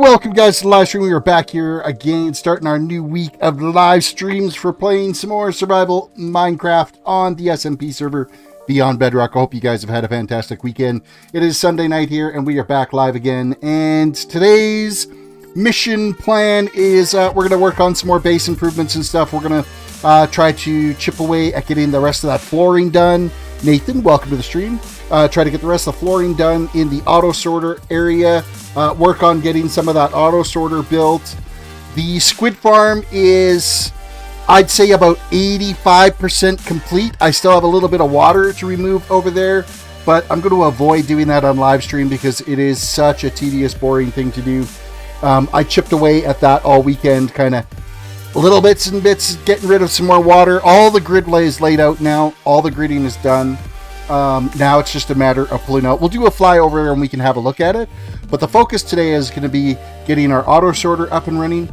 Welcome guys to the live stream. We are back here again, starting our new week of live streams for playing some more survival Minecraft on the SMP server Beyond Bedrock. I hope you guys have had a fantastic weekend. It is Sunday night here and we are back live again. And today's mission plan is we're going to work on some more base improvements and stuff. We're going to try to chip away at getting the rest of that flooring done. Nathan, welcome to the stream. Try to get the rest of the flooring done in the auto sorter area. Work on getting some of that auto sorter built. The Squid Farm is, I'd say, about 85% complete. I still have a little bit of water to remove over there, but I'm going to avoid doing that on live stream because it is such a tedious, boring thing to do. I chipped away at that all weekend, kind of little bits and bits, getting rid of some more water. All the grid lay is laid out now. All the gridding is done. Now it's just a matter of pulling out. We'll do a flyover and we can have a look at it. But the focus today is going to be getting our auto sorter up and running.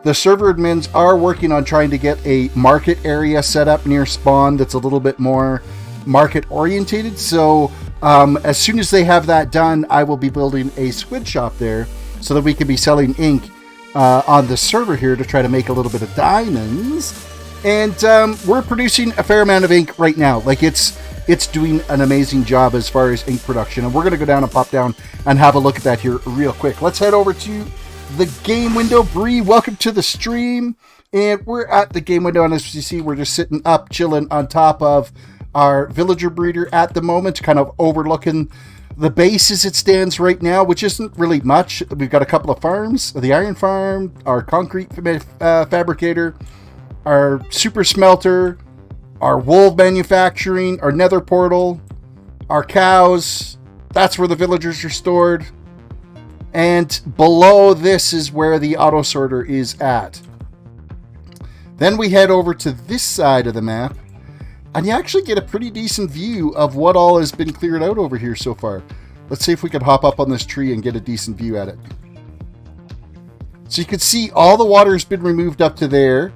The server admins are working on trying to get a market area set up near spawn that's a little bit more market orientated. So as soon as they have that done, I will be building a squid shop there so that we can be selling ink on the server here to try to make a little bit of diamonds. And we're producing a fair amount of ink right now. Like it's doing an amazing job as far as ink production. And we're going to go down and pop down and have a look at that here real quick. Let's head over to the game window. Bree, welcome to the stream. And we're at the game window. And as you see, we're just sitting up, chilling on top of our villager breeder at the moment, kind of overlooking the base as it stands right now, which isn't really much. We've got a couple of farms, the iron farm, our concrete fabricator, our super smelter, our wool manufacturing, our nether portal, our cows. That's where the villagers are stored. And below this is where the auto sorter is at. Then we head over to this side of the map and you actually get a pretty decent view of what all has been cleared out over here so far. Let's see if we can hop up on this tree and get a decent view at it. So you can see all the water has been removed up to there.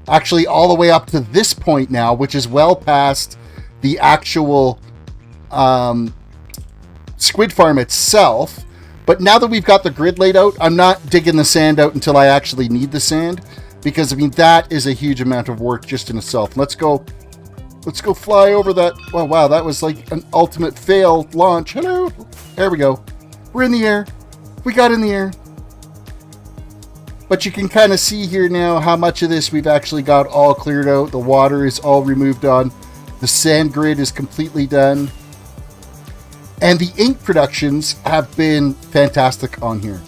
Actually, all the way up to this point now, which is well past the actual Squid Farm itself. But now that we've got the grid laid out, I'm not digging the sand out until I actually need the sand. Because, I mean, that is a huge amount of work just in itself. Let's go fly over that. Oh, wow, that was like an ultimate fail launch. Hello. There we go. We're in the air. We got in the air. But you can kind of see here now how much of this we've actually got all cleared out. The water is all removed on. The sand grid is completely done. And the ink productions have been fantastic on here.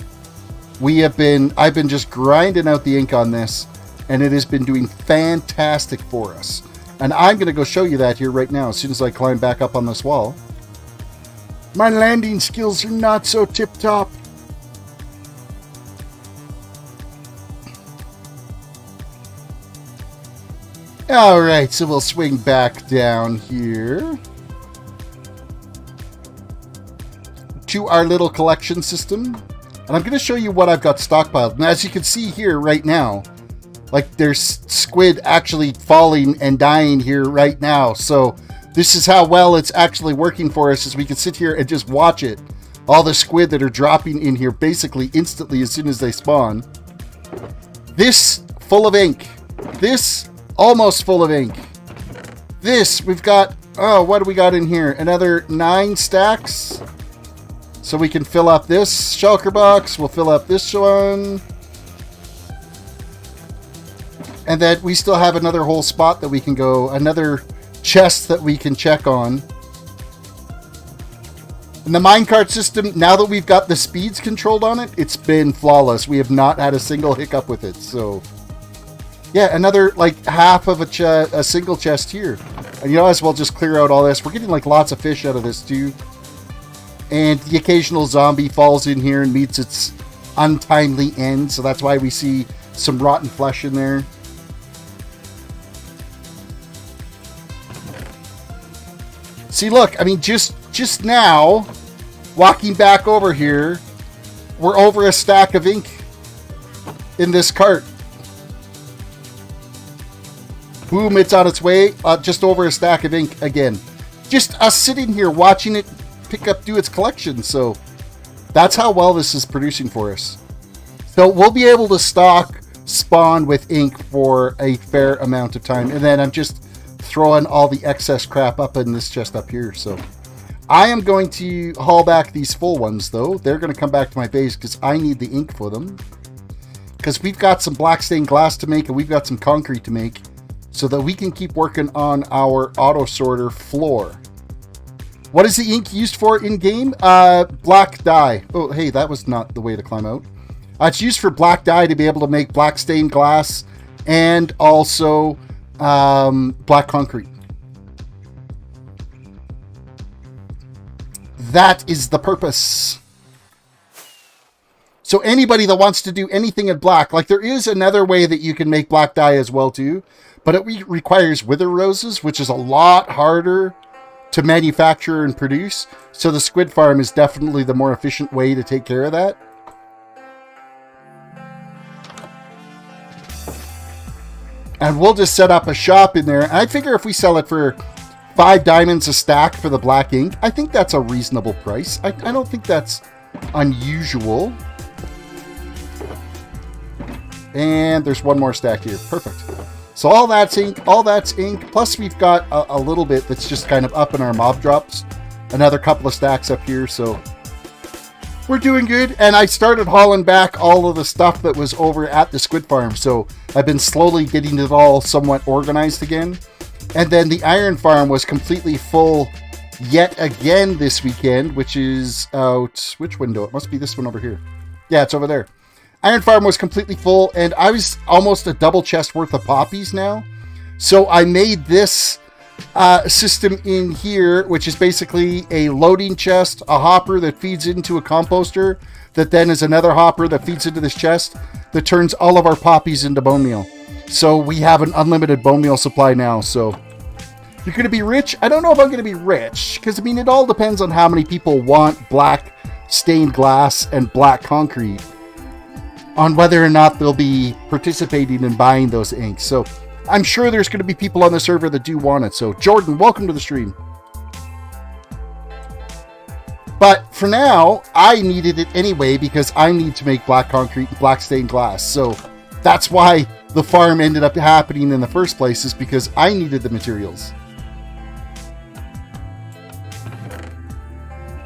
I've been just grinding out the ink on this, and it has been doing fantastic for us. And I'm going to go show you that here right now as soon as I climb back up on this wall. My landing skills are not so tip-top. Alright, so we'll swing back down here to our little collection system. And I'm going to show you what I've got stockpiled. And as you can see here right now, like there's squid actually falling and dying here right now. So this is how well it's actually working for us, as we can sit here and just watch it. All the squid that are dropping in here basically instantly as soon as they spawn. This full of ink. This almost full of ink. This, we've got, oh, what do we got in here? Another 9 stacks. So we can fill up this shulker box. We'll fill up this one. And then we still have another whole spot that we can go, another chest that we can check on. And the minecart system, now that we've got the speeds controlled on it, it's been flawless. We have not had a single hiccup with it, so... yeah, another like half of a single chest here. And you know, as well just clear out all this. We're getting like lots of fish out of this too. And the occasional zombie falls in here and meets its untimely end. So that's why we see some rotten flesh in there. See, look, I mean, just now, walking back over here, we're over a stack of ink in this cart. Boom, it's on its way. Just over a stack of ink again. Just us sitting here watching it do its collection. So that's how well this is producing for us. So we'll be able to stock spawn with ink for a fair amount of time. And then I'm just throwing all the excess crap up in this chest up here. So I am going to haul back these full ones, though. They're going to come back to my base because I need the ink for them. Because we've got some black stained glass to make and we've got some concrete to make so that we can keep working on our auto sorter floor. What is the ink used for in-game? Black dye. Oh, hey, that was not the way to climb out. It's used for black dye to be able to make black stained glass and also black concrete. That is the purpose. So anybody that wants to do anything in black, like there is another way that you can make black dye as well too, but it requires wither roses, which is a lot harder to manufacture and produce. So the Squid Farm is definitely the more efficient way to take care of that. And we'll just set up a shop in there. And I figure if we sell it for 5 diamonds a stack for the black ink, I think that's a reasonable price. I don't think that's unusual. And there's one more stack here. Perfect. So all that's ink, plus we've got a little bit that's just kind of up in our mob drops. Another couple of stacks up here, so we're doing good. And I started hauling back all of the stuff that was over at the Squid Farm, so I've been slowly getting it all somewhat organized again. And then the iron farm was completely full yet again this weekend, which is out, which window? It must be this one over here. Yeah, it's over there. Iron farm was completely full, and I was almost a double chest worth of poppies now. So I made this system in here, which is basically a loading chest, a hopper that feeds into a composter, that then is another hopper that feeds into this chest, that turns all of our poppies into bone meal. So we have an unlimited bone meal supply now. So you're going to be rich? I don't know if I'm going to be rich, because I mean, it all depends on how many people want black stained glass and black concrete, on whether or not they'll be participating in buying those inks. So I'm sure there's going to be people on the server that do want it. So Jordan, welcome to the stream. But for now, I needed it anyway because I need to make black concrete and black stained glass. So that's why the farm ended up happening in the first place, is because I needed the materials.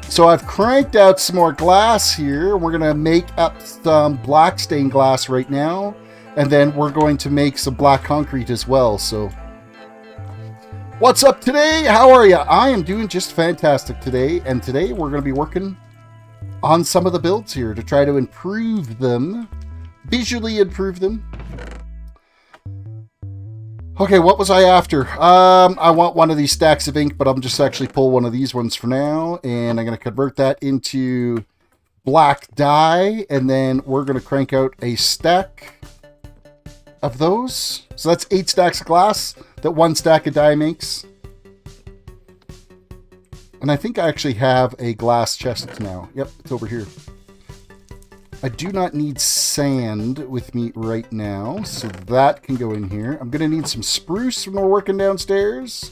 So I've cranked out some more glass here. We're going to make up some black stained glass right now. And then we're going to make some black concrete as well. So what's up today? How are you? I am doing just fantastic today. And today we're going to be working on some of the builds here to try to improve them. Visually improve them. Okay, what was I after? I want one of these stacks of ink, but I'm just actually pull one of these ones for now. And I'm going to convert that into black dye. And then we're going to crank out a stack of those. So that's 8 stacks of glass that 1 stack of dye makes. And I think I actually have a glass chest now. Yep, it's over here. I do not need sand with me right now, so that can go in here. I'm going to need some spruce when we're working downstairs.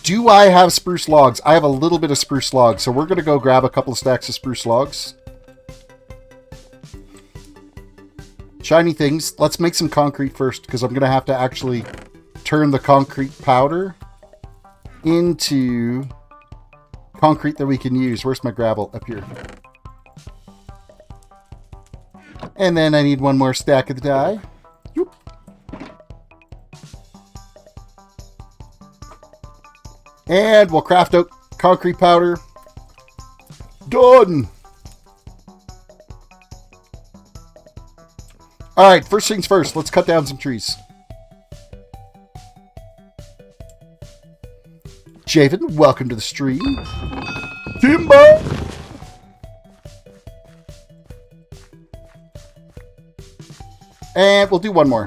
Do I have spruce logs? I have a little bit of spruce logs, so we're going to go grab a couple of stacks of spruce logs. Shiny things. Let's make some concrete first, because I'm going to have to actually turn the concrete powder into concrete that we can use. Where's my gravel? Up here. And then I need one more stack of the dye. Whoop. And we'll craft out concrete powder. Done! Alright, first things first. Let's cut down some trees. Javen, welcome to the stream. Timber! And we'll do one more.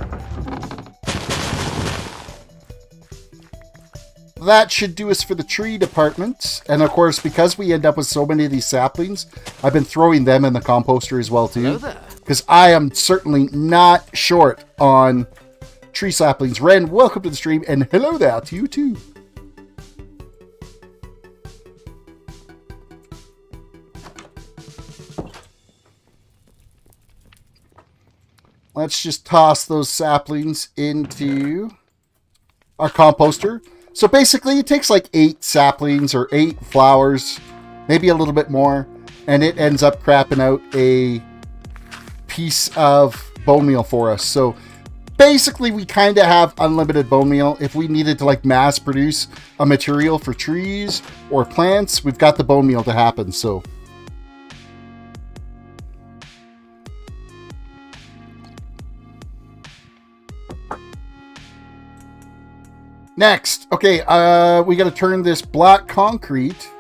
That should do us for the tree department. And of course, because we end up with so many of these saplings, I've been throwing them in the composter as well too. Because I am certainly not short on tree saplings. Ren, welcome to the stream. And hello there to you too. let's just toss those saplings into our composter. So basically it takes like 8 saplings or 8 flowers, maybe a little bit more, and it ends up crapping out a piece of bone meal for us. So basically we kind of have unlimited bone meal. If we needed to like mass produce a material for trees or plants, we've got the bone meal to happen. So next, okay, we got to turn this black concrete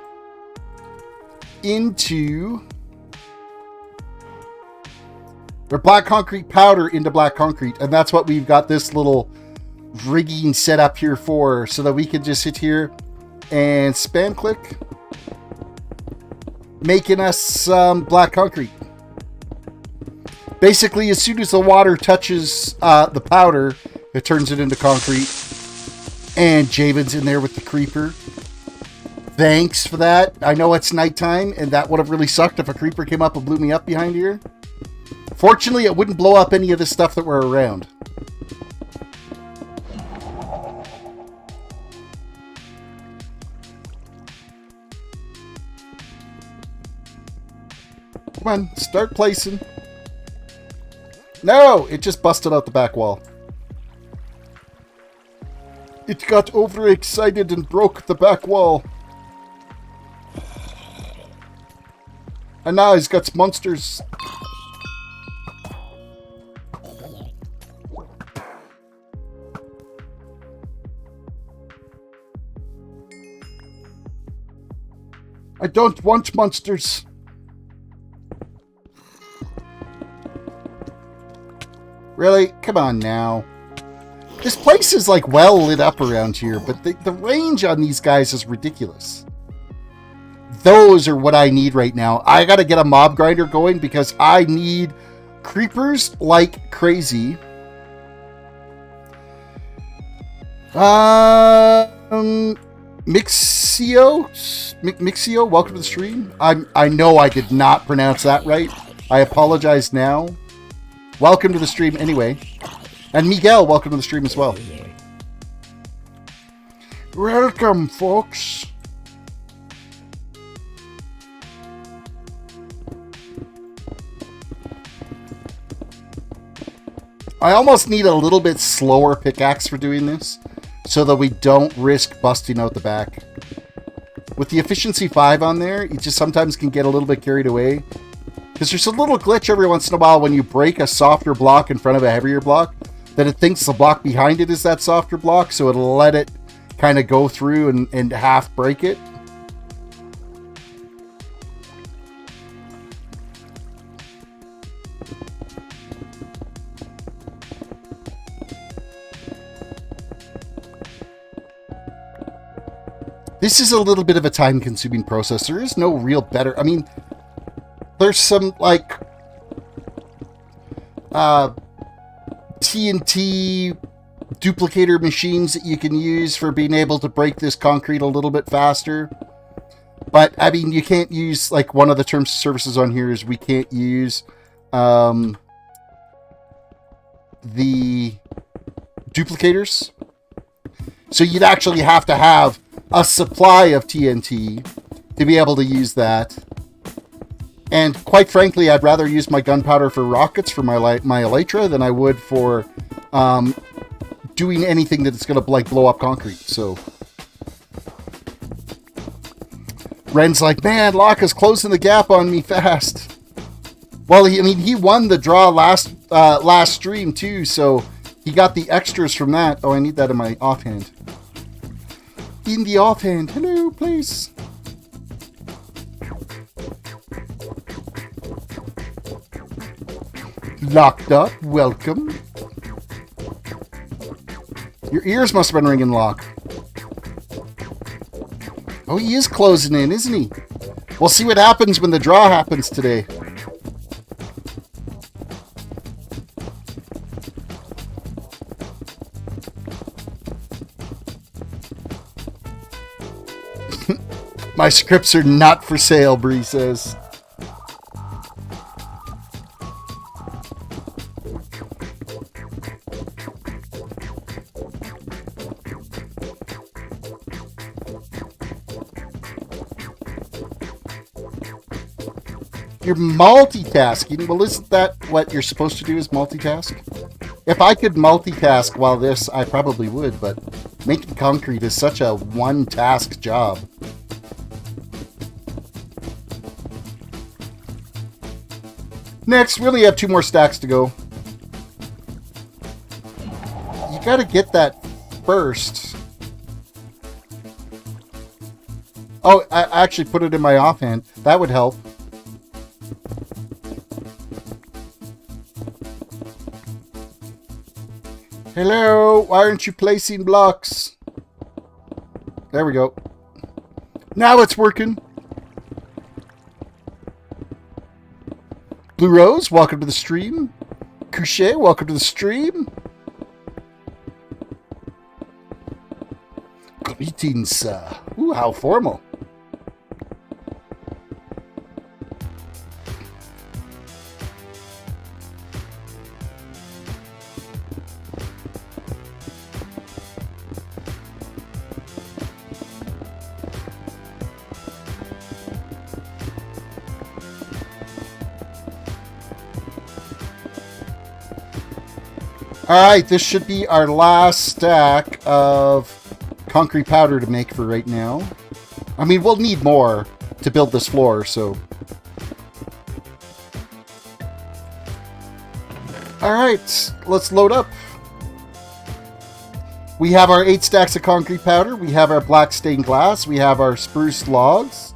into, or black concrete powder into black concrete, and that's what we've got this little rigging set up here for, so that we can just sit here and spam click, making us some black concrete. Basically, as soon as the water touches the powder, it turns it into concrete. And Javen's in there with the creeper. Thanks for that. I know it's nighttime, and that would have really sucked if a creeper came up and blew me up behind here. Fortunately, it wouldn't blow up any of the stuff that were around. Come on, start placing. No, it just busted out the back wall. It got overexcited and broke the back wall. And now he's got monsters. I don't want monsters. Really? Come on now. This place is like well lit up around here, but the range on these guys is ridiculous. Those are what I need right now. I gotta get a mob grinder going because I need creepers like crazy. Mixio, welcome to the stream. I know I did not pronounce that right. I apologize now. Welcome to the stream anyway. And Miguel, welcome to the stream as well. Welcome, folks. I almost need a little bit slower pickaxe for doing this, so that we don't risk busting out the back. With the efficiency 5 on there, you just sometimes can get a little bit carried away. Because there's a little glitch every once in a while when you break a softer block in front of a heavier block, that it thinks the block behind it is that softer block, so it'll let it kind of go through and half break it. This is a little bit of a time-consuming process. There is no real better... I mean, there's some, like... TNT duplicator machines that you can use for being able to break this concrete a little bit faster. But, I mean, you can't use, like, one of the terms of services on here is we can't use the duplicators. So you'd actually have to have a supply of TNT to be able to use that. And quite frankly, I'd rather use my gunpowder for rockets for my elytra than I would for doing anything that's going to like blow up concrete. So Ren's like, man, Locke is closing the gap on me fast. Well, he won the draw last stream too, so he got the extras from that. Oh, I need that in my offhand. In the offhand. Hello, please. Locked up, welcome. Your ears must have been ringing, Locke. Oh, he is closing in, isn't he? We'll see what happens when the draw happens today. My scripts are not for sale, Bree says. You're multitasking. Well, isn't that what you're supposed to do, is multitask? If I could multitask while this, I probably would, but making concrete is such a one-task job. Next, we only have 2 more stacks to go. You gotta get that first. Oh, I actually put it in my offhand. That would help. Hello, why aren't you placing blocks? There we go. Now it's working. Blue Rose, welcome to the stream. Couché, welcome to the stream. Greetings. Ooh, how formal. Alright, this should be our last stack of concrete powder to make for right now. I mean, we'll need more to build this floor, so... Alright, let's load up. We have our 8 stacks of concrete powder, we have our black stained glass, we have our spruce logs.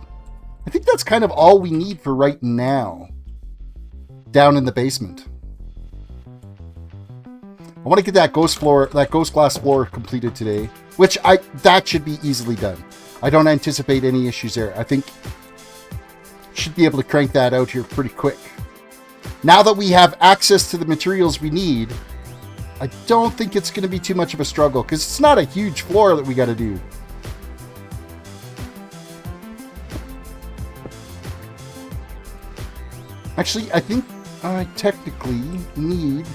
I think that's kind of all we need for right now. Down in the basement. I want to get that ghost glass floor completed today, which that should be easily done. I don't anticipate any issues there. I think should be able to crank that out here pretty quick. Now that we have access to the materials we need, I don't think it's going to be too much of a struggle because it's not a huge floor that we got to do. Actually, I think I technically need...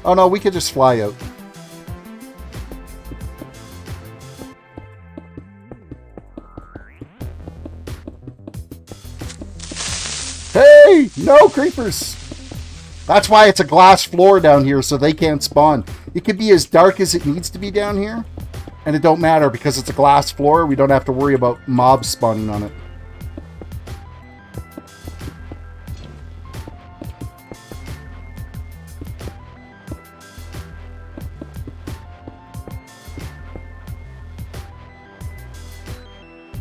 Oh no, we could just fly out. Hey! No creepers! That's why it's a glass floor down here, so they can't spawn. It could be as dark as it needs to be down here, and it don't matter because it's a glass floor. We don't have to worry about mobs spawning on it.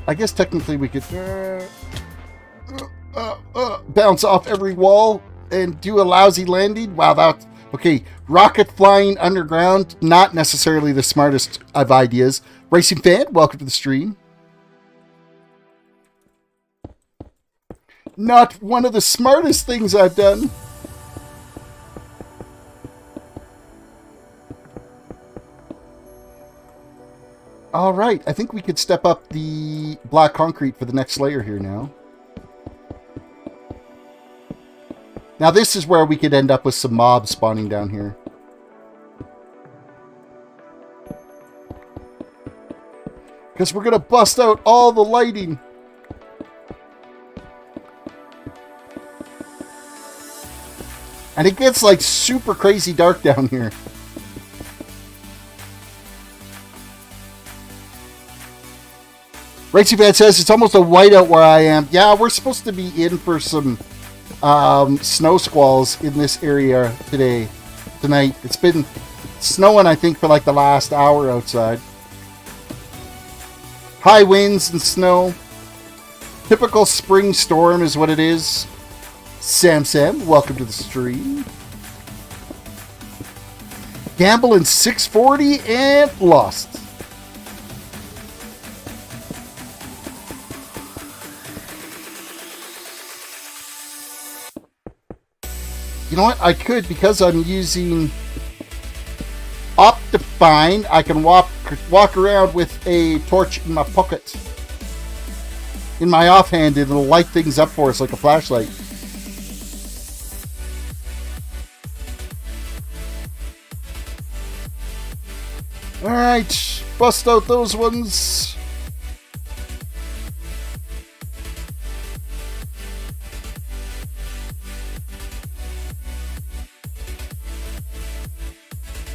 I guess technically we could bounce off every wall and do a lousy landing. Wow, that's... Okay, rocket flying underground, not necessarily the smartest of ideas. Racing Fan, welcome to the stream. Not one of the smartest things I've done. All right, I think we could step up the black concrete for the next layer here now. Now this is where we could end up with some mobs spawning down here. Because we're going to bust out all the lighting. And it gets like super crazy dark down here. Racing Fan says it's almost a whiteout where I am. Yeah, we're supposed to be in for some snow squalls in this area tonight. It's been snowing, I think, for like the last hour outside. High winds and snow. Typical spring storm is what it is. Sam, welcome to the stream. Gamble in 640 and lost. You know what? I could, because I'm using Optifine, I can walk around with a torch in my pocket. In my offhand, it'll light things up for us like a flashlight. Alright, bust out those ones.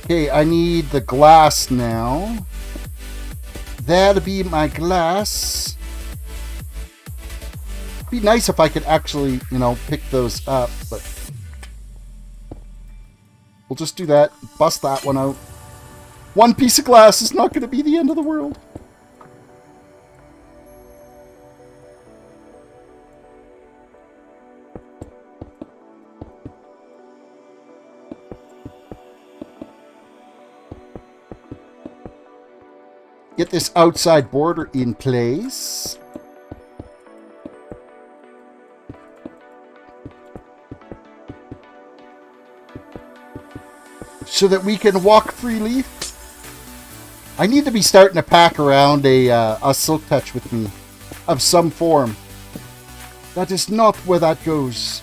Okay, I need the glass now. That'll be my glass. It'd be nice if I could actually, you know, pick those up, but we'll just do that. Bust that one out. One piece of glass is not going to be the end of the world. Get this outside border in place. So that we can walk freely. I need to be starting to pack around a silk touch with me of some form. That is not where that goes.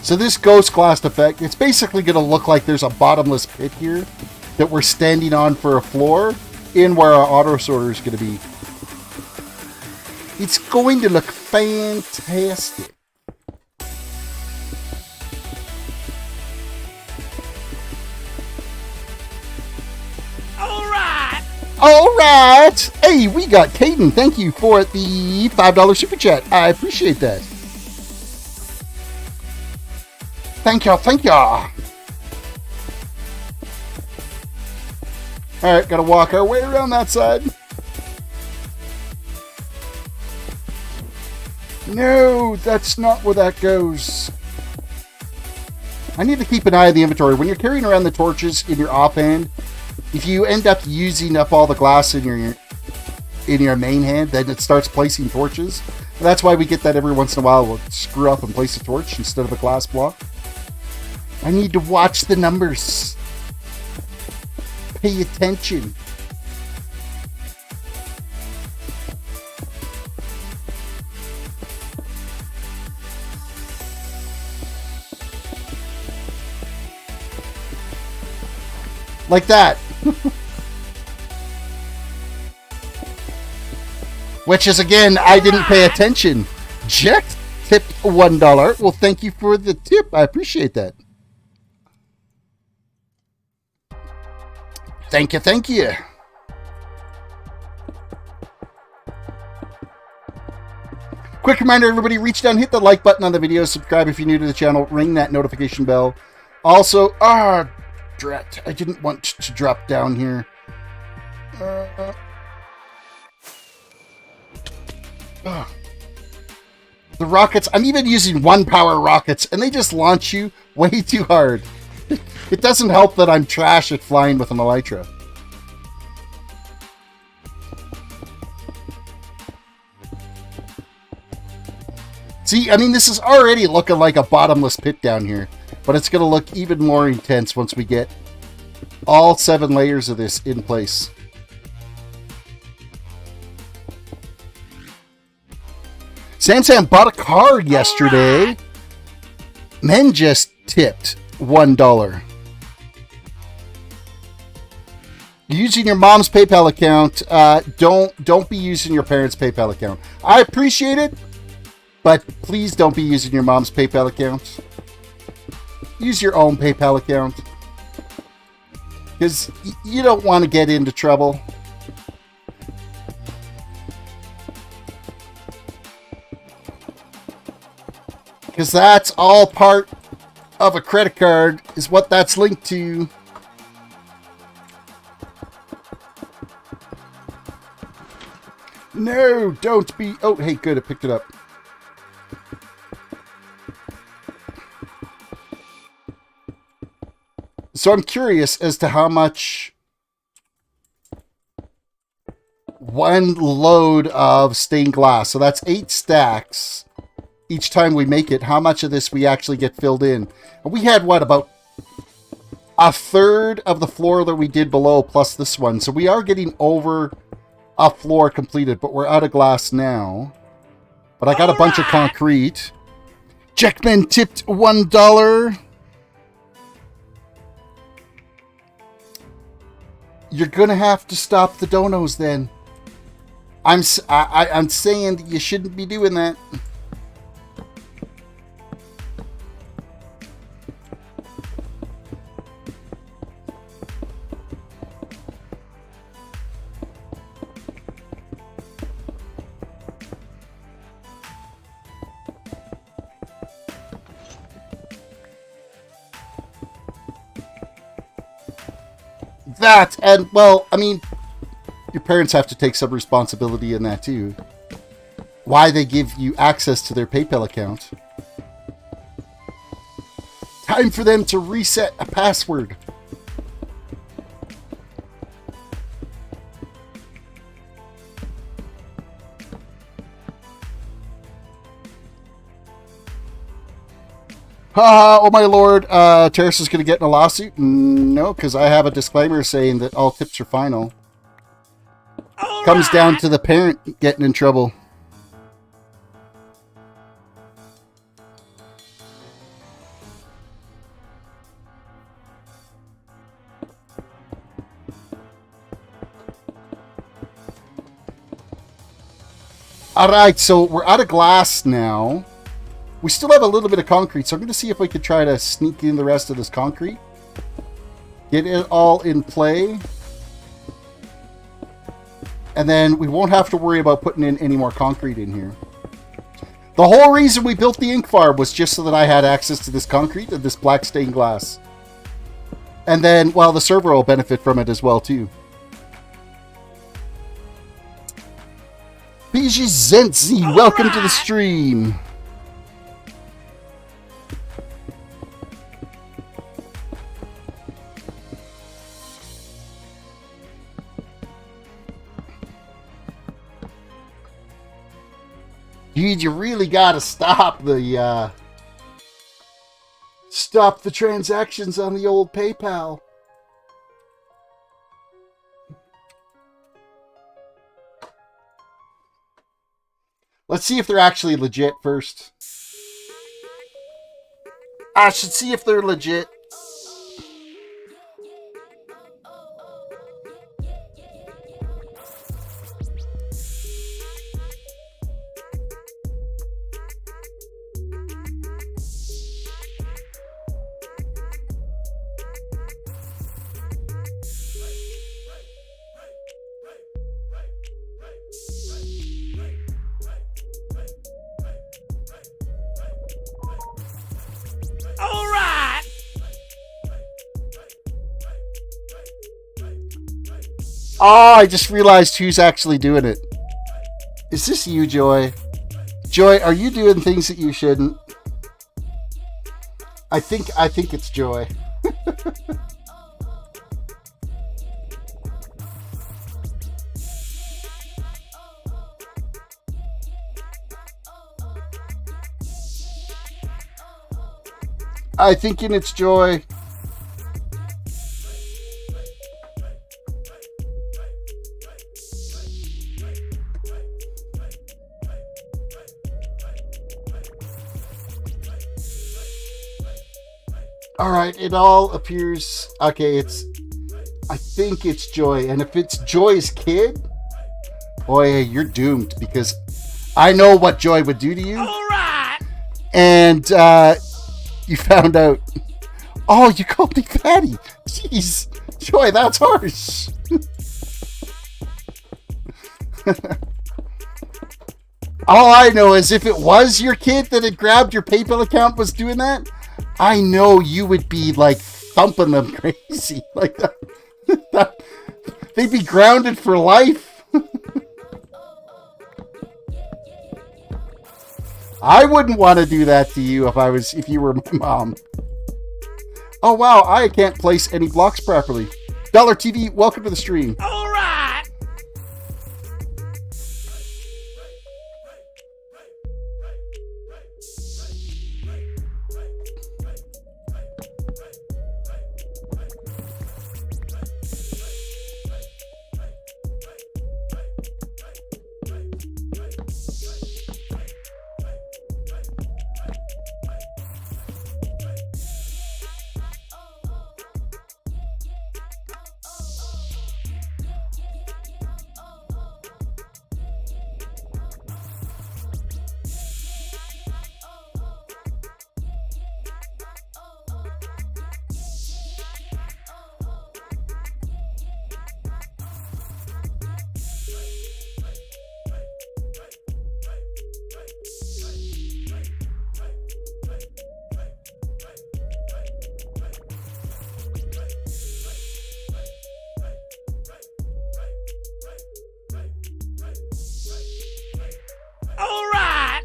So this ghost glass effect, it's basically going to look like there's a bottomless pit here that we're standing on for a floor in where our auto sorter is going to be. It's going to look fantastic. All right. Hey, we got Caden. Thank you for the $5 super chat. I appreciate that. Thank you, thank you. Alright, gotta walk our way around that side. No, that's not where that goes. I need to keep an eye on the inventory. When you're carrying around the torches in your offhand, if you end up using up all the glass in your main hand, then it starts placing torches. And that's why we get that every once in a while. We'll screw up and place a torch instead of a glass block. I need to watch the numbers. Pay attention. Like that. Which is, again, I didn't pay attention. Jack tipped $1. Well, thank you for the tip. I appreciate that. Thank you, thank you. Quick reminder, everybody, reach down, hit the like button on the video, subscribe if you're new to the channel, ring that notification bell. Also, drat, I didn't want to drop down here. The rockets, I'm even using 1-power rockets, and they just launch you way too hard. It doesn't help that I'm trash at flying with an elytra. See, I mean, this is already looking like a bottomless pit down here, but it's going to look even more intense once we get all 7 layers of this in place. Sam bought a car yesterday. Men just tipped $1. Using your mom's PayPal account, don't be using your parents' PayPal account. I appreciate it, but please don't be using your mom's PayPal account. Use your own PayPal account, because you don't want to get into trouble. Because that's all part of a credit card, is what that's linked to. No, don't be... Oh, hey, good, I picked it up. So I'm curious as to how much one load of stained glass, so that's 8 stacks each time we make it, how much of this we actually get filled in. And we had, what, about a third of the floor that we did below plus this one. So we are getting over a floor completed, but we're out of glass now. But I got a bunch of concrete. Jackman tipped $1. You're gonna have to stop the donos then. I'm saying that you shouldn't be doing that. That, and, well, I mean, your parents have to take some responsibility in that, too. Why they give you access to their PayPal account. Time for them to reset a password. Oh my lord, Terris is going to get in a lawsuit? No, because I have a disclaimer saying that all tips are final. Comes down to the parent getting in trouble. Alright, so we're out of glass now. We still have a little bit of concrete, so I'm going to see if I could try to sneak in the rest of this concrete. Get it all in play. And then we won't have to worry about putting in any more concrete in here. The whole reason we built the ink farm was just so that I had access to this concrete and this black stained glass. And then, well, the server will benefit from it as well, too. PCGaming, welcome to the stream. Dude, you really gotta stop the transactions on the old PayPal. Let's see if they're actually legit first. I should see if they're legit. Oh, I just realized who's actually doing it. Is this you, Joy? Joy, are you doing things that you shouldn't? I think it's Joy. I thinking it's Joy. Alright, it all appears... Okay, I think it's Joy. And if it's Joy's kid... Boy, you're doomed. Because I know what Joy would do to you. Alright! And, you found out... Oh, you called me fatty! Jeez! Joy, that's harsh! All I know is if it was your kid that had grabbed your PayPal account was doing that... I know you would be, like, thumping them crazy. Like, that, they'd be grounded for life. I wouldn't want to do that to you if you were my mom. Oh, wow, I can't place any blocks properly. Dollar TV, welcome to the stream. All right. All right.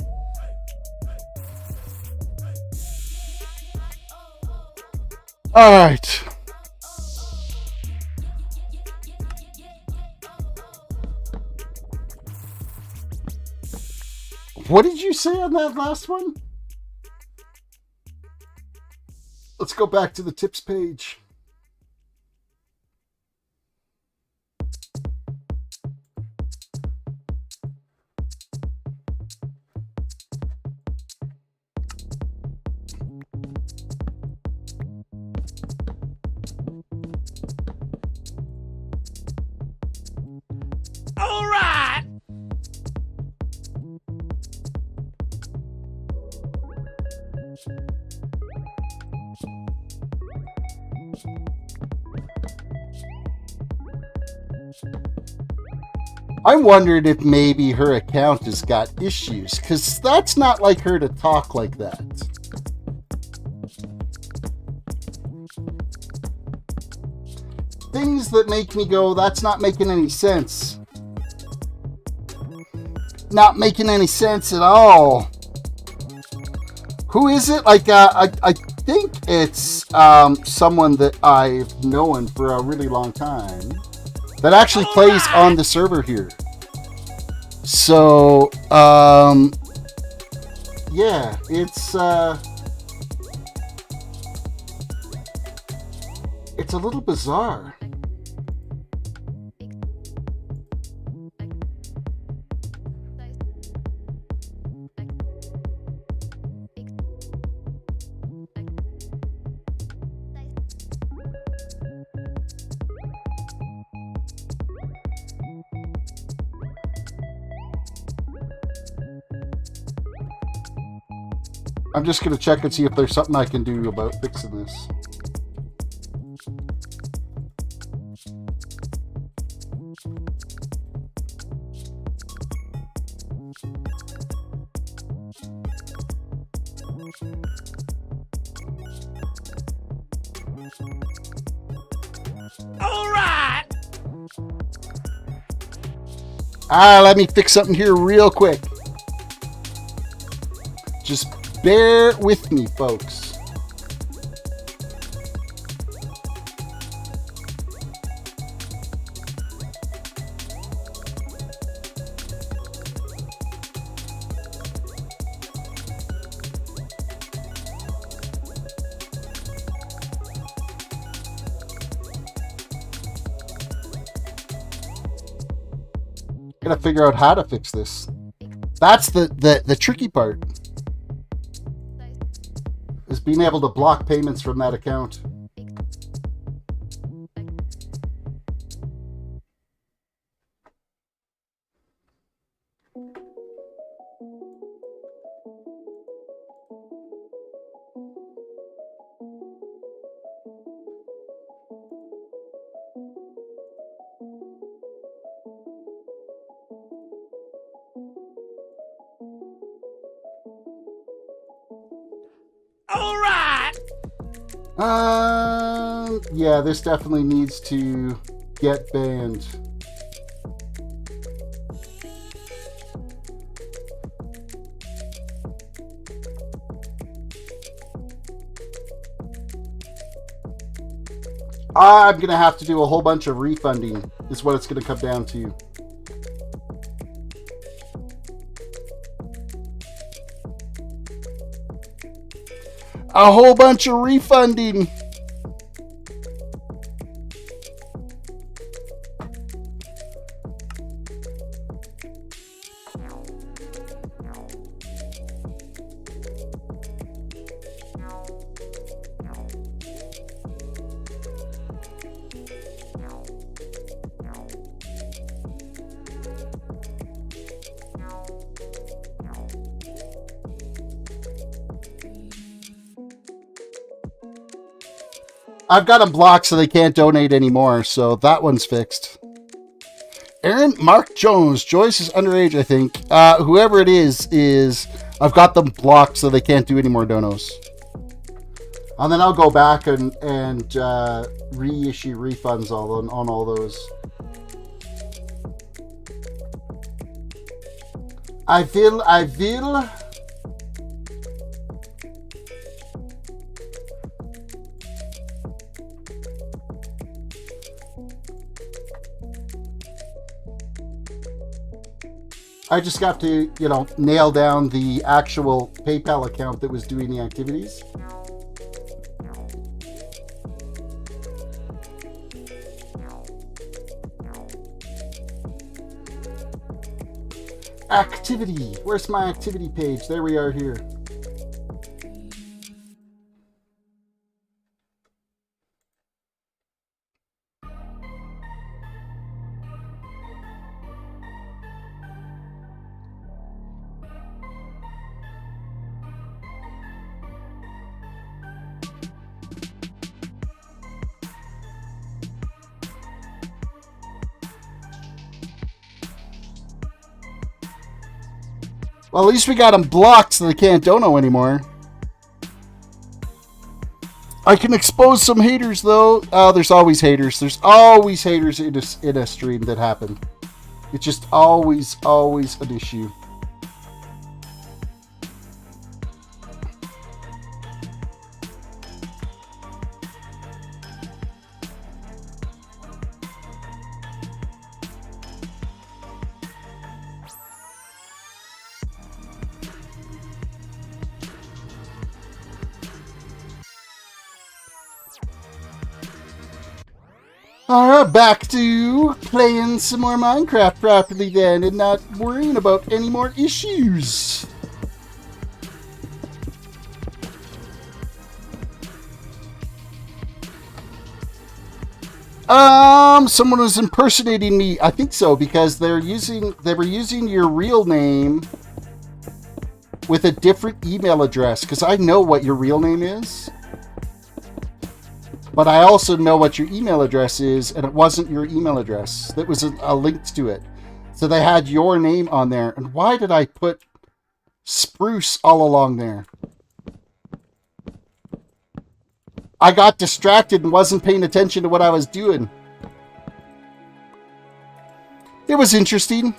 All right. What did you say on that last one? Let's go back to the tips page. All right. I wondered if maybe her account has got issues, because that's not like her to talk like that. Things that make me go, that's not making any sense. Not making any sense at all. Who is it? Like, I think it's someone that I've known for a really long time that actually plays on the server here. So, yeah, it's a little bizarre. I'm just going to check and see if there's something I can do about fixing this. All right. Let me fix something here real quick. Just bear with me, folks. Gotta figure out how to fix this. That's the tricky part. Is being able to block payments from that account. All right. Yeah, this definitely needs to get banned. I'm gonna have to do a whole bunch of refunding, is what it's gonna come down to. A whole bunch of refunding. I've got them blocked so they can't donate anymore, so that one's fixed. Aaron Mark Jones. Joyce is underage, I think. Whoever it is I've got them blocked so they can't do any more donos. And then I'll go back and reissue refunds on all those. I will. I just got to, nail down the actual PayPal account that was doing the activities. Activity. Where's my activity page? There we are here. Well, at least we got them blocked so they can't dono anymore. I can expose some haters, though. There's always haters. There's always haters in a stream that happen. It's just always an issue. Alright, back to playing some more Minecraft properly then, and not worrying about any more issues. Someone was impersonating me. I think so, because they were using your real name with a different email address, because I know what your real name is. But I also know what your email address is, and it wasn't your email address. That was a link to it. So they had your name on there. And why did I put Spruce all along there? I got distracted and wasn't paying attention to what I was doing. It was interesting.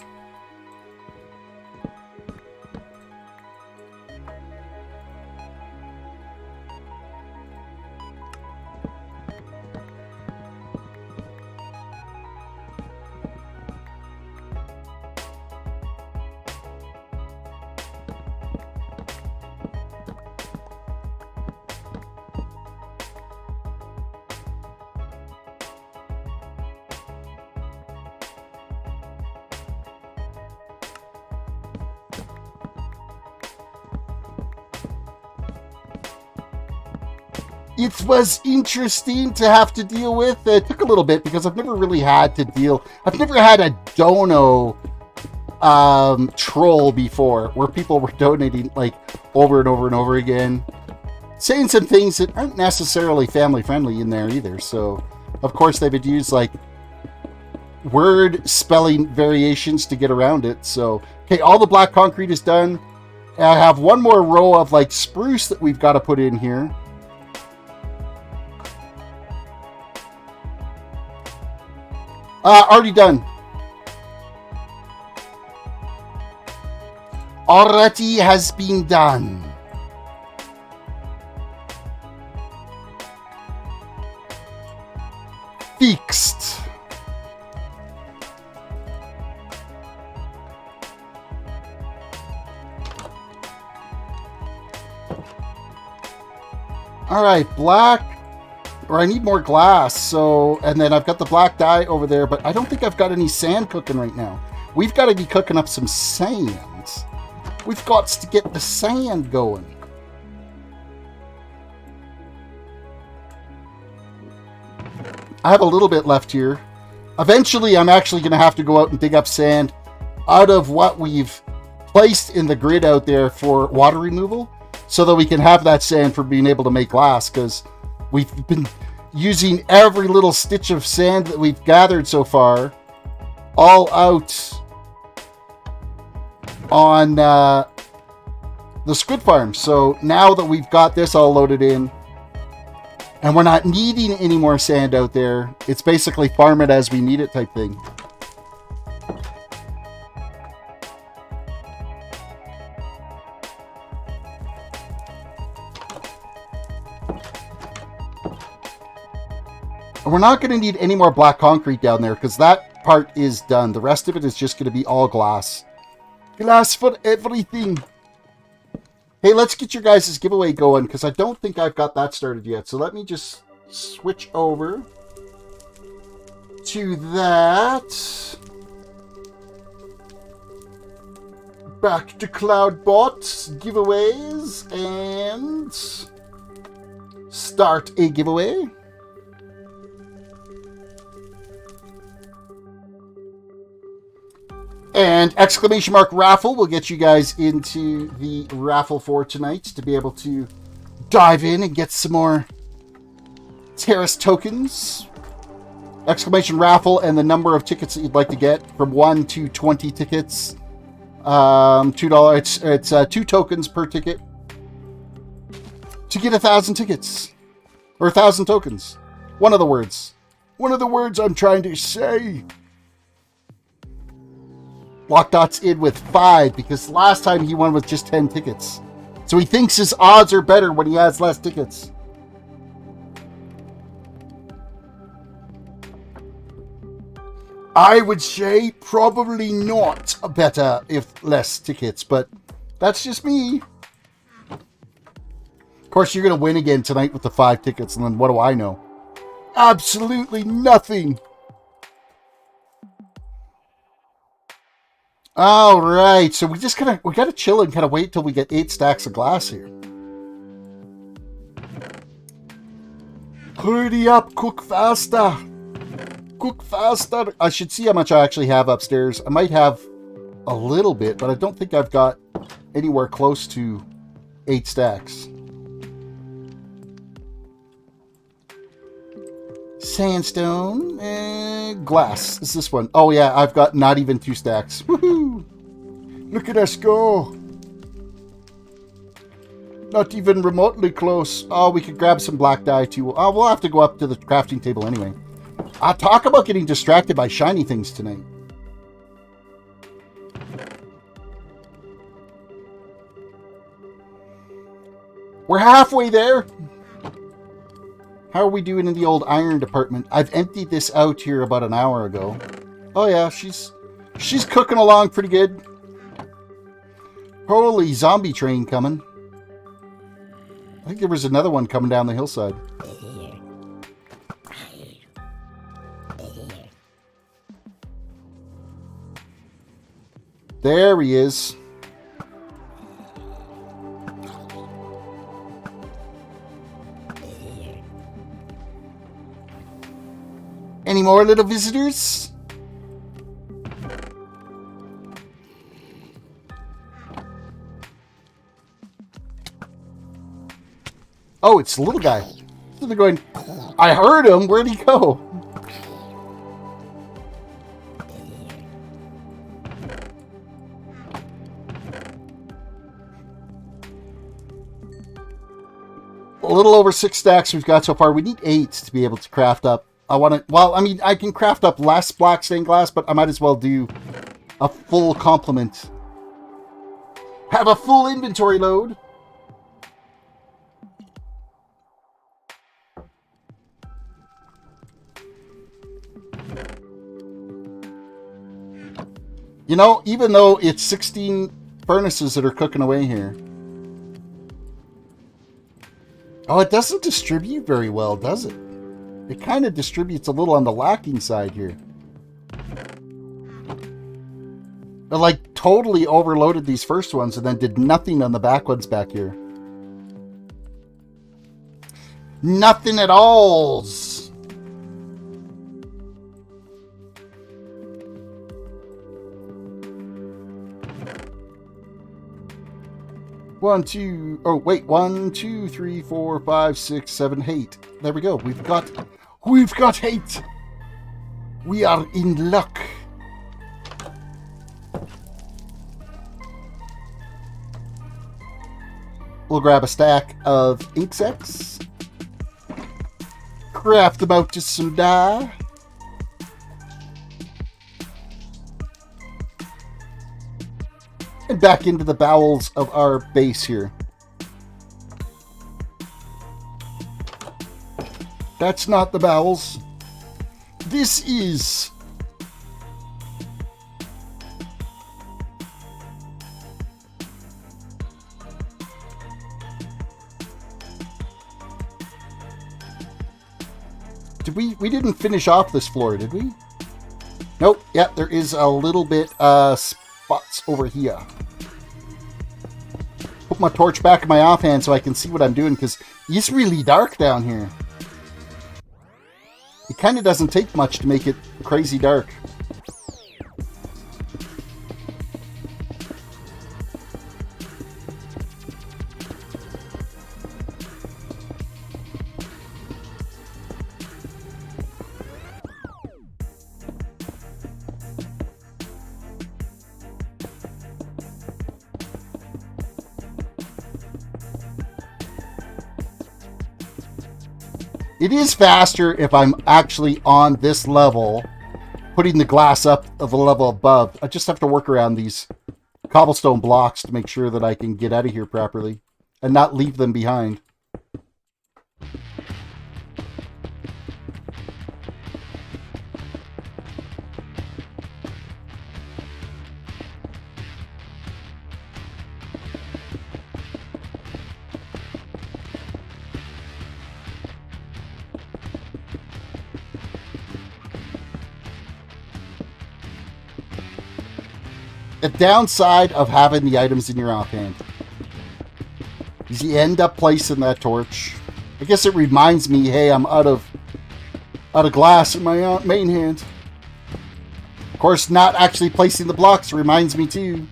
It was interesting to have to deal with. It took a little bit because I've never really had to deal. I've never had a dono troll before where people were donating like over and over and over again, saying some things that aren't necessarily family friendly in there either. So, of course, they would use like word spelling variations to get around it. So, okay, all the black concrete is done. I have one more row of like spruce that we've got to put in here. Already done. Already has been done. Fixed. All right, black. Or I need more glass, so, and then I've got the black dye over there, but I don't think I've got any sand cooking right now. We've got to be cooking up some sand. We've got to get the sand going. I have a little bit left here. Eventually, I'm actually going to have to go out and dig up sand out of what we've placed in the grid out there for water removal, so that we can have that sand for being able to make glass, because we've been using every little stitch of sand that we've gathered so far all out on the Squid Farm. So now that we've got this all loaded in and we're not needing any more sand out there, it's basically farm it as we need it type thing. And we're not going to need any more black concrete down there because that part is done. The rest of it is just going to be all glass. Glass for everything. Hey, let's get your guys' giveaway going because I don't think I've got that started yet. So let me just switch over to that. Back to CloudBot giveaways and start a giveaway. And exclamation mark raffle will get you guys into the raffle for tonight to be able to dive in and get some more Terris tokens. Exclamation raffle and the number of tickets that you'd like to get from 1 to 20 tickets. $2. It's 2 tokens per ticket to get 1,000 tickets or 1,000 tokens. One of the words I'm trying to say. Lockdot's in with 5 because last time he won with just 10 tickets. So he thinks his odds are better when he has less tickets. I would say probably not better if less tickets, but that's just me. Of course, you're going to win again tonight with the 5 tickets, and then what do I know? Absolutely nothing. All right, so we got to chill and kind of wait till we get 8 stacks of glass here. Hurry up, cook faster. Cook faster. I should see how much I actually have upstairs. I might have a little bit, but I don't think I've got anywhere close to 8 stacks. Sandstone and glass. Is this one? Oh yeah, I've got not even 2 stacks. Woohoo! Look at us go. Not even remotely close. Oh, we could grab some black dye too. Oh, we'll have to go up to the crafting table anyway. I talk about getting distracted by shiny things tonight. We're halfway there. How are we doing in the old iron department? I've emptied this out here about an hour ago. Oh yeah, she's cooking along pretty good. Holy zombie train coming. I think there was another one coming down the hillside. There he is. Any more little visitors? Oh, it's the little guy. So they're going, I heard him. Where'd he go? A little over 6 stacks we've got so far. We need 8 to be able to craft up. I can craft up less black stained glass, but I might as well do a full complement. Have a full inventory load. You know, even though it's 16 furnaces that are cooking away here. Oh, it doesn't distribute very well, does it? It kind of distributes a little on the lacking side here. It like totally overloaded these first ones and then did nothing on the back ones back here. Nothing at all. One, two, oh wait, 1, 2, 3, 4, 5, 6, 7, 8. There we go. We've got 8. We are in luck. We'll grab a stack of ink sets. Craft them out to some dye. And back into the bowels of our base here. That's not the bowels. This is... We didn't finish off this floor, did we? Nope. Yeah, there is a little bit spots over here. Put my torch back in my offhand so I can see what I'm doing, because it's really dark down here. It kind of doesn't take much to make it crazy dark. It is faster if I'm actually on this level, putting the glass up of the level above. I just have to work around these cobblestone blocks to make sure that I can get out of here properly and not leave them behind. The downside of having the items in your offhand is you end up placing that torch. I guess it reminds me, hey, I'm out of glass in my main hand. Of course, not actually placing the blocks reminds me too.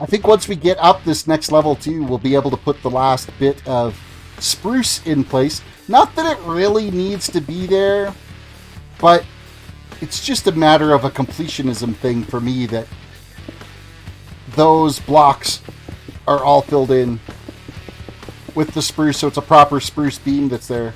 I think once we get up this next level too, we'll be able to put the last bit of spruce in place. Not that it really needs to be there, but it's just a matter of a completionism thing for me that those blocks are all filled in with the spruce, so it's a proper spruce beam that's there.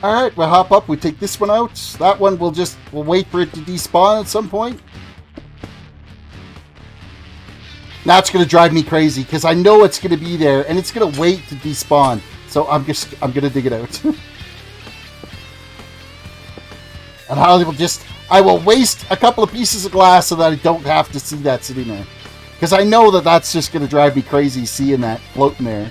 Alright, we'll hop up, we take this one out. That one we'll wait for it to despawn at some point. That's going to drive me crazy, because I know it's going to be there, and it's going to wait to despawn. So I'm going to dig it out. And I will waste a couple of pieces of glass so that I don't have to see that sitting there. Because I know that that's just going to drive me crazy seeing that floating there.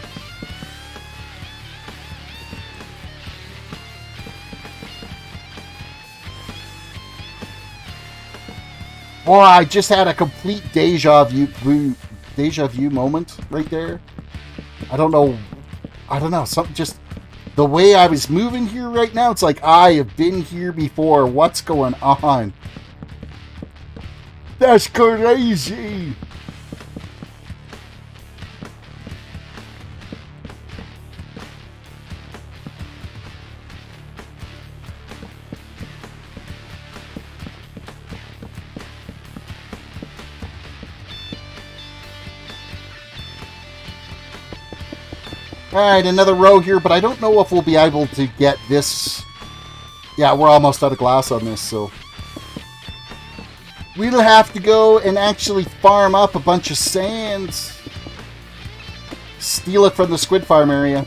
Boy, I just had a complete deja vu moment right there. I don't know, something just, the way I was moving here right now, it's like I have been here before. What's going on? That's crazy. Alright, another row here, but I don't know if we'll be able to get this. Yeah, we're almost out of glass on this, so we'll have to go and actually farm up a bunch of sands. Steal it from the Squid Farm area.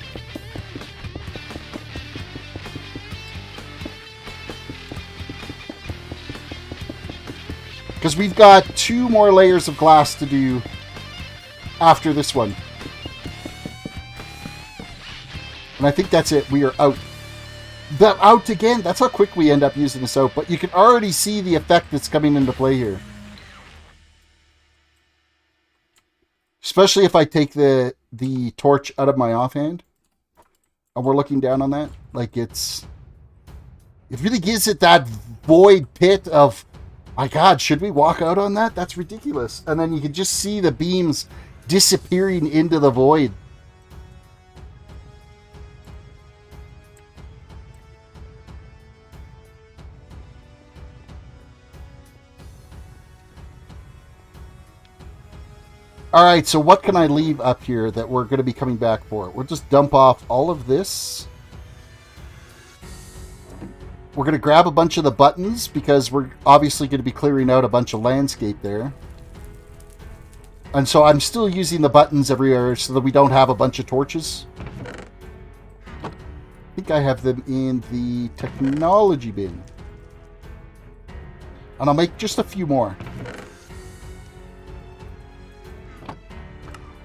Because we've got 2 more layers of glass to do after this one. And I think that's it. We are out. Out again. That's how quick we end up using this out. But you can already see the effect that's coming into play here. Especially if I take the torch out of my offhand. and we're looking down on that. Like it really gives it that void pit of, my God, should we walk out on that? That's ridiculous. And then you can just see the beams disappearing into the void. All right, so what can I leave up here that we're going to be coming back for? We'll just dump off all of this. We're going to grab a bunch of the buttons because we're obviously going to be clearing out a bunch of landscape there. And so I'm still using the buttons everywhere so that we don't have a bunch of torches. I think I have them in the technology bin. And I'll make just a few more.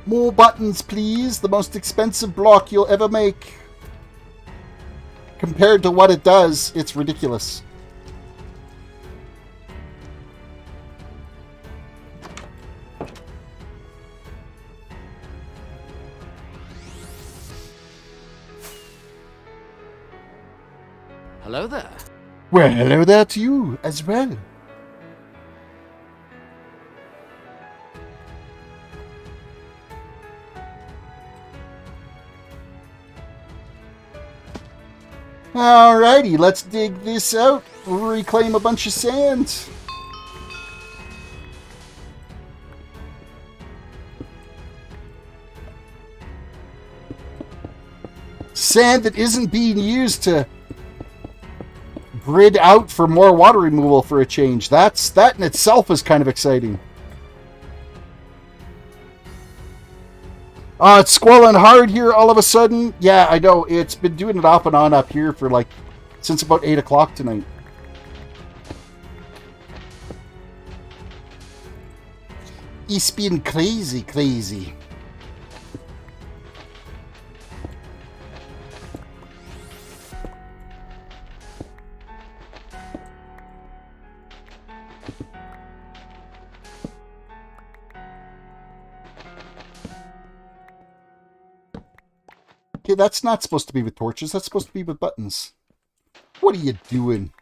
More buttons, please. The most expensive block you'll ever make. Compared to what it does, it's ridiculous. Hello there. Well, hello there to you as well. Alrighty, let's dig this out. Reclaim a bunch of sand. Sand that isn't being used to grid out for more water removal for a change. That in itself is kind of exciting. It's squalling hard here all of a sudden. Yeah, I know. It's been doing it off and on up here for like since about 8 o'clock tonight. It's been crazy, crazy. Okay, that's not supposed to be with torches. That's supposed to be with buttons. What are you doing?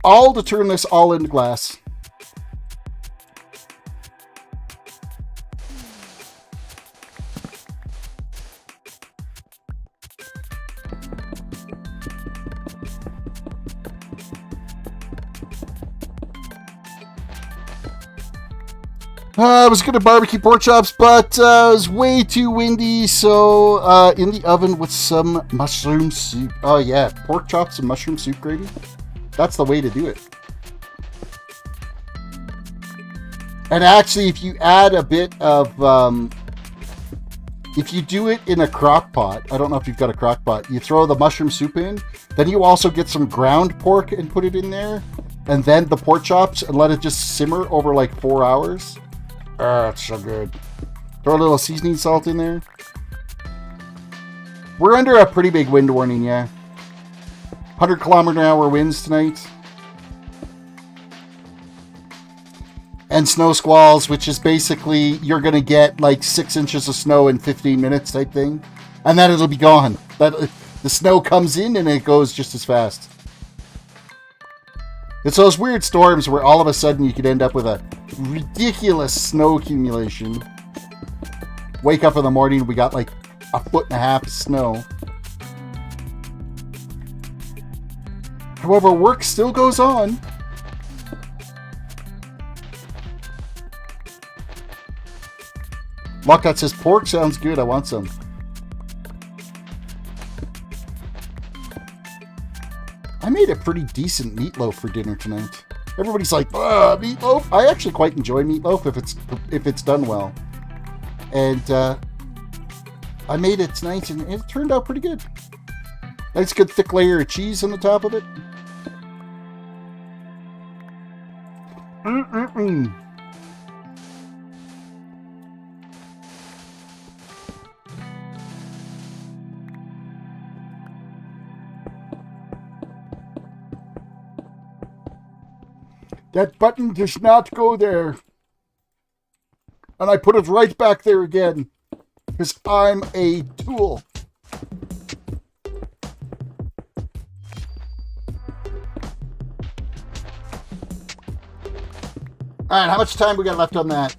All to turn this all into glass. I was going to barbecue pork chops, but it was way too windy, so in the oven with some mushroom soup. Oh yeah, pork chops and mushroom soup gravy. That's the way to do it. And actually, if you add a bit of, if you do it in a crock pot, I don't know if you've got a crock pot, you throw the mushroom soup in, then you also get some ground pork and put it in there, and then the pork chops and let it just simmer over like 4 hours. Oh, it's so good. Throw a little seasoning salt in there. We're under a pretty big wind warning, yeah. 100-kilometer-an-hour winds tonight. And snow squalls, which is basically you're going to get like 6 inches of snow in 15 minutes type thing. And then it'll be gone. The snow comes in and it goes just as fast. It's those weird storms where all of a sudden you could end up with a ridiculous snow accumulation. Wake up in the morning, we got like 1.5 feet of snow. However, work still goes on. Lockout says, pork sounds good, I want some. I made a pretty decent meatloaf for dinner tonight. Everybody's like, meatloaf? I actually quite enjoy meatloaf if it's done well. And I made it tonight and it turned out pretty good. Nice good thick layer of cheese on the top of it. That button does not go there. And I put it right back there again. Because I'm a tool. Alright, how much time we got left on that?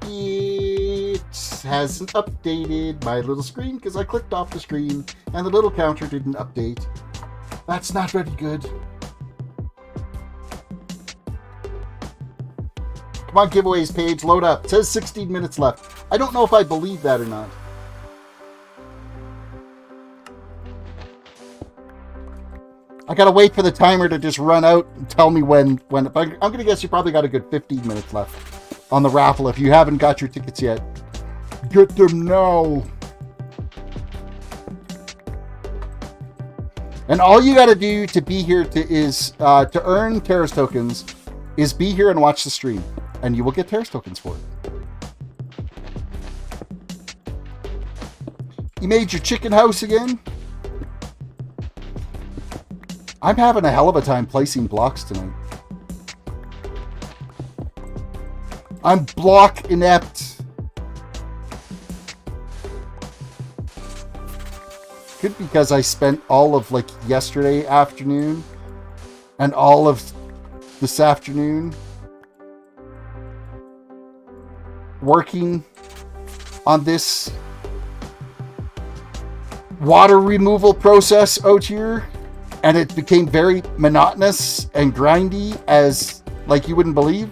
It hasn't updated my little screen because I clicked off the screen and the little counter didn't update. That's not very good. Come on, giveaways page, load up. It says 16 minutes left. I don't know if I believe that or not. I gotta wait for the timer to just run out and tell me when. I'm gonna guess you probably got a good 15 minutes left on the raffle if you haven't got your tickets yet. Get them now. And all you gotta do to be here to earn Terris tokens is be here and watch the stream, and you will get Terris tokens for it. You made your chicken house again? I'm having a hell of a time placing blocks tonight. I'm block inept. Could be because I spent all of like yesterday afternoon and all of this afternoon working on this water removal process out here. And it became very monotonous and grindy as, like, you wouldn't believe.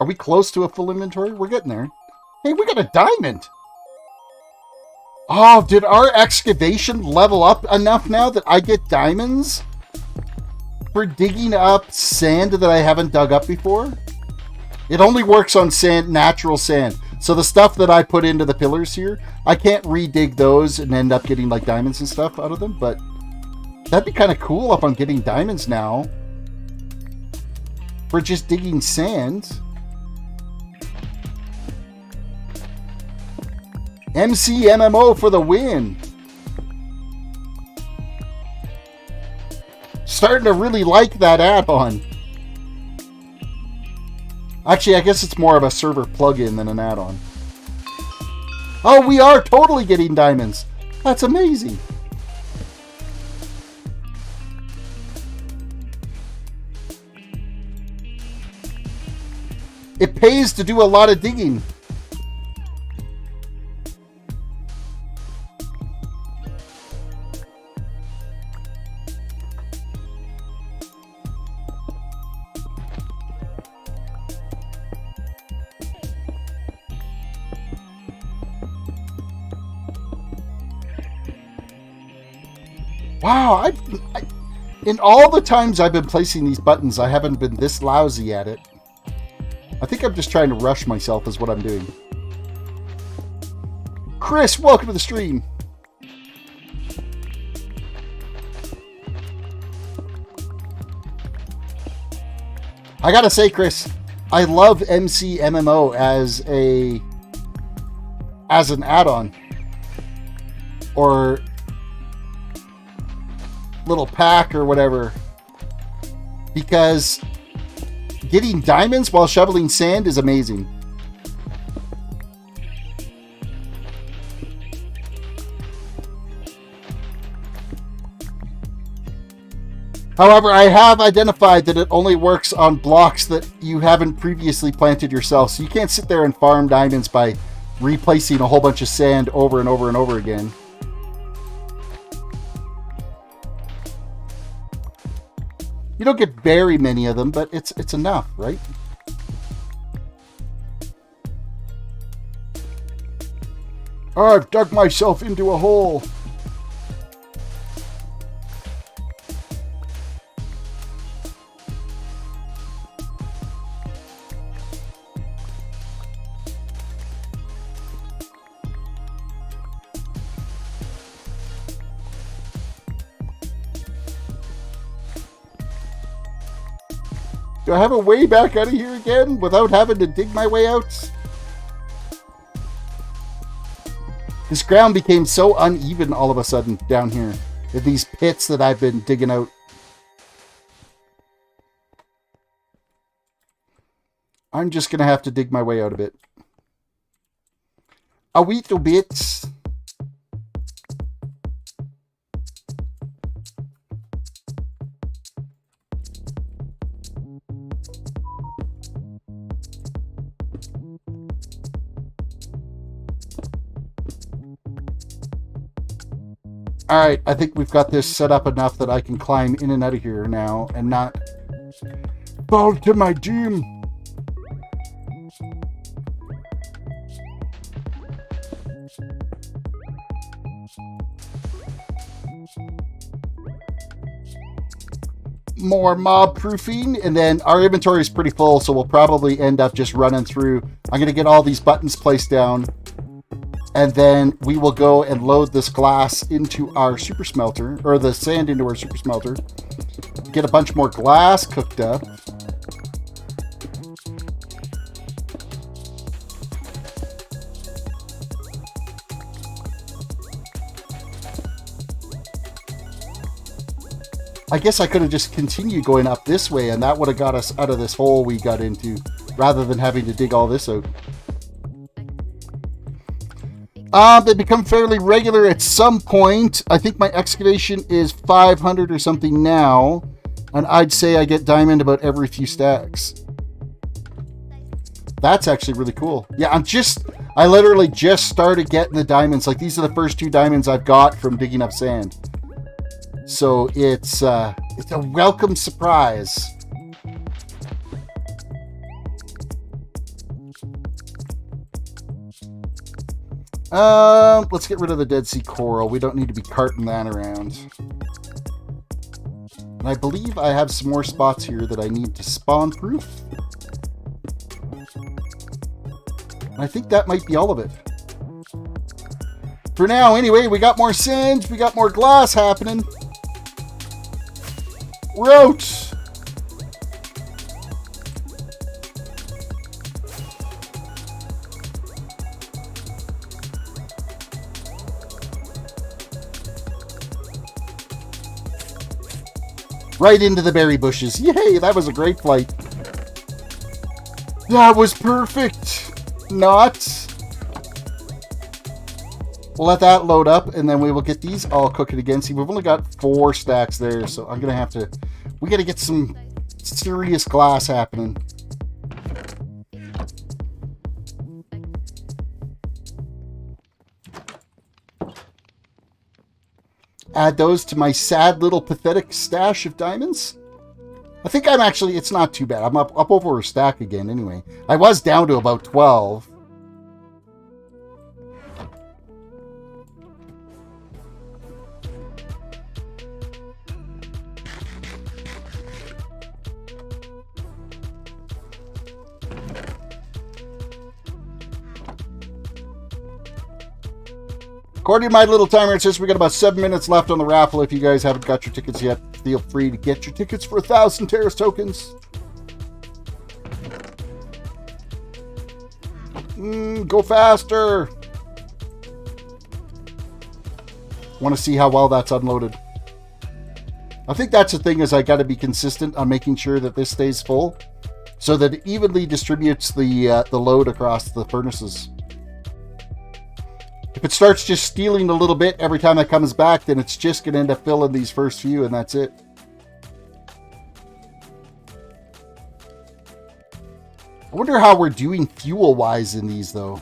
Are we close to a full inventory? We're getting there. Hey, we got a diamond. Oh, did our excavation level up enough now that I get diamonds for digging up sand that I haven't dug up before? It only works on sand, natural sand. So the stuff that I put into the pillars here, I can't re-dig those and end up getting like diamonds and stuff out of them. But that'd be kind of cool if I'm getting diamonds now for just digging sand. MCMMO for the win. Starting to really like that add-on. Actually, I guess it's more of a server plugin than an add-on. Oh, we are totally getting diamonds. That's amazing. It pays to do a lot of digging. Wow, in all the times I've been placing these buttons, I haven't been this lousy at it. I think I'm just trying to rush myself is what I'm doing. Chris, welcome to the stream. I gotta say, Chris, I love MCMMO as an add-on. Or little pack or whatever, because getting diamonds while shoveling sand is amazing. However, I have identified that it only works on blocks that you haven't previously planted yourself, so you can't sit there and farm diamonds by replacing a whole bunch of sand over and over and over again. You don't get very many of them, but it's enough, right? Oh, I've dug myself into a hole. Do I have a way back out of here again without having to dig my way out? This ground became so uneven all of a sudden down here. In these pits that I've been digging out. I'm just going to have to dig my way out a bit. A little bit. Alright, I think we've got this set up enough that I can climb in and out of here now and not fall to my doom. More mob proofing, and then our inventory is pretty full, so we'll probably end up just running through. I'm going to get all these buttons placed down, and then we will go and load this glass into our super smelter, or the sand into our super smelter. Get a bunch more glass cooked up. I guess I could have just continued going up this way, and that would have got us out of this hole we got into, rather than having to dig all this out. They become fairly regular at some point. I think my excavation is 500 or something now, and I'd say I get diamond about every few stacks. That's actually really cool. Yeah, I literally just started getting the diamonds. Like, these are the first 2 diamonds I've got from digging up sand. So it's a welcome surprise. Let's get rid of the Dead Sea Coral. We don't need to be carting that around. And I believe I have some more spots here that I need to spawn proof. And I think that might be all of it. For now, anyway, we got more sand, we got more glass happening. We're out! Right into the berry bushes. Yay, that was a great flight. That was perfect. Not. We'll let that load up, and then we will get these all cooking again. See, we've only got 4 stacks there, so I'm going to have to... We got to get some serious glass happening. Add those to my sad little pathetic stash of diamonds. I think I'm actually... It's not too bad. I'm up over a stack again anyway. I was down to about 12. According to my little timer, it says we got about 7 minutes left on the raffle. If you guys haven't got your tickets yet, feel free to get your tickets for 1,000 Terris tokens. Go faster. Want to see how well that's unloaded. I think that's the thing, is I got to be consistent on making sure that this stays full so that it evenly distributes the load across the furnaces. If it starts just stealing a little bit every time it comes back, then it's just going to end up filling these first few, and that's it. I wonder how we're doing fuel-wise in these, though.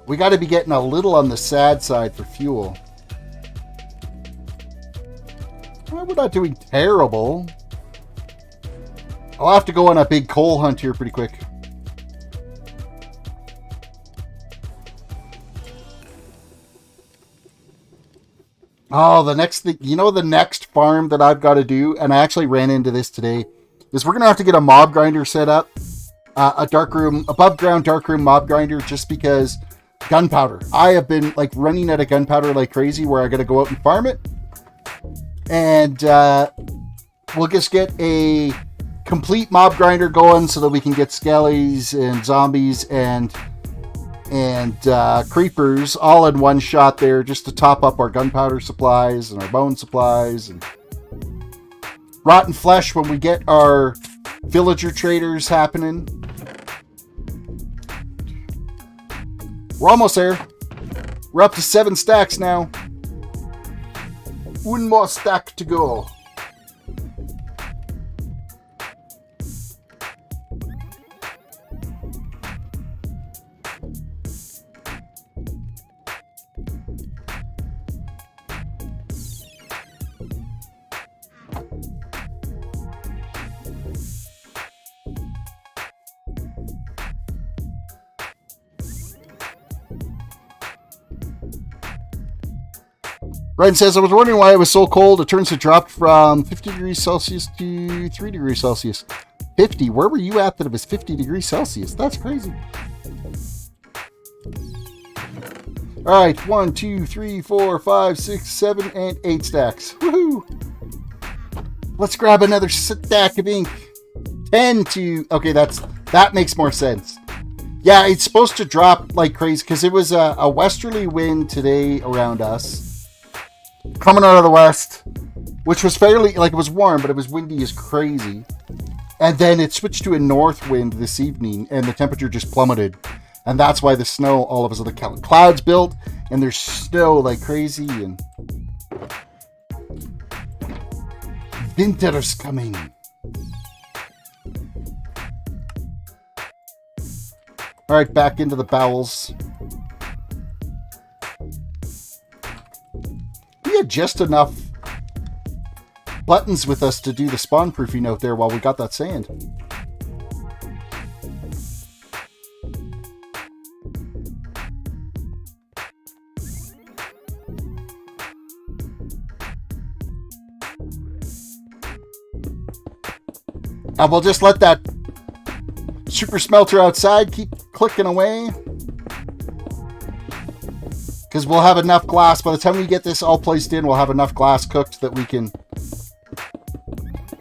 We got to be getting a little on the sad side for fuel. Well, we're not doing terrible. I'll have to go on a big coal hunt here pretty quick. Oh, the next thing, you know, the next farm that I've got to do, and I actually ran into this today, is we're going to have to get a mob grinder set up. A darkroom, above ground darkroom mob grinder, just because gunpowder. I have been like running out of gunpowder like crazy, where I got to go out and farm it. And we'll just get a complete mob grinder going so that we can get skellies and zombies and creepers all in one shot there, just to top up our gunpowder supplies and our bone supplies and rotten flesh when we get our villager traders happening. We're almost there. We're up to 7 stacks now. One more stack to go. Ryan says, I was wondering why it was so cold. It turns to drop from 50 degrees Celsius to 3 degrees Celsius. 50? Where were you at that it was 50 degrees Celsius? That's crazy. All right, 1, 2, 3, 4, 5, 6, 7, and 8 stacks. Woohoo! Let's grab another stack of ink. 10 to... Okay, that makes more sense. Yeah, it's supposed to drop like crazy because it was a westerly wind today around us. Coming out of the west, which was fairly, like, it was warm, but it was windy as crazy. And then it switched to a north wind this evening, and the temperature just plummeted. And that's why the snow, all of a sudden, the clouds built, and there's snow like crazy, and winter's coming. All right, back into the bowels. We had just enough buttons with us to do the spawn proofing out there while we got that sand. And we'll just let that super smelter outside keep clicking away. Because we'll have enough glass. By the time we get this all placed in, we'll have enough glass cooked that we can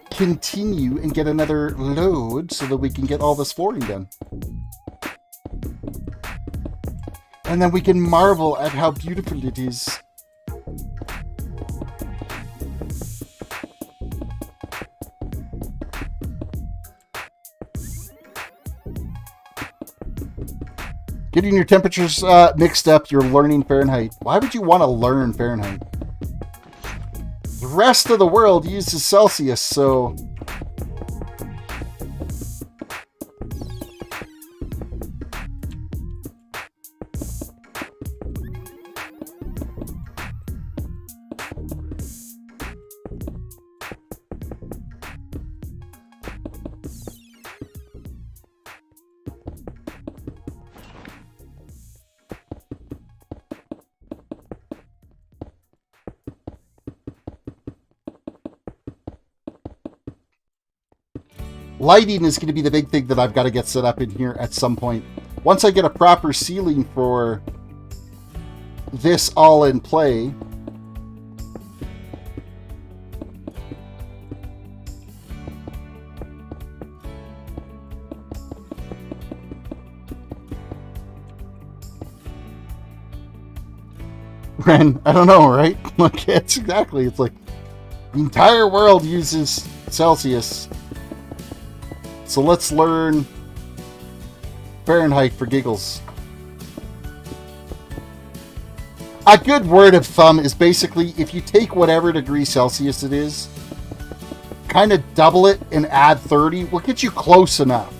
continue and get another load so that we can get all this flooring done. And then we can marvel at how beautiful it is. Getting your temperatures mixed up, you're learning Fahrenheit. Why would you want to learn Fahrenheit? The rest of the world uses Celsius, so... Lighting is going to be the big thing that I've got to get set up in here at some point. Once I get a proper ceiling for this all in play. Ren, I don't know, right? Like, it's exactly. It's like the entire world uses Celsius. So let's learn Fahrenheit for giggles. A good word of thumb is basically if you take whatever degree Celsius it is, kind of double it and add 30, will get you close enough.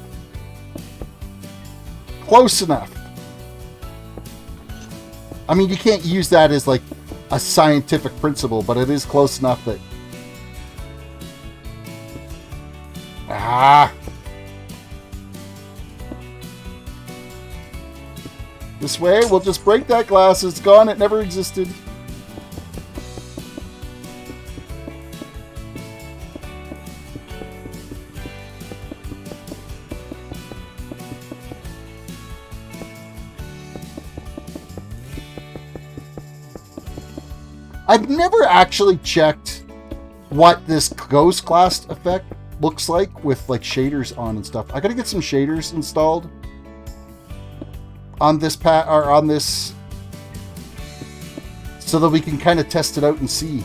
Close enough. I mean, you can't use that as like a scientific principle, but it is close enough that... This way, we'll just break that glass. It's gone. It never existed. I've never actually checked what this ghost class effect looks like with like shaders on and stuff. I gotta get some shaders installed on this or on this, so that we can kind of test it out and see.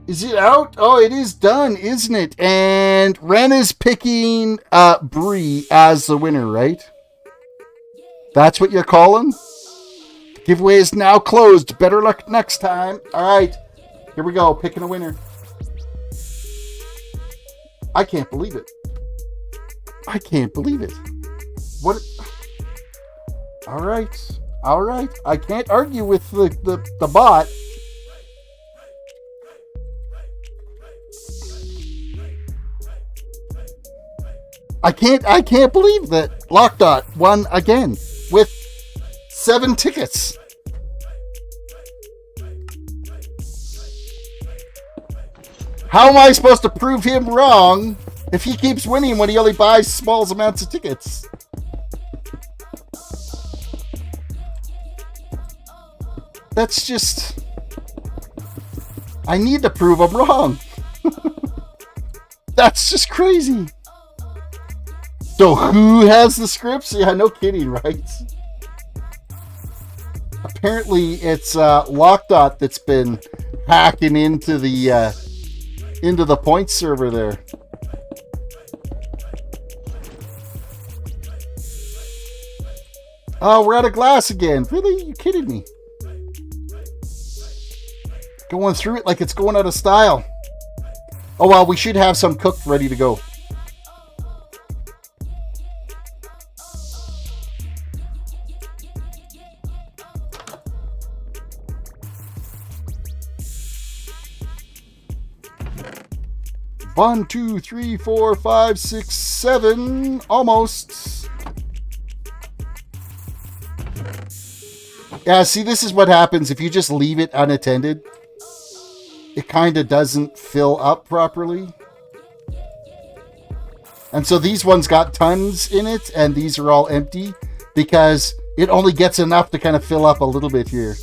Is it out? Oh, it is done, isn't it? And Ren is picking Bree as the winner, right? That's what you're calling? The giveaway is now closed. Better luck next time. All right, here we go. Picking a winner. I can't believe it. I can't believe it. What? All right. All right. I can't argue with the bot. I can't believe that Lockdot won again with 7 tickets. How am I supposed to prove him wrong if he keeps winning when he only buys small amounts of tickets? That's just... I need to prove him wrong. That's just crazy. So who has the scripts? Yeah, no kidding, right? Apparently it's Lockdot that's been hacking into the points server there. Oh, we're out of glass again. Really? You kidding me? Going through it like it's going out of style. Oh well, we should have some cooked ready to go. One, 2, 3, 4, 5, 6, 7. Almost. Yeah, see, this is what happens if you just leave it unattended. It kind of doesn't fill up properly. And so these ones got tons in it, and these are all empty because it only gets enough to kind of fill up a little bit here.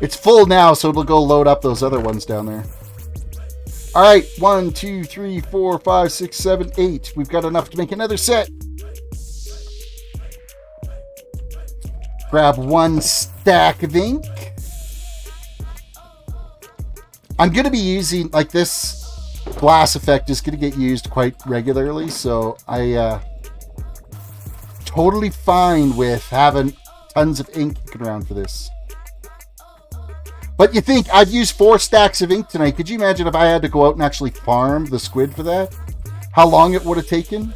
It's full now, so it'll go load up those other ones down there. All right, 1, 2, 3, 4, 5, 6, 7, 8. We've got enough to make another set. Grab 1 stack of ink. I'm going to be using, like, this glass effect is going to get used quite regularly, so I totally fine with having tons of ink kicking around for this. But you think I'd use 4 stacks of ink tonight. Could you imagine if I had to go out and actually farm the squid for that? How long it would have taken?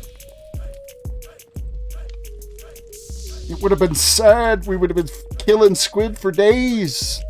It would have been sad. We would have been killing squid for days.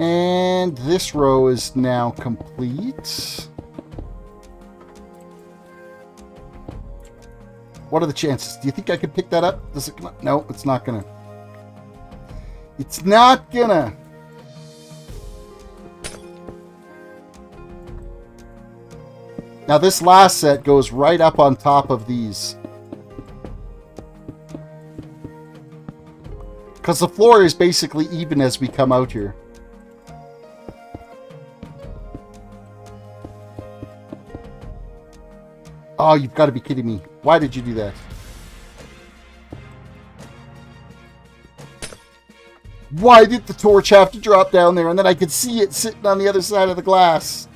And this row is now complete. What are the chances? Do you think I could pick that up? Does it come up? No, it's not gonna. It's not gonna. Now this last set goes right up on top of these. Because the floor is basically even as we come out here. Oh, you've got to be kidding me. Why did you do that? Why did the torch have to drop down there and then I could see it sitting on the other side of the glass?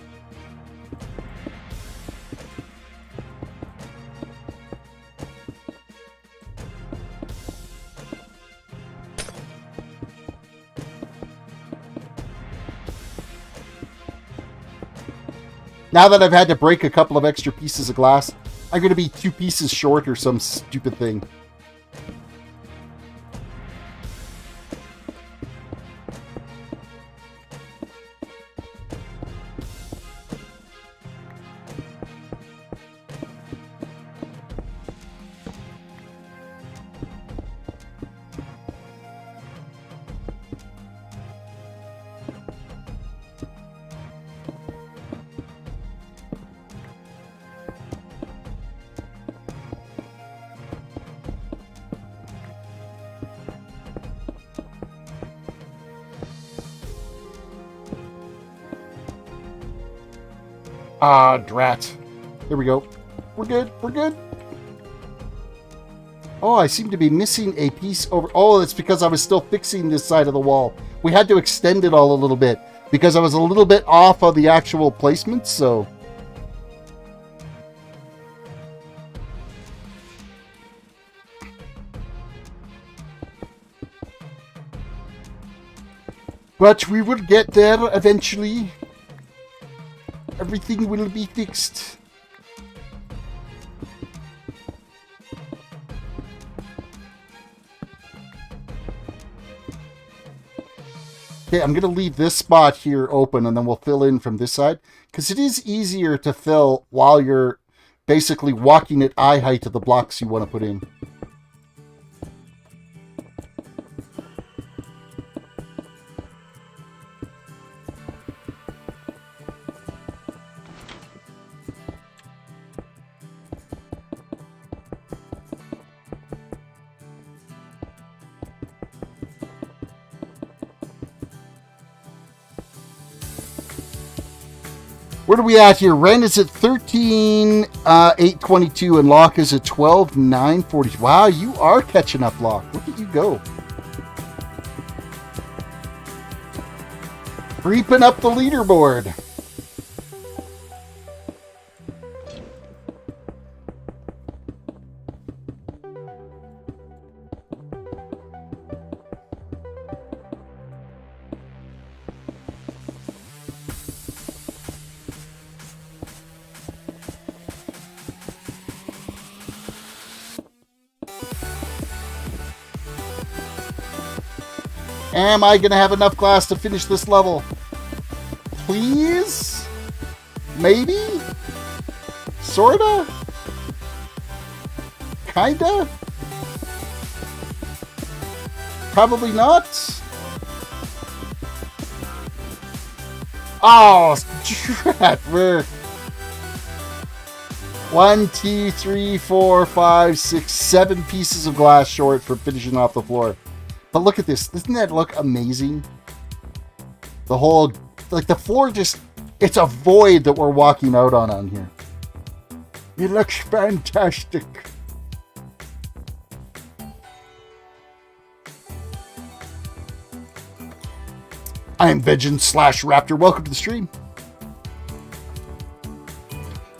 Now that I've had to break a couple of extra pieces of glass, I'm going to be 2 pieces short or some stupid thing. Ah, drat. There we go. We're good. We're good. Oh, I seem to be missing a piece over... Oh, it's because I was still fixing this side of the wall. We had to extend it all a little bit because I was a little bit off on the actual placement, so... But we will get there eventually. Everything will be fixed. Okay, I'm going to leave this spot here open and then we'll fill in from this side. Because it is easier to fill while you're basically walking at eye height to the blocks you want to put in. What are we at here? Ren is at 13,822 and Locke is at 12,940. Wow, you are catching up, Locke. Look at you go. Creeping up the leaderboard. Am I going to have enough glass to finish this level? Please? Maybe? Sorta? Kinda? Probably not? Oh, drat, we're 1, 2, 3, 4, 5, 6, 7 pieces of glass short for finishing off the floor. But look at this. Doesn't that look amazing? The whole, like the floor just, it's a void that we're walking out on here. It looks fantastic. I am Vengeance/Raptor. Welcome to the stream.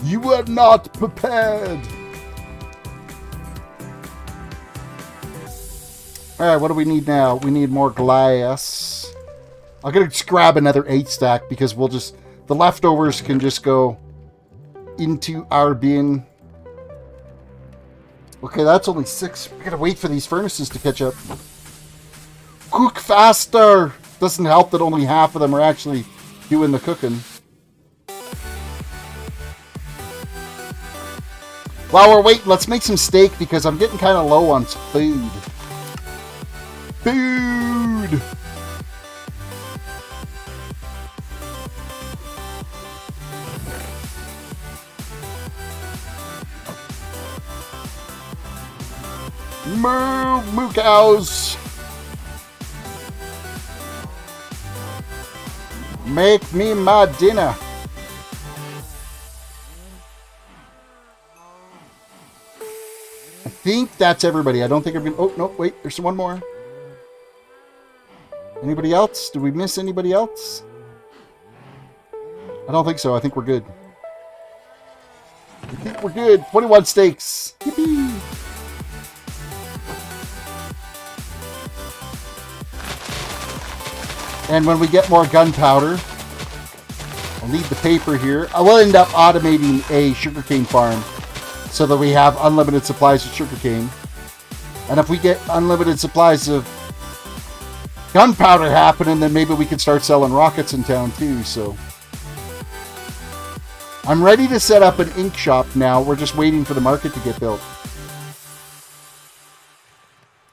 You are not prepared. Alright, what do we need now? We need more glass. I'm going to just grab another 8 stack because we'll just... The leftovers can just go into our bin. Okay, that's only 6. We're going to wait for these furnaces to catch up. Cook faster! Doesn't help that only half of them are actually doing the cooking. While we're waiting, let's make some steak because I'm getting kind of low on food. Food! Moo cows! Make me my dinner. I think that's everybody. I don't think I'm gonna... Oh, no, wait. There's one more. Anybody else? Did we miss anybody else? I don't think so. I think we're good. I think we're good. 21 steaks. Yippee! And when we get more gunpowder, I'll need the paper here. I will end up automating a sugarcane farm so that we have unlimited supplies of sugarcane. And if we get unlimited supplies of gunpowder happening, then maybe we can start selling rockets in town too. So I'm ready to set up an ink shop now. We're just waiting for the market to get built.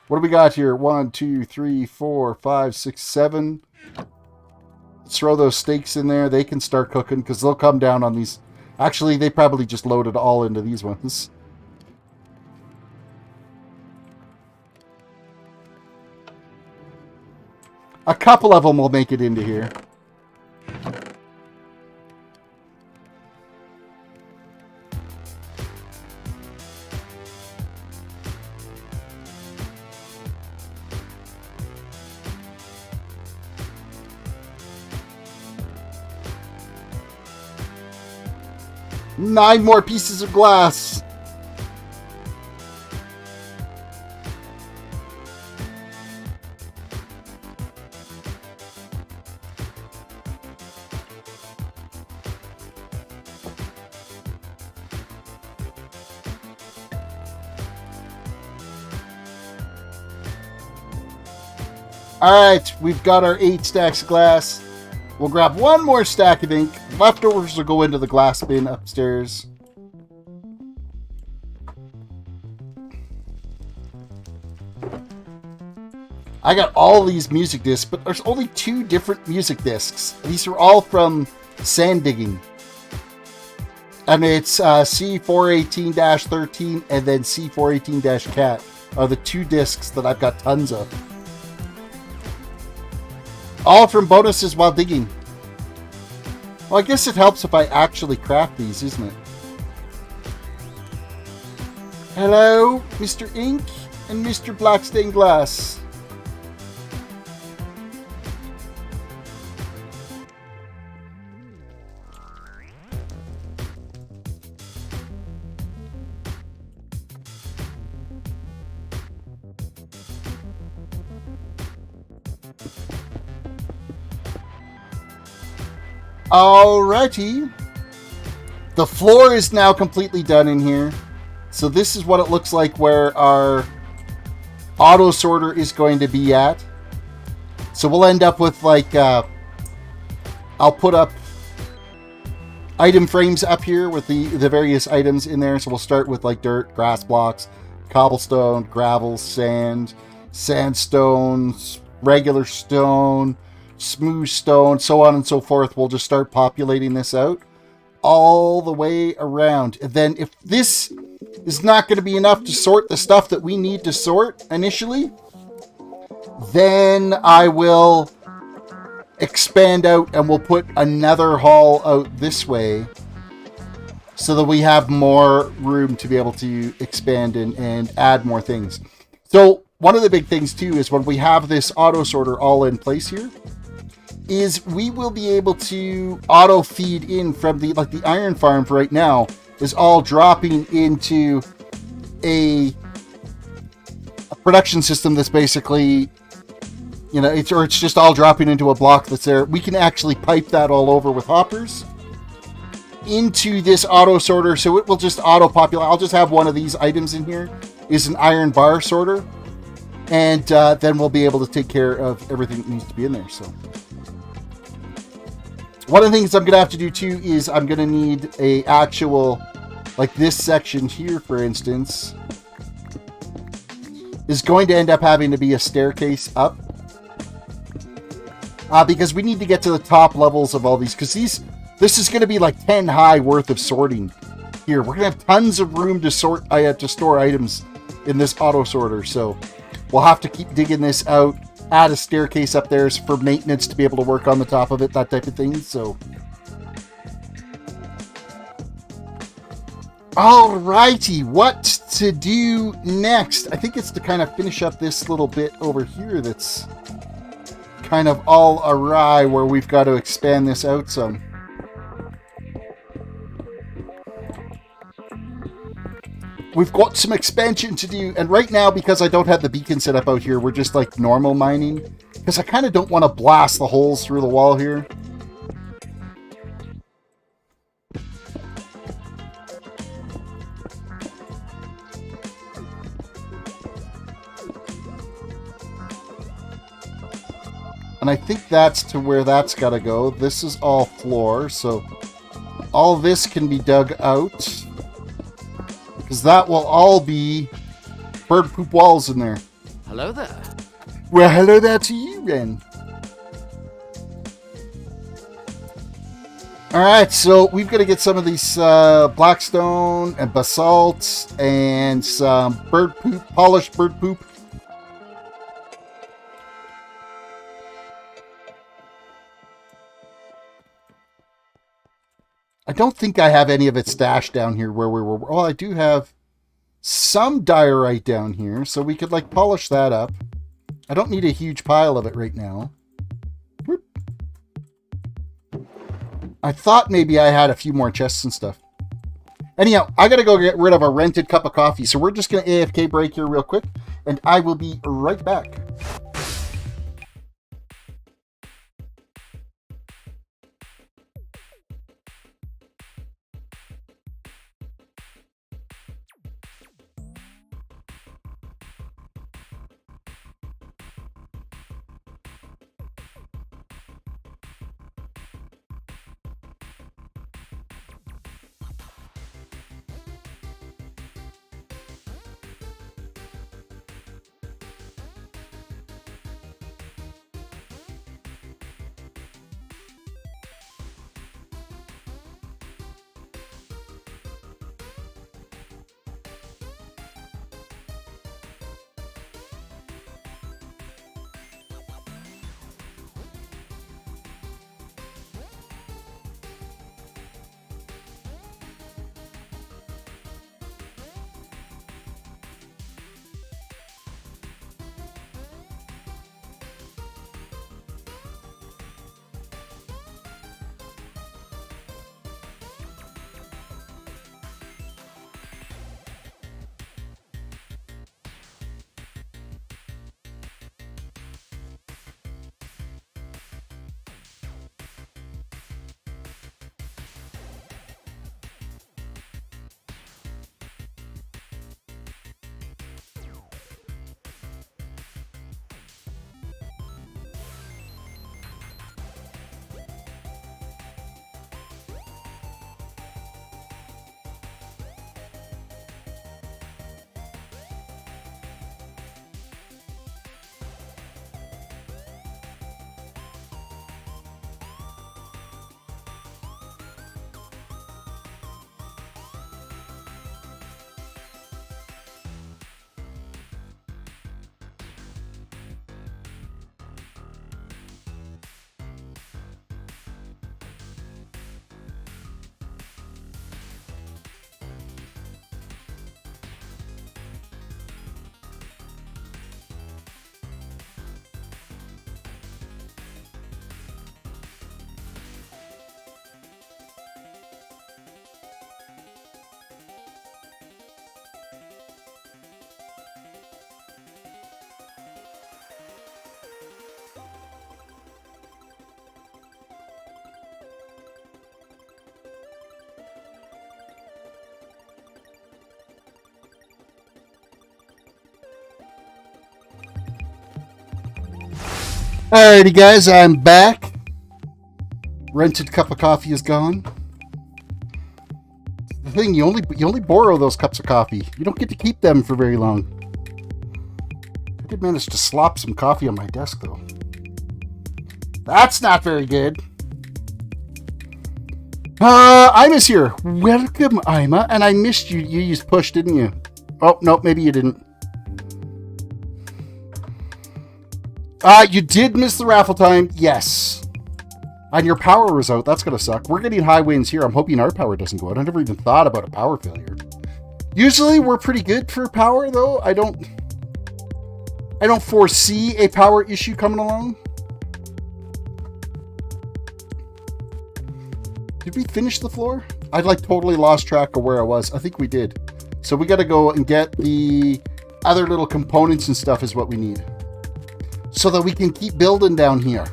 What do we got here? 1, 2, 3, 4, 5, 6, 7. Let's throw those steaks in there. They can start cooking because they'll come down on these. Actually, they probably just loaded all into these ones. A couple of them will make it into here. Nine more pieces of glass. Alright, we've got our 8 stacks of glass. We'll grab one more stack of ink. Leftovers will go into the glass bin upstairs. I got all these music discs, but there's only 2 different music discs. These are all from sand digging. And it's C418-13 and then C418-cat are the 2 discs that I've got tons of. All from bonuses while digging. Well, I guess it helps if I actually craft these, isn't it? Hello, Mr. Ink and Mr. Black Stained Glass. Alrighty. The floor is now completely done in here. So this is what it looks like where our auto sorter is going to be at. So we'll end up with like, I'll put up item frames up here with the various items in there. So we'll start with like dirt, grass blocks, cobblestone, gravel, sand, sandstone, regular stone, smooth stone, so on and so forth. We'll just start populating this out all the way around. And then if this is not going to be enough to sort the stuff that we need to sort initially, then I will expand out and we'll put another hall out this way so that we have more room to be able to expand and add more things. So one of the big things too is when we have this auto sorter all in place here, is we will be able to auto feed in from the, like the iron farm for right now is all dropping into a production system that's basically, you know, it's just all dropping into a block that's there. We can actually pipe that all over with hoppers into this auto sorter, so it will just auto populate. I'll just have one of these items in here is an iron bar sorter, and then we'll be able to take care of everything that needs to be in there. So one of the things I'm going to have to do too is I'm going to need a actual, like this section here, for instance, is going to end up having to be a staircase up. Because we need to get to the top levels of all these, because this is going to be like 10 high worth of sorting here. We're going to have tons of room to store items in this auto sorter, so we'll have to keep digging this out. Add a staircase up there for maintenance to be able to work on the top of it, that type of thing. So, Alrighty, what to do next? I think it's to kind of finish up this little bit over here that's kind of all awry, where we've got to expand this out some. We've got some expansion to do, and right now, because I don't have the beacon set up out here, we're just like normal mining, because I kind of don't want to blast the holes through the wall here. And I think that's to where that's got to go. This is all floor, so all this can be dug out. Because that will all be bird poop walls in there. Hello there. Well, hello there to you, then. Alright, so we've got to get some of these blackstone and basalt and some bird poop, polished bird poop. I don't think I have any of it stashed down here where we were. Well, I do have some diorite down here, so we could like polish that up. I don't need a huge pile of it right now. Whoop. I thought maybe I had a few more chests and stuff. Anyhow, I gotta go get rid of a rented cup of coffee, so we're just gonna AFK break here real quick, and I will be right back. Alrighty guys, I'm back. Rented cup of coffee is gone. The thing, you only borrow those cups of coffee. You don't get to keep them for very long. I did manage to slop some coffee on my desk though. That's not very good. Ima's here. Welcome, Ima. And I missed you. You used push, didn't you? Oh, no, maybe you didn't. You did miss the raffle time. Yes. And your power was out. That's going to suck. We're getting high winds here. I'm hoping our power doesn't go out. I never even thought about a power failure. Usually we're pretty good for power, though. I don't foresee a power issue coming along. Did we finish the floor? I'd like totally lost track of where I was. I think we did. So we got to go and get the other little components and stuff is what we need. So that we can keep building down here.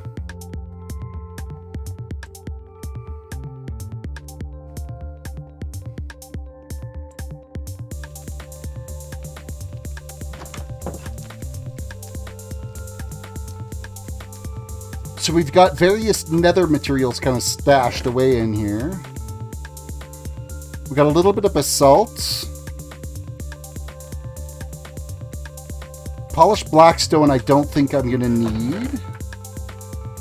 So we've got various nether materials kind of stashed away in here. We got a little bit of basalt. Polished blackstone I don't think I'm going to need.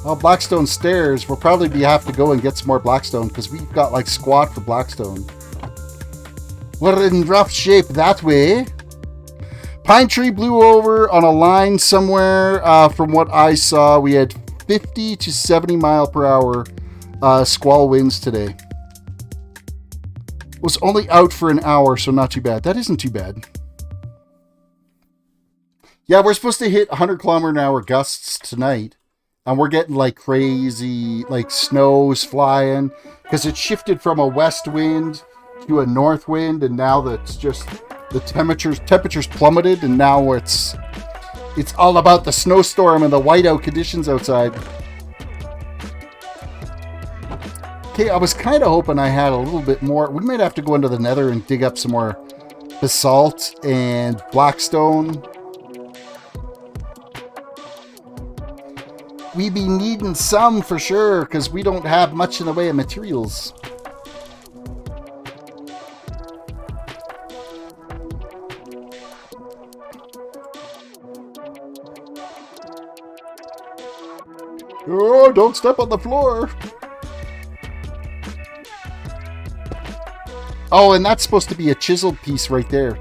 Well, blackstone stairs, we'll probably have to go and get some more blackstone because we've got like squat for blackstone. We're in rough shape that way. Pine tree blew over on a line somewhere. From what I saw, we had 50 to 70 mile per hour squall winds today. Was only out for an hour, so not too bad. That isn't too bad. Yeah, we're supposed to hit 100 kilometer an hour gusts tonight, and we're getting like crazy, like snow's flying because it shifted from a west wind to a north wind, and now that's just the temperatures plummeted, and now it's all about the snowstorm and the whiteout conditions outside. Okay, I was kind of hoping I had a little bit more. We might have to go into the nether and dig up some more basalt and blackstone. We be needing some for sure, because we don't have much in the way of materials. Oh, don't step on the floor. Oh, and that's supposed to be a chiseled piece right there.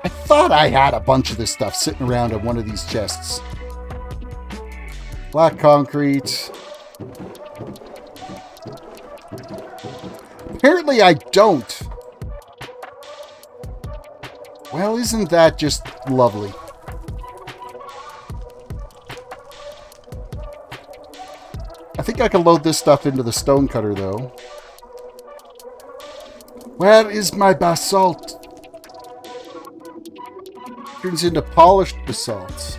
I thought I had a bunch of this stuff sitting around in one of these chests. Black concrete. Apparently I don't. Well, isn't that just lovely? I think I can load this stuff into the stone cutter, though. Where is my basalt? Turns into polished basalt.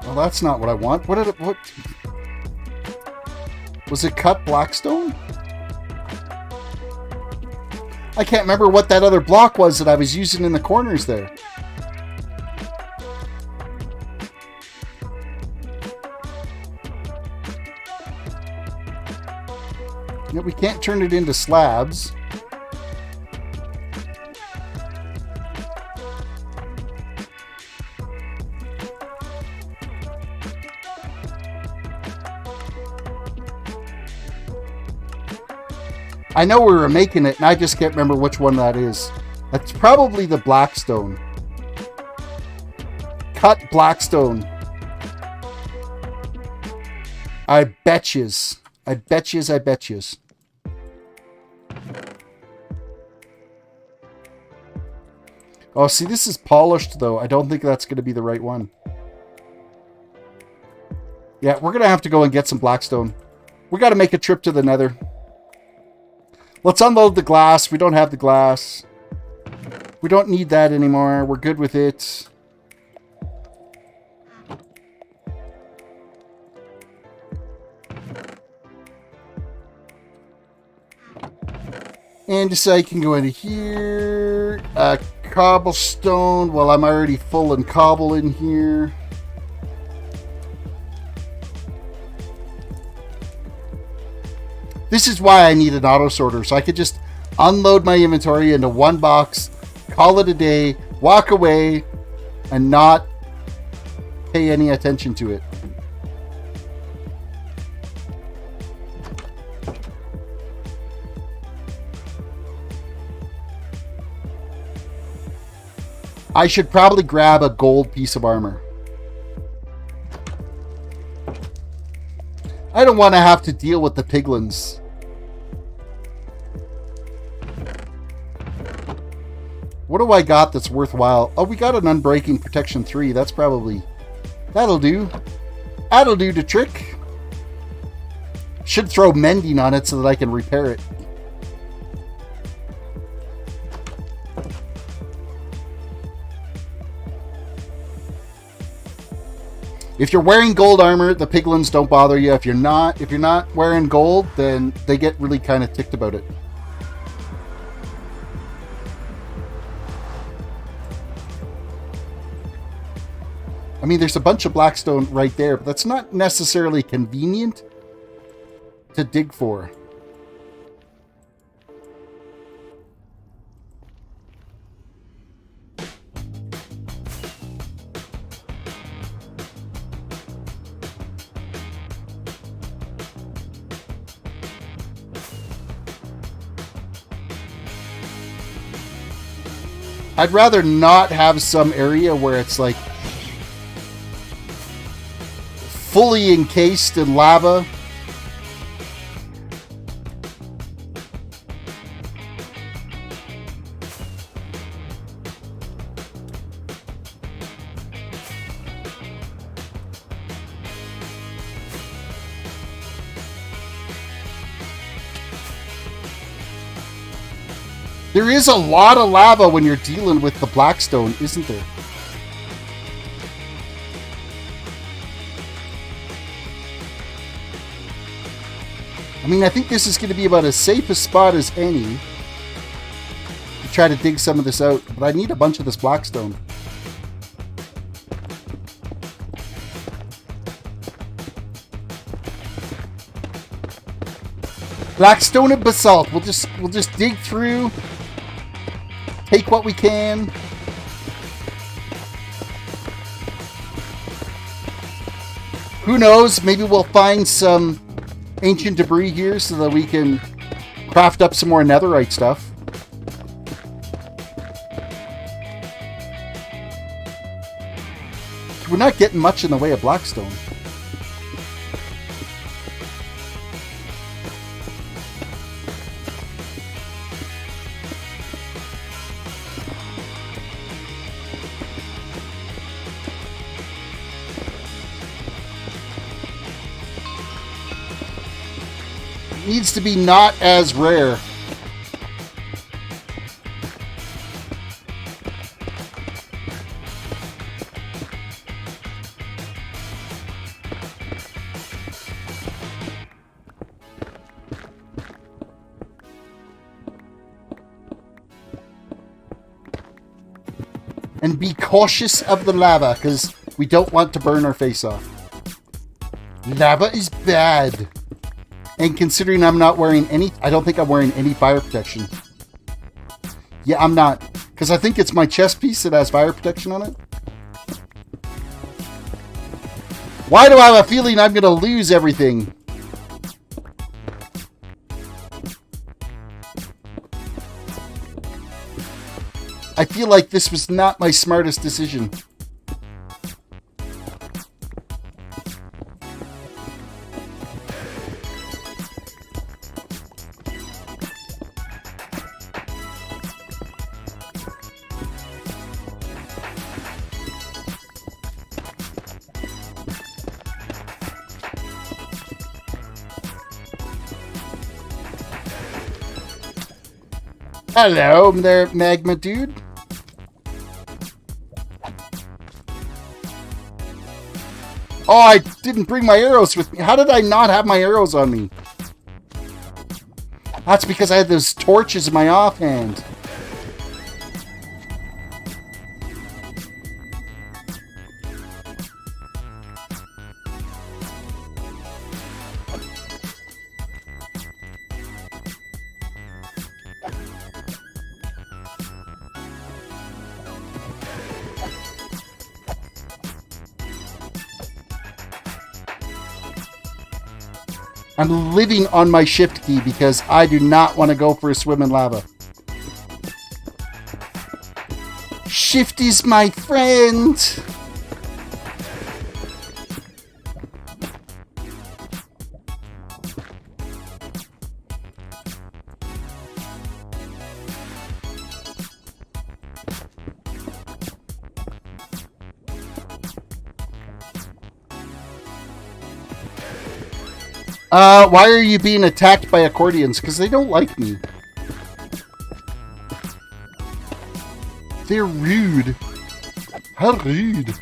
Well, that's not what I want. What? Was it cut blackstone? I can't remember what that other block was that I was using in the corners there. Yeah, we can't turn it into slabs. I know we were making it, and I just can't remember which one that is. That's probably the blackstone. Cut blackstone. I betches. I betches, I betches. Oh, see, this is polished, though. I don't think that's going to be the right one. Yeah, we're going to have to go and get some blackstone. We got to make a trip to the nether. Let's unload the glass. We don't have the glass. We don't need that anymore. We're good with it. And so I can go into here. Cobblestone. Well, I'm already full in cobble in here. This is why I need an auto sorter, so I could just unload my inventory into one box, call it a day, walk away, and not pay any attention to it. I should probably grab a gold piece of armor. I don't want to have to deal with the piglins. What do I got that's worthwhile? Oh, we got an Unbreaking Protection 3. That's probably... That'll do. That'll do the trick. Should throw Mending on it so that I can repair it. If you're wearing gold armor, the piglins don't bother you. If you're not wearing gold, then they get really kind of ticked about it. I mean, there's a bunch of blackstone right there, but that's not necessarily convenient to dig for. I'd rather not have some area where it's like fully encased in lava. There is a lot of lava when you're dealing with the blackstone, isn't there? I mean, I think this is going to be about as safe a spot as any to try to dig some of this out, but I need a bunch of this blackstone. Blackstone and basalt. We'll just dig through, take what we can. Who knows? Maybe we'll find some ancient debris here so that we can craft up some more netherite stuff. We're not getting much in the way of blackstone. Needs to be not as rare. And be cautious of the lava, because we don't want to burn our face off. Lava is bad. And considering I'm not wearing any... I don't think I'm wearing any fire protection. Yeah, I'm not. Because I think it's my chest piece that has fire protection on it. Why do I have a feeling I'm going to lose everything? I feel like this was not my smartest decision. Hello there, magma dude. Oh, I didn't bring my arrows with me. How did I not have my arrows on me? That's because I had those torches in my offhand. I'm living on my shift key because I do not want to go for a swim in lava. Shh. Shift is my friend. Why are you being attacked by accordions? Because they don't like me. They're rude. How rude.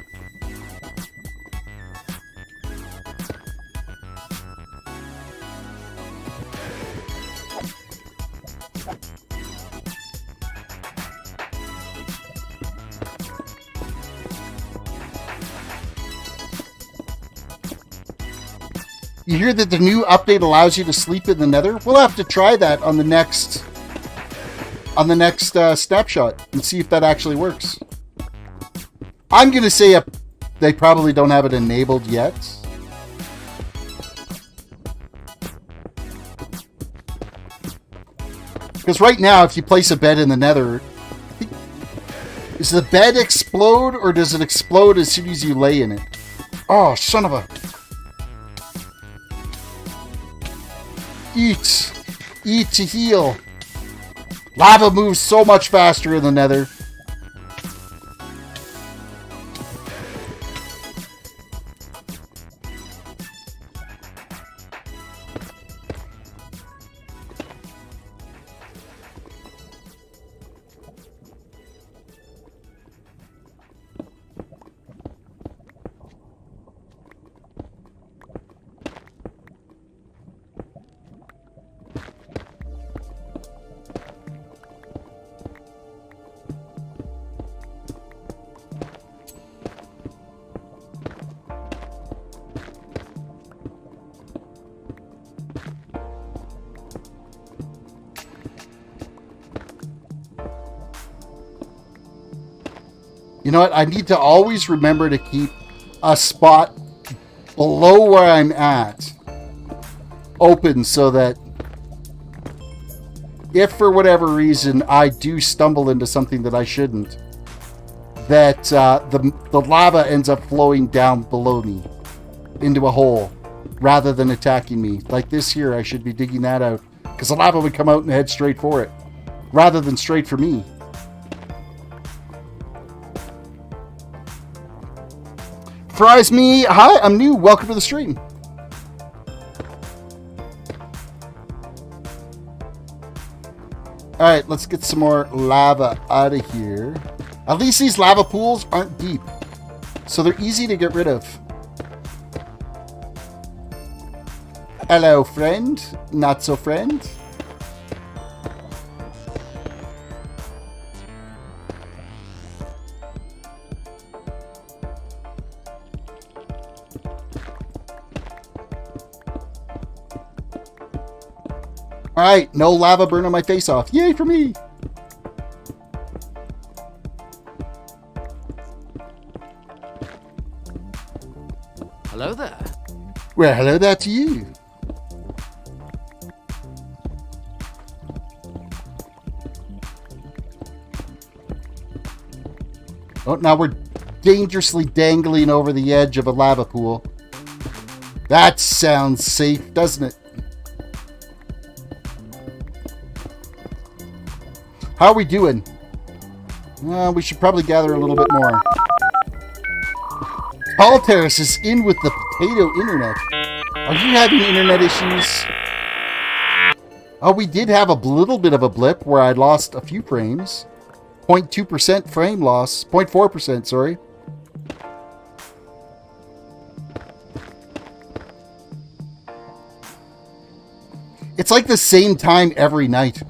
You hear that the new update allows you to sleep in the nether? We'll have to try that on the next snapshot and see if that actually works. I'm going to say they probably don't have it enabled yet. Because right now, if you place a bed in the nether, does the bed explode or does it explode as soon as you lay in it? Oh, son of a... Eat. Eat to heal. Lava moves so much faster in the nether. You know what? I need to always remember to keep a spot below where I'm at open so that if for whatever reason I do stumble into something that I shouldn't, that the lava ends up flowing down below me into a hole rather than attacking me. Like this here, I should be digging that out because the lava would come out and head straight for it rather than straight for me. Fries me. Hi, I'm new. Welcome to the stream. Alright, let's get some more lava out of here. At least these lava pools aren't deep, so they're easy to get rid of. Hello, friend. Not so friend. Alright, no lava burning my face off. Yay for me! Hello there. Well, hello there to you. Oh, now we're dangerously dangling over the edge of a lava pool. That sounds safe, doesn't it? How are we doing? We should probably gather a little bit more. Tall Terrace is in with the potato internet. Are you having internet issues? Oh, we did have a little bit of a blip where I lost a few frames. 0.2% frame loss. 0.4%, sorry. It's like the same time every night.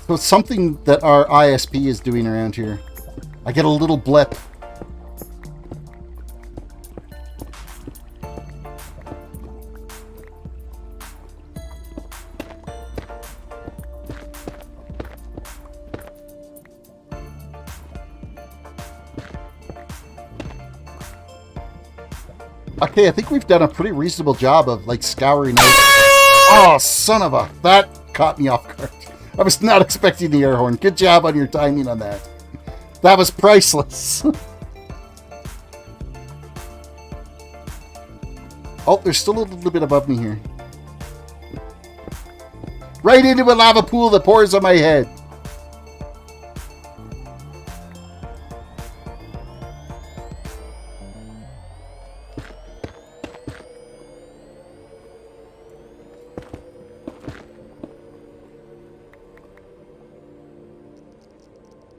So it's something that our ISP is doing around here. I get a little blip. Okay, I think we've done a pretty reasonable job of like scouring out. Oh, son of a... That caught me off guard. I was not expecting the air horn. Good job on your timing on that. That was priceless. Oh, there's still a little bit above me here. Right into a lava pool that pours on my head.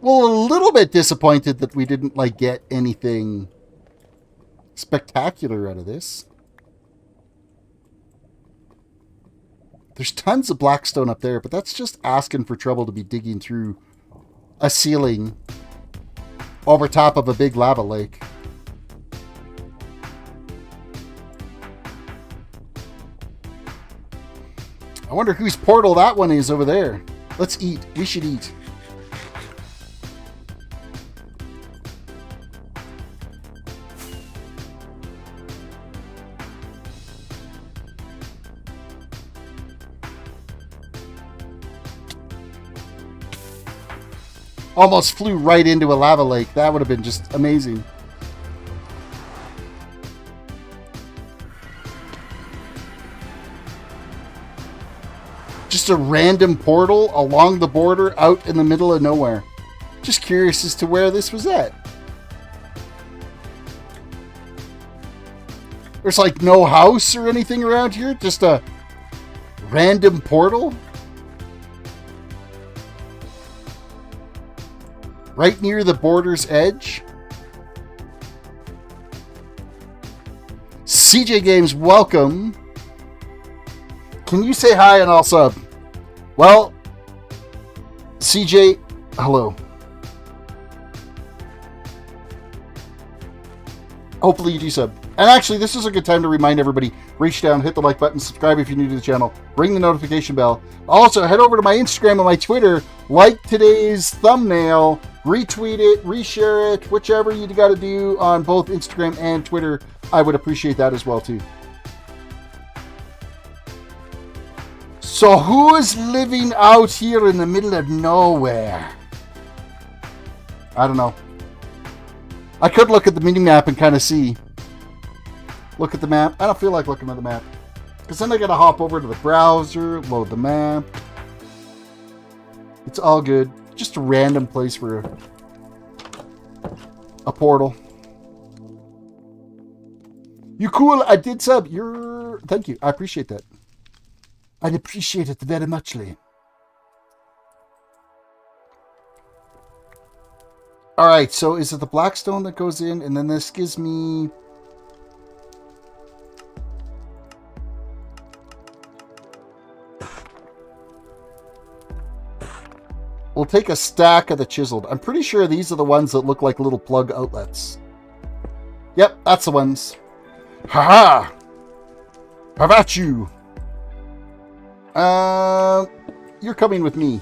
Well, a little bit disappointed that we didn't, like, get anything spectacular out of this. There's tons of blackstone up there, but that's just asking for trouble to be digging through a ceiling over top of a big lava lake. I wonder whose portal that one is over there. Let's eat. We should eat. Almost flew right into a lava lake. That would have been just amazing. Just a random portal along the border out in the middle of nowhere. Just curious as to where this was at. There's like no house or anything around here. Just a random portal. Right near the border's edge. CJ Games, welcome. Can you say hi and I'll sub? Well, CJ, hello. Hopefully you do sub. And actually, this is a good time to remind everybody, reach down, hit the like button, subscribe if you're new to the channel, ring the notification bell. Also, head over to my Instagram and my Twitter, like today's thumbnail, retweet it, reshare it, whichever you got to do on both Instagram and Twitter. I would appreciate that as well, too. So who is living out here in the middle of nowhere? I don't know. I could look at the mini-map and kind of see. Look at the map. I don't feel like looking at the map. Because then I got to hop over to the browser, load the map. It's all good. Just a random place for a portal. You cool. I did sub. Thank you. I appreciate that. I'd appreciate it very muchly. Alright, so is it the blackstone that goes in? And then this gives me... We'll take a stack of the chiseled. I'm pretty sure these are the ones that look like little plug outlets. Yep, that's the ones. Haha! How about you? You're coming with me.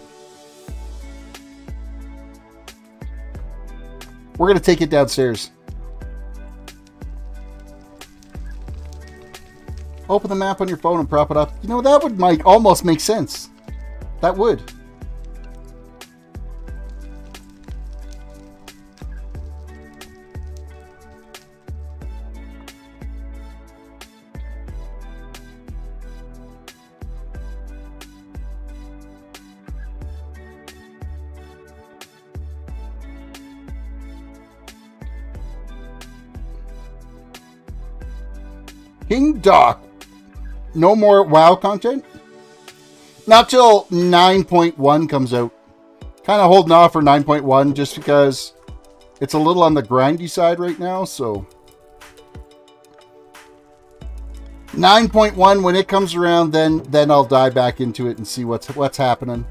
We're going to take it downstairs. Open the map on your phone and prop it up. You know, that would almost make sense. That would. King Doc. No more WoW content? Not till 9.1 comes out. Kind of holding off for 9.1 just because it's a little on the grindy side right now, so 9.1 when it comes around, then I'll dive back into it and see what's happening.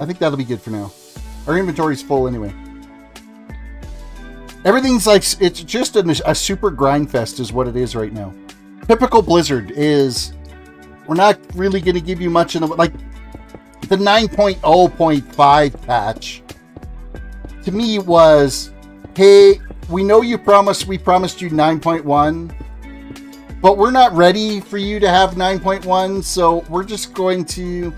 I think that'll be good for now. Our inventory's full anyway. Everything's like, it's just a super grind fest is what it is right now. Typical Blizzard is, we're not really going to give you much in the, like, the 9.0.5 patch, to me was, hey, we know we promised you 9.1, but we're not ready for you to have 9.1, so we're just going to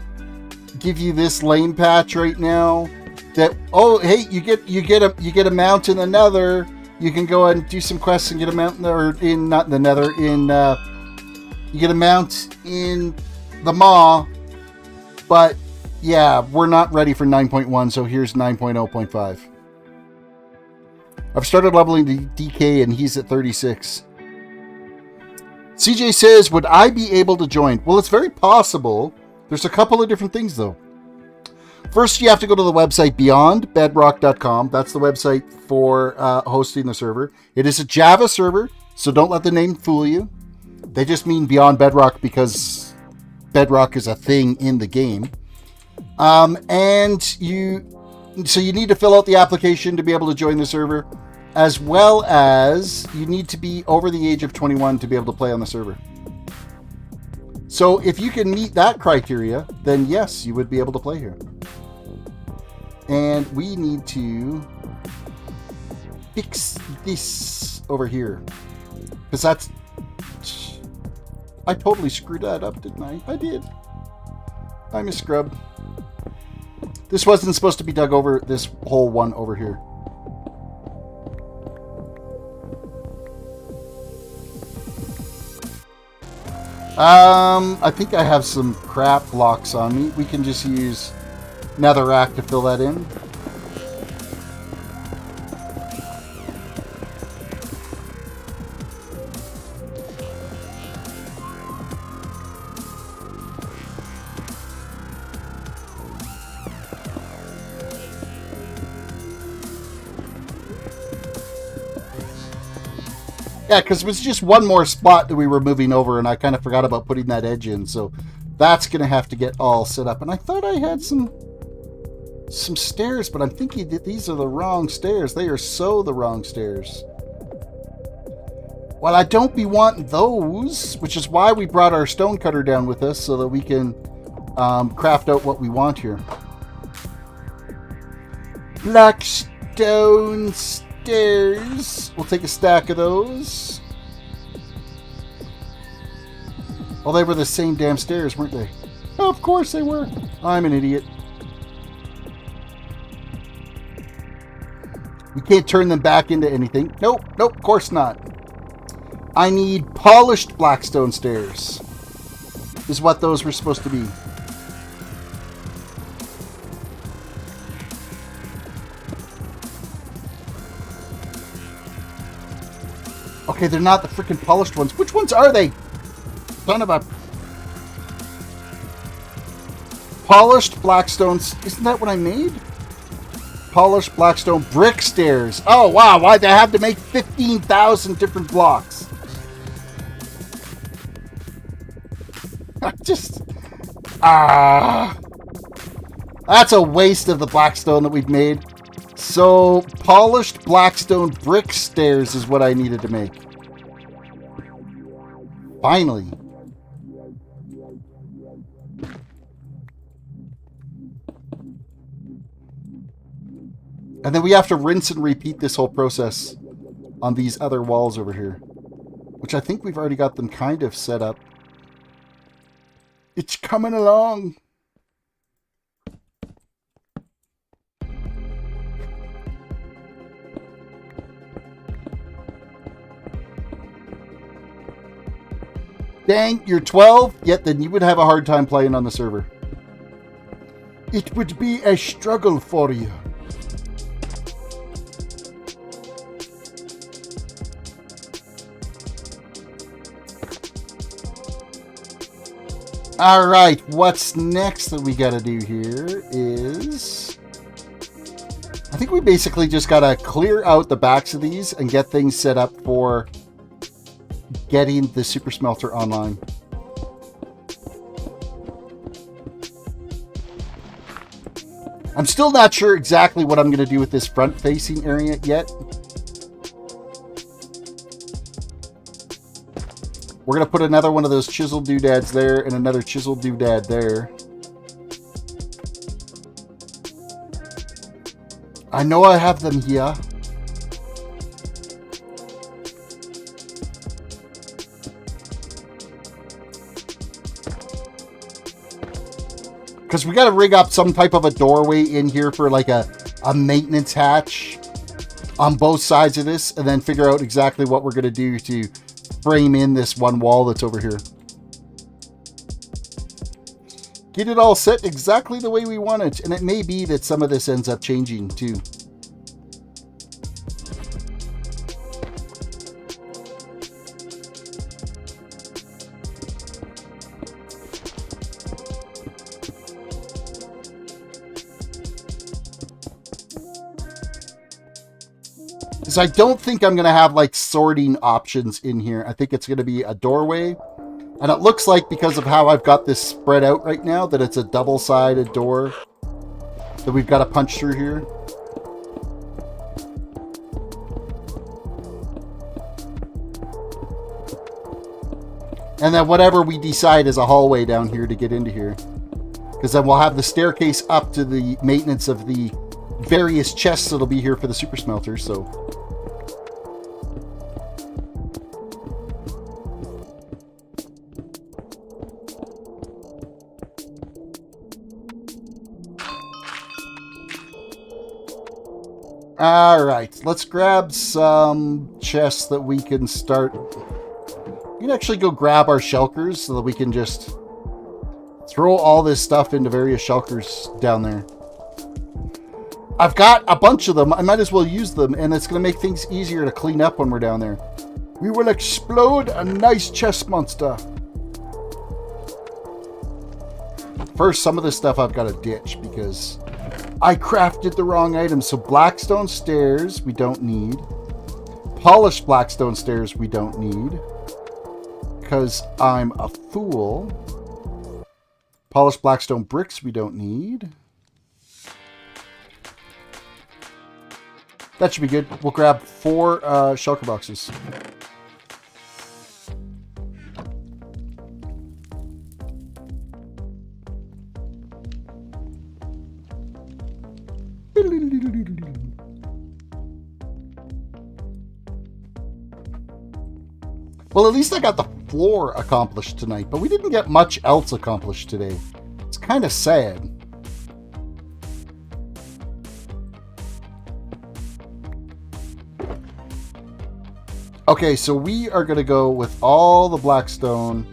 give you this lane patch right now. That, oh, hey, you get a mount in the Nether. You can go and do some quests and get a mount, or in, not in the Nether, in you get a mount in the Maw. But yeah, we're not ready for 9.1, so here's 9.0.5. I've started leveling the DK and he's at 36. CJ says, would I be able to join? Well, it's very possible. There's a couple of different things though. First, you have to go to the website beyondbedrock.com. That's the website for hosting the server. It is a Java server, so don't let the name fool you. They just mean Beyond Bedrock because Bedrock is a thing in the game. So you need to fill out the application to be able to join the server, as well as you need to be over the age of 21 to be able to play on the server. So if you can meet that criteria, then yes, you would be able to play here. And we need to fix this over here, because that's... I totally screwed that up, didn't I? I did. I'm a scrub. This wasn't supposed to be dug over, this whole one over here. I think I have some crap blocks on me. We can just use netherrack to fill that in. Yeah, because it was just one more spot that we were moving over, and I kind of forgot about putting that edge in, so that's going to have to get all set up. And I thought I had some stairs, but I'm thinking that these are the wrong stairs. They are so the wrong stairs. Well, I don't be wanting those, which is why we brought our stone cutter down with us, so that we can craft out what we want here. Black stone stairs. We'll take a stack of those. Oh, they were the same damn stairs, weren't they? Oh, of course they were. I'm an idiot. We can't turn them back into anything. Nope, of course not. I need polished blackstone stairs, is what those were supposed to be. Okay, they're not the freaking polished ones. Which ones are they? Son of a... Polished blackstones. Isn't that what I made? Polished blackstone brick stairs. Oh, wow. Why'd they have to make 15,000 different blocks? Just... That's a waste of the blackstone that we've made. So, polished blackstone brick stairs is what I needed to make. Finally. And then we have to rinse and repeat this whole process on these other walls over here, which I think we've already got them kind of set up. It's coming along. Dang, you're 12? Yet then you would have a hard time playing on the server. It would be a struggle for you. Alright, what's next that we gotta do here is... I think we basically just gotta clear out the backs of these and get things set up for getting the super smelter online. I'm still not sure exactly what I'm going to do with this front facing area yet. We're going to put another one of those chisel doodads there and another chisel doodad there. I know I have them here. Because we got to rig up some type of a doorway in here for like a maintenance hatch on both sides of this, and then figure out exactly what we're going to do to frame in this one wall that's over here. Get it all set exactly the way we want it. And it may be that some of this ends up changing too. So I don't think I'm going to have like sorting options in here. I think it's going to be a doorway. And it looks like, because of how I've got this spread out right now, that it's a double-sided door that we've got to punch through here. And then whatever we decide is a hallway down here to get into here. Because then we'll have the staircase up to the maintenance of the various chests that'll be here for the super smelter, so... Alright, let's grab some chests that we can start. We can actually go grab our shulkers so that we can just throw all this stuff into various shulkers down there. I've got a bunch of them. I might as well use them, and it's going to make things easier to clean up when we're down there. We will explode a nice chest monster. First, some of this stuff I've got to ditch because I crafted the wrong items. So blackstone stairs we don't need. Polished blackstone stairs we don't need, because I'm a fool. Polished blackstone bricks we don't need. That should be good. We'll grab 4 shulker boxes. Well, at least I got the floor accomplished tonight, but we didn't get much else accomplished today. It's kind of sad. Okay, so we are going to go with all the blackstone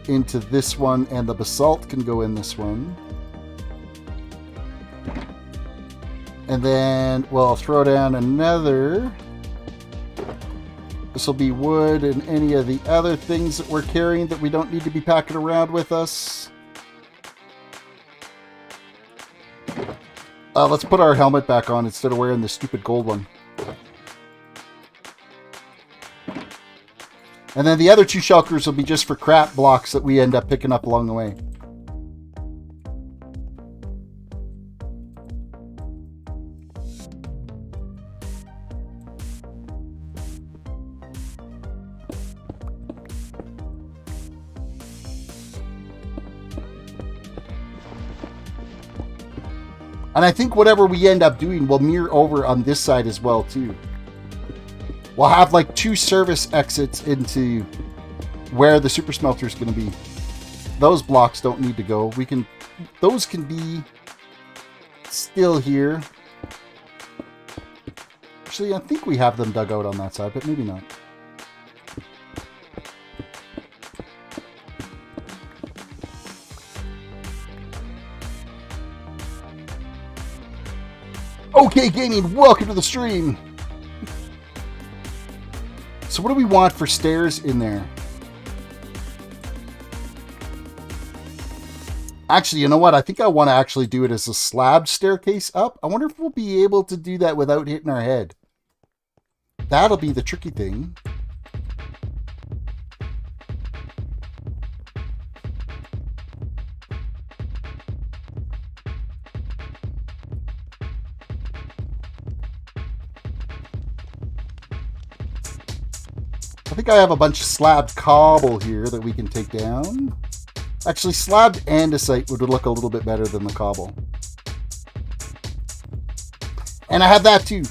into this one, and the basalt can go in this one. And then we'll throw down another. This will be wood and any of the other things that we're carrying that we don't need to be packing around with us. Let's put our helmet back on instead of wearing the stupid gold one. And then the other 2 shulkers will be just for crap blocks that we end up picking up along the way. And I think whatever we end up doing will mirror over on this side as well, too. We'll have like 2 service exits into where the super smelter is going to be. Those blocks don't need to go. Those can be still here. Actually, I think we have them dug out on that side, but maybe not. Okay, gaming, welcome to the stream. So what do we want for stairs in there? Actually, you know what? I think I want to actually do it as a slab staircase up. I wonder if we'll be able to do that without hitting our head. That'll be the tricky thing. I think I have a bunch of slabbed cobble here that we can take down. Actually, slabbed andesite would look a little bit better than the cobble. And I have that too.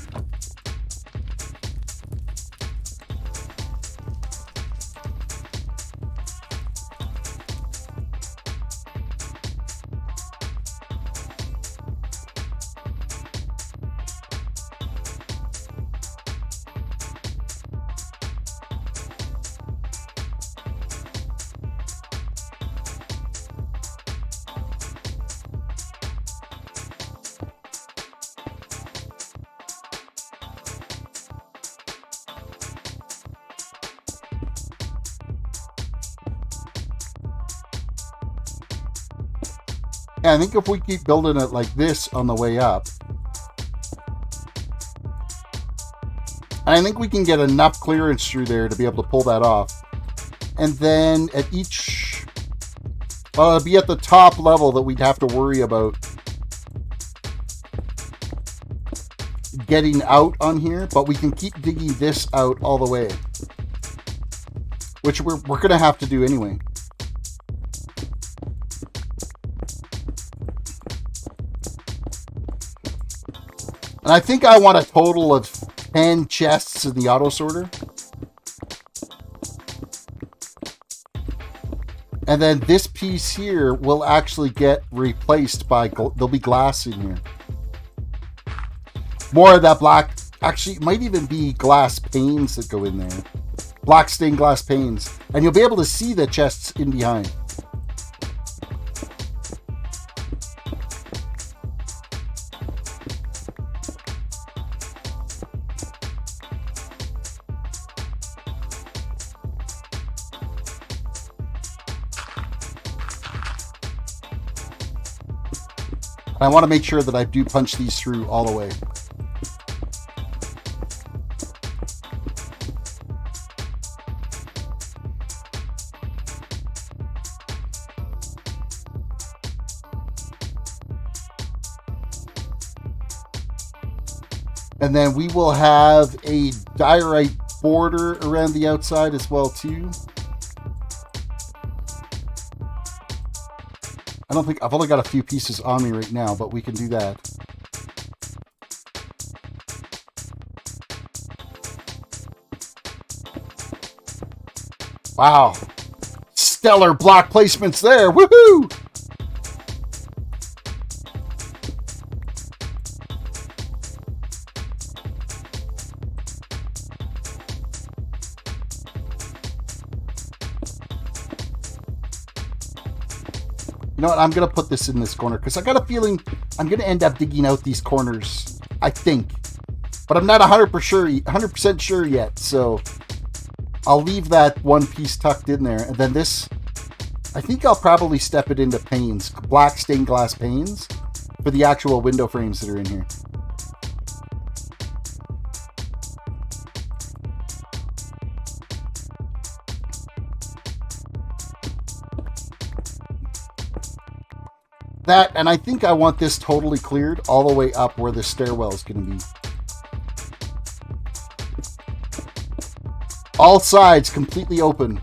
Yeah, I think if we keep building it like this on the way up, and I think we can get enough clearance through there to be able to pull that off. And then at each, well, it'll be at the top level that we'd have to worry about getting out on here, but we can keep digging this out all the way, which we're going to have to do anyway. And I think I want a total of 10 chests in the auto sorter. And then this piece here will actually get replaced by, there'll be glass in here. More of that black, actually it might even be glass panes that go in there. Black stained glass panes. And you'll be able to see the chests in behind. I want to make sure that I do punch these through all the way. And then we will have a diorite border around the outside as well too. I don't think, I've only got a few pieces on me right now, but we can do that. Wow. Stellar block placements there. Woohoo! You know what? I'm going to put this in this corner because I got a feeling I'm going to end up digging out these corners, I think. But I'm not 100% sure yet, so I'll leave that one piece tucked in there. And then this, I think I'll probably step it into panes, black stained glass panes for the actual window frames that are in here. That, and I think I want this totally cleared all the way up where the stairwell is going to be. All sides completely open.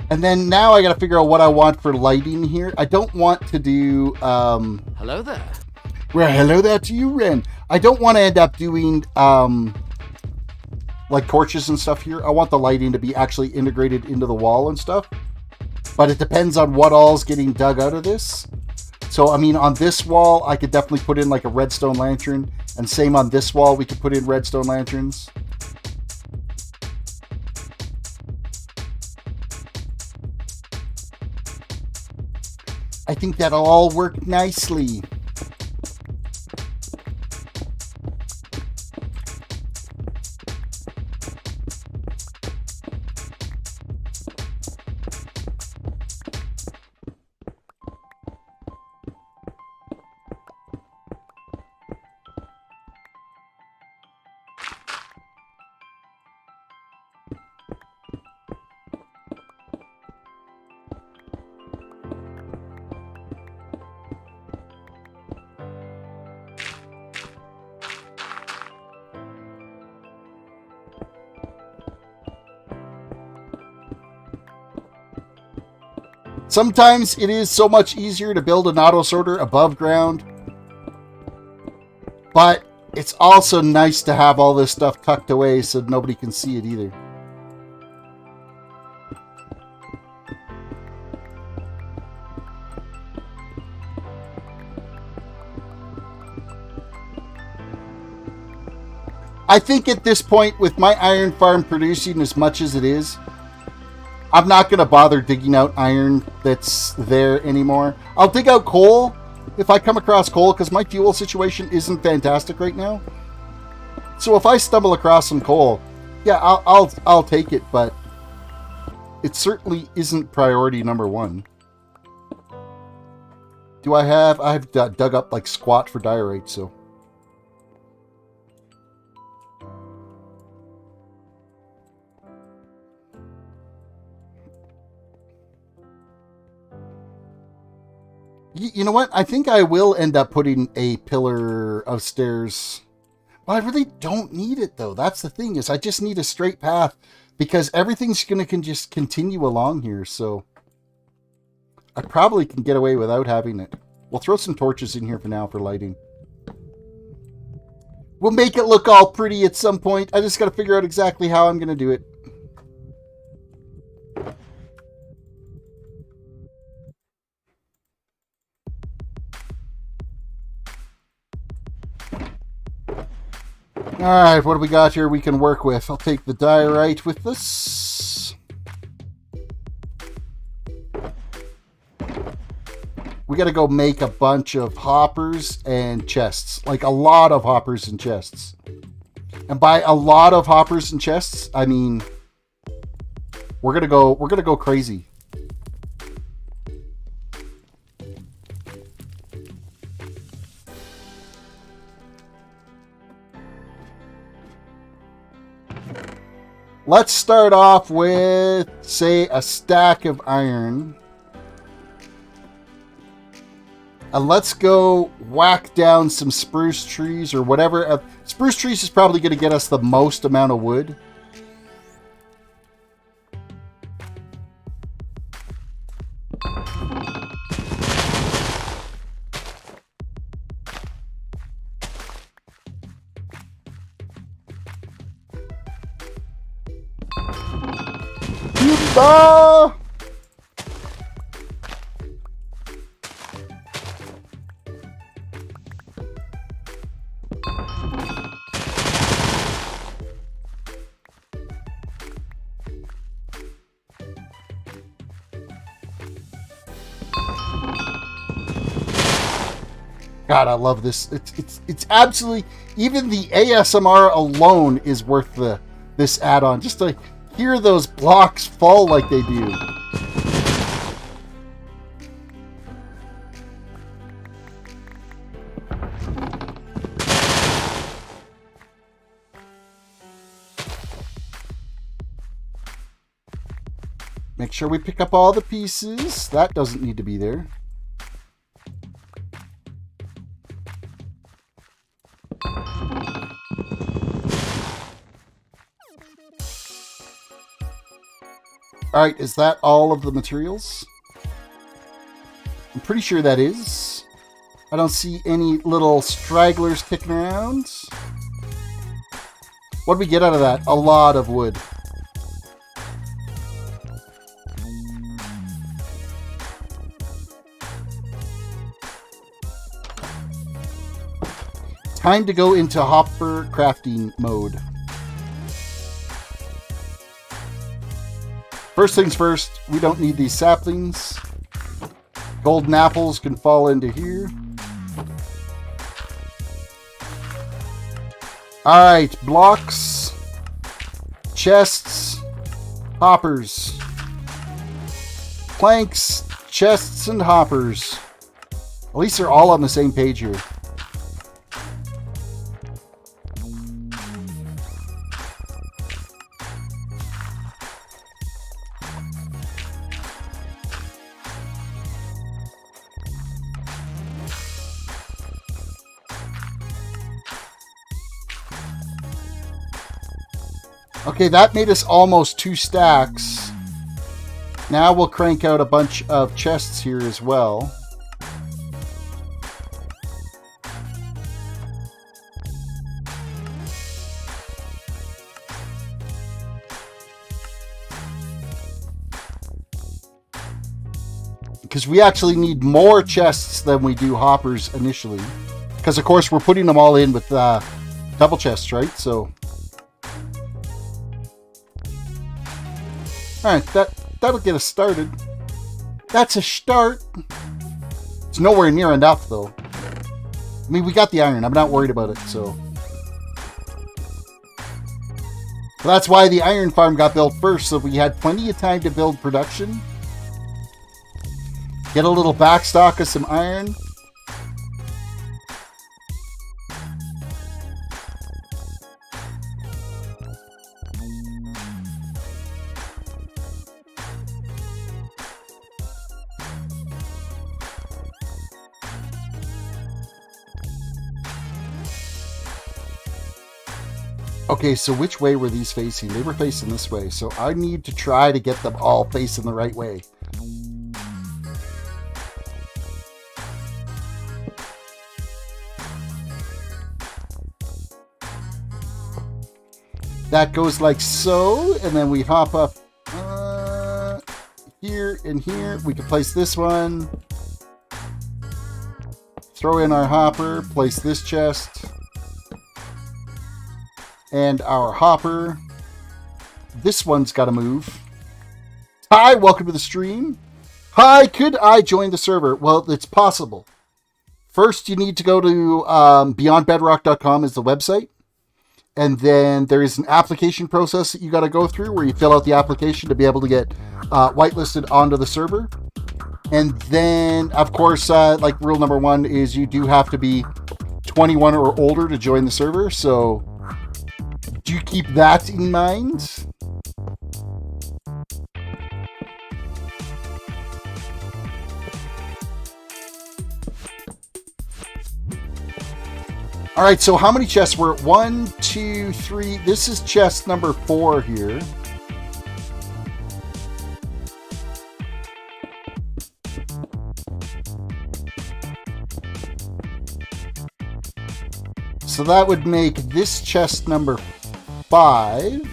And then now I got to figure out what I want for lighting here. I don't want to do... Hello there. Well, hello there to you, Ren. I don't want to end up doing like torches and stuff here. I want the lighting to be actually integrated into the wall and stuff. But it depends on what all's getting dug out of this. So, I mean, on this wall, I could definitely put in like a redstone lantern. And same on this wall, we could put in redstone lanterns. I think that'll all work nicely. Sometimes it is so much easier to build an auto sorter above ground, but it's also nice to have all this stuff tucked away so nobody can see it either. I think at this point, with my iron farm producing as much as it is, I'm not going to bother digging out iron that's there anymore. I'll dig out coal if I come across coal, because my fuel situation isn't fantastic right now. So if I stumble across some coal, yeah, I'll take it, but it certainly isn't priority number one. Do I've dug up like squat for diorite, so. You know what? I think I will end up putting a pillar of stairs. Well, I really don't need it, though. That's the thing, is I just need a straight path, because everything's going to just continue along here, so I probably can get away without having it. We'll throw some torches in here for now for lighting. We'll make it look all pretty at some point. I just got to figure out exactly how I'm going to do it. Alright, what do we got here we can work with? I'll take the diorite with this. We gotta go make a bunch of hoppers and chests. Like a lot of hoppers and chests. And by a lot of hoppers and chests, I mean we're gonna go crazy. Let's start off with, say, a stack of iron. And let's go whack down some spruce trees or whatever. Spruce trees is probably going to get us the most amount of wood. Ah! God, I love this. It's absolutely, even the ASMR alone is worth this add-on. Just to hear those blocks fall like they do. Make sure we pick up all the pieces. That doesn't need to be there. Alright, is that all of the materials? I'm pretty sure that is. I don't see any little stragglers kicking around. What did we get out of that? A lot of wood. Time to go into hopper crafting mode. First things first, we don't need these saplings. Golden apples can fall into here. Alright, blocks, chests, hoppers, planks, chests, and hoppers. At least they're all on the same page here. Okay, that made us almost 2 stacks. Now we'll crank out a bunch of chests here as well. Because we actually need more chests than we do hoppers initially. Because of course we're putting them all in with double chests, right? So Alright, that'll get us started. That's a start. It's nowhere near enough, though. I mean, we got the iron. I'm not worried about it, so. That's why the iron farm got built first, so we had plenty of time to build production. Get a little backstock of some iron. Okay, so which way were these facing? They were facing this way, so I need to try to get them all facing the right way. That goes like so, and then we hop up here and here. We can place this one. Throw in our hopper, place this chest. And our hopper. This one's got to move. Hi, welcome to the stream. Hi, could I join the server? Well, it's possible. First, you need to go to beyondbedrock.com is the website. And then there is an application process that you got to go through where you fill out the application to be able to get whitelisted onto the server. And then, of course, like rule number 1 is you do have to be 21 or older to join the server. So do you keep that in mind? All right, so how many chests were it? 1, 2, 3. This is chest number 4 here. So that would make this chest number 5.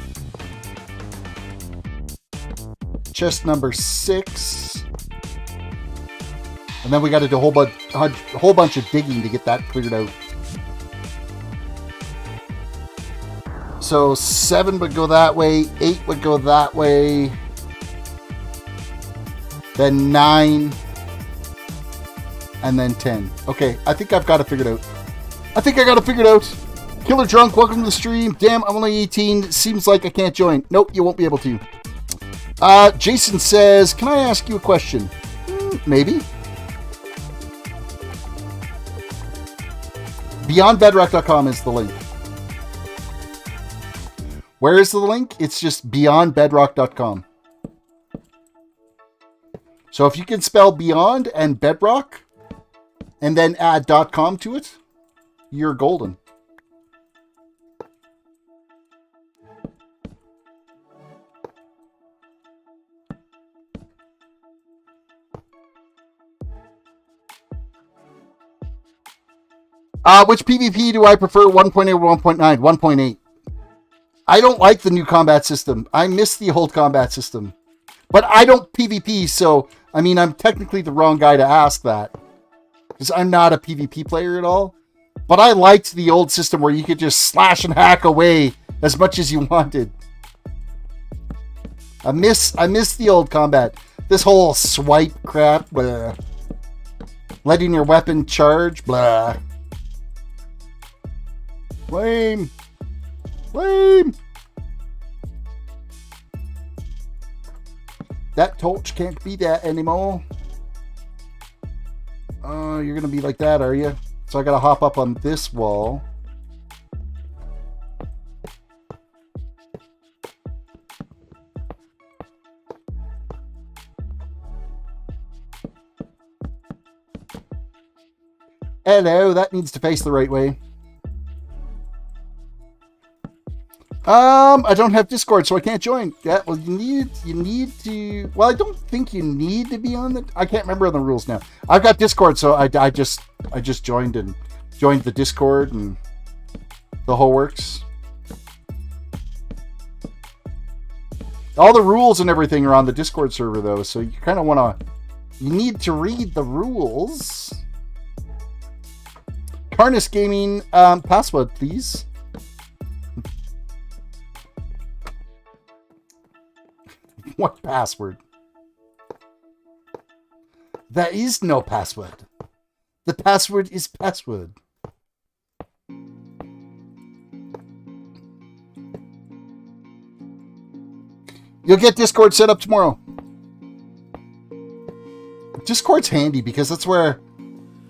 Chest number 6. And then we got to do a whole bunch of digging to get that cleared out. So 7 would go that way, 8 would go that way, then 9, and then 10. Okay, I think I've got it figured out. Killer Drunk, welcome to the stream. Damn, I'm only 18. Seems like I can't join. Nope, you won't be able to. Jason says, can I ask you a question? Maybe. BeyondBedrock.com is the link. Where is the link? It's just beyondbedrock.com. So if you can spell beyond and bedrock and then add .com to it, you're golden. Which PvP do I prefer, 1.8 or 1.9? 1.8. I don't like the new combat system. I miss the old combat system. But I don't PvP, so, I mean, I'm technically the wrong guy to ask that. Because I'm not a PvP player at all. But I liked the old system where you could just slash and hack away as much as you wanted. I miss the old combat. This whole swipe crap, blah. Letting your weapon charge, blah. Lame. That torch can't be that anymore. Oh, you're gonna be like that, are you? So I gotta hop up on this wall. Hello, that needs to face the right way. I don't have Discord, so I can't join. Yeah, well, you need to. Well, I don't think you need to be on the. I can't remember the rules now. I've got Discord, so I just joined the Discord and the whole works. All the rules and everything are on the Discord server, though, so you kind of want to. You need to read the rules. Harness Gaming, password, please. What password? There is no password. The password is password. You'll get Discord set up tomorrow. Discord's handy because that's where,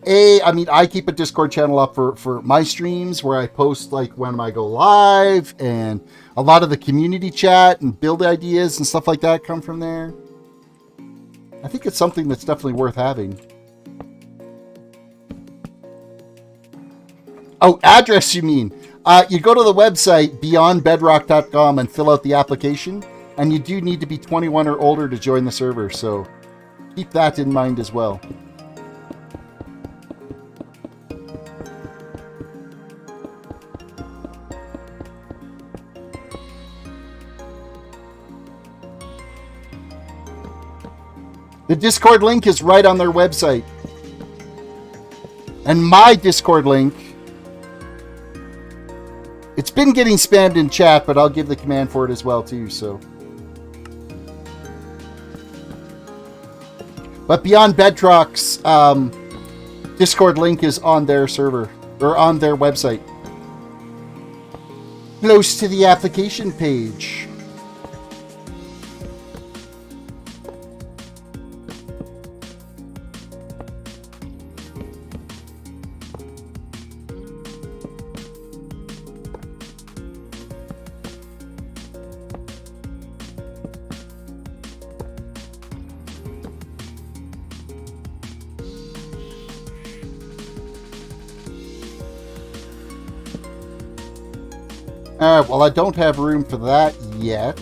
I keep a Discord channel up for my streams where I post like when I go live, and a lot of the community chat and build ideas and stuff like that come from there. I think it's something that's definitely worth having. Oh, address you mean? You go to the website beyondbedrock.com and fill out the application, and you do need to be 21 or older to join the server, so keep that in mind as well. The Discord link is right on their website. And my Discord link, it's been getting spammed in chat, but I'll give the command for it as well too, so. But Beyond Bedrock's Discord link is on their server, or on their website. Close to the application page. Alright, well I don't have room for that yet.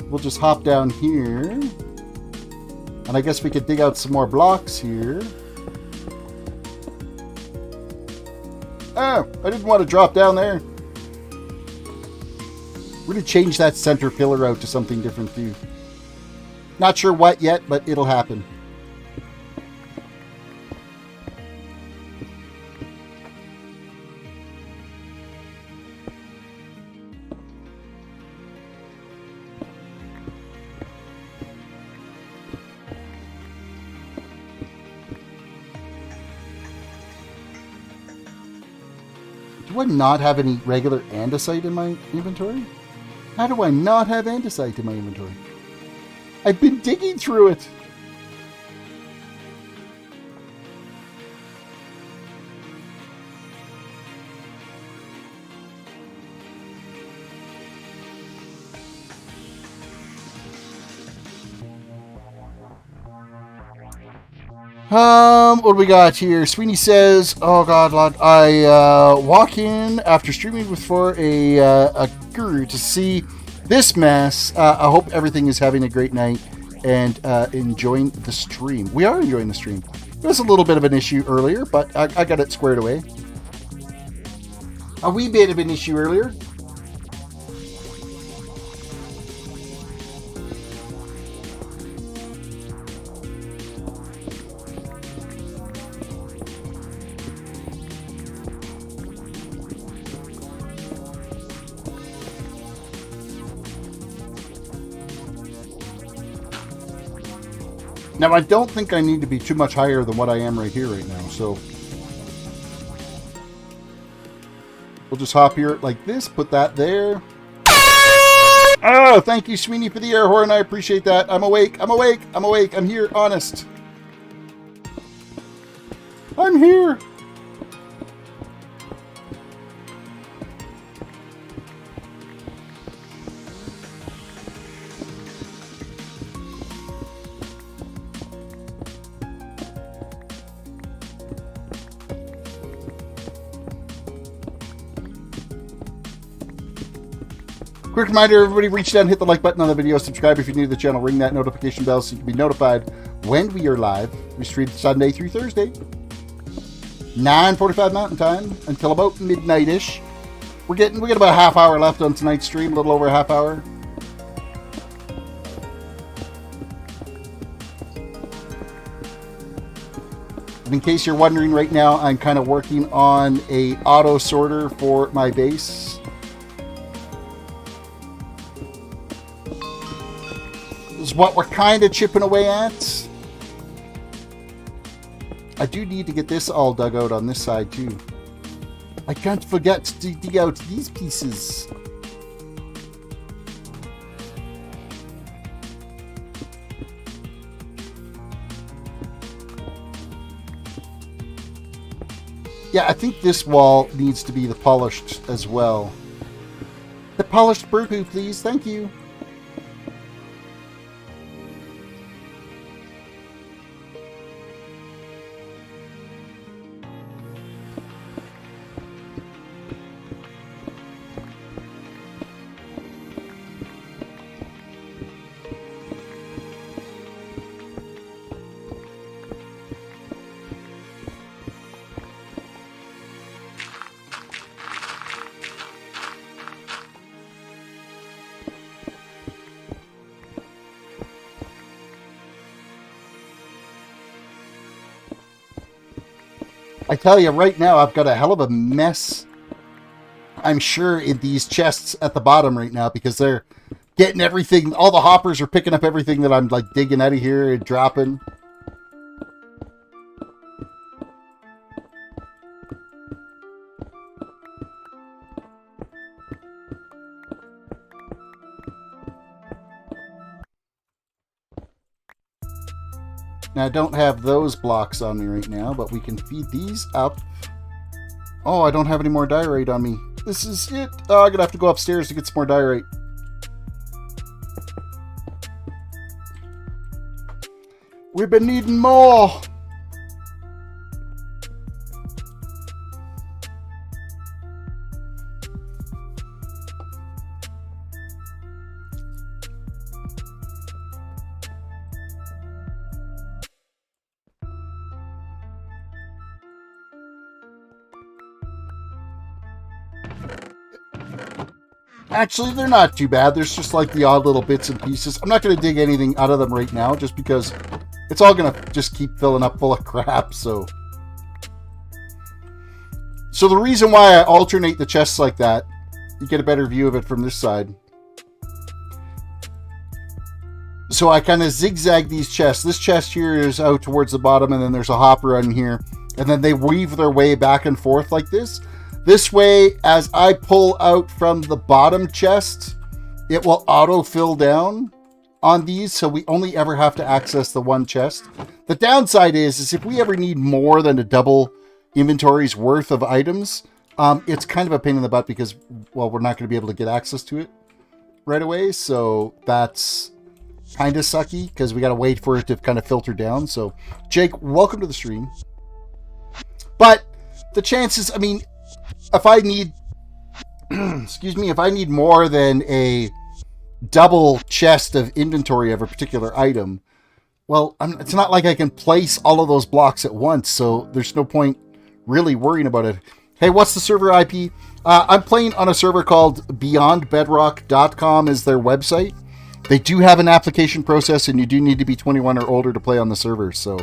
We'll just hop down here. And I guess we could dig out some more blocks here. Oh, I didn't want to drop down there. We're going to change that center pillar out to something different too. Not sure what yet, but it'll happen. Do I not have any regular andesite in my inventory? How do I not have andesite in my inventory? I've been digging through it. What do we got here? Sweeney says, oh god, lad, I walk in after streaming for a guru to see this mess. I hope everything is having a great night and enjoying the stream. We are enjoying the stream. There was a little bit of an issue earlier, but I got it squared away. A wee bit of an issue earlier. Now, I don't think I need to be too much higher than what I am right here right now, so we'll just hop here like this, put that there. Oh, thank you, Sweeney, for the air horn. I appreciate that. I'm awake. I'm awake. I'm awake. I'm here, honest. I'm here. Quick reminder, everybody, reach down, hit the like button on the video, subscribe if you're new to the channel, ring that notification bell so you can be notified when we are live. We stream Sunday through Thursday, 9:45 Mountain Time until about midnight-ish. We got about a half hour left on tonight's stream, a little over a half hour. And in case you're wondering right now, I'm kind of working on a auto sorter for my base. what we're kind of chipping away at. I do need to get this all dug out on this side too. I can't forget to dig out these pieces. Yeah, I think this wall needs to be the polished as well. The polished burpoo, please. Thank you. I tell you right now, I've got a hell of a mess, I'm sure, in these chests at the bottom right now, because they're getting everything, all the hoppers are picking up everything that I'm like digging out of here and dropping. Now, I don't have those blocks on me right now, but we can feed these up. Oh, I don't have any more diorite on me. This is it. Oh, I'm going to have to go upstairs to get some more diorite. We've been needing more. Actually, they're not too bad. There's just like the odd little bits and pieces. I'm not going to dig anything out of them right now just because it's all going to just keep filling up full of crap. So the reason why I alternate the chests like that, you get a better view of it from this side. So I kind of zigzag these chests. This chest here is out towards the bottom, and then there's a hopper on here. And then they weave their way back and forth like this. This way, as I pull out from the bottom chest, it will auto-fill down on these, so we only ever have to access the one chest. The downside is if we ever need more than a double inventory's worth of items, it's kind of a pain in the butt because, well, we're not going to be able to get access to it right away, so that's kind of sucky because we got to wait for it to kind of filter down. So, Jake, welcome to the stream. But the chances, I mean, if I need, excuse me, if I need more than a double chest of inventory of a particular item, well, it's not like I can place all of those blocks at once, so there's no point really worrying about it. Hey, what's the server IP? I'm playing on a server called beyondbedrock.com is their website. They do have an application process, and you do need to be 21 or older to play on the server, so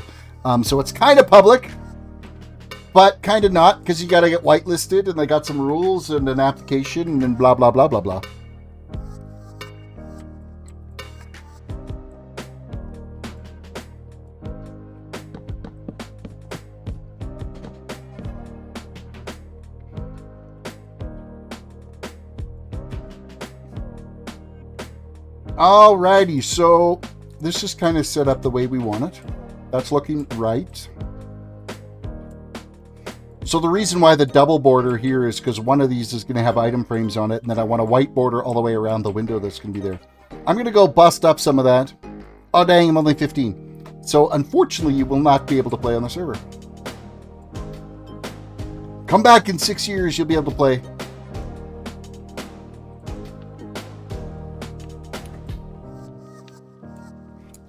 it's kind of public. But kind of not, because you got to get whitelisted, and they got some rules and an application and blah, blah, blah, blah, blah. Alrighty, so this is kind of set up the way we want it. That's looking right. So the reason why the double border here is because one of these is going to have item frames on it, and then I want a white border all the way around the window that's going to be there. I'm going to go bust up some of that. Oh dang, I'm only 15. So unfortunately, you will not be able to play on the server. Come back in 6 years, you'll be able to play.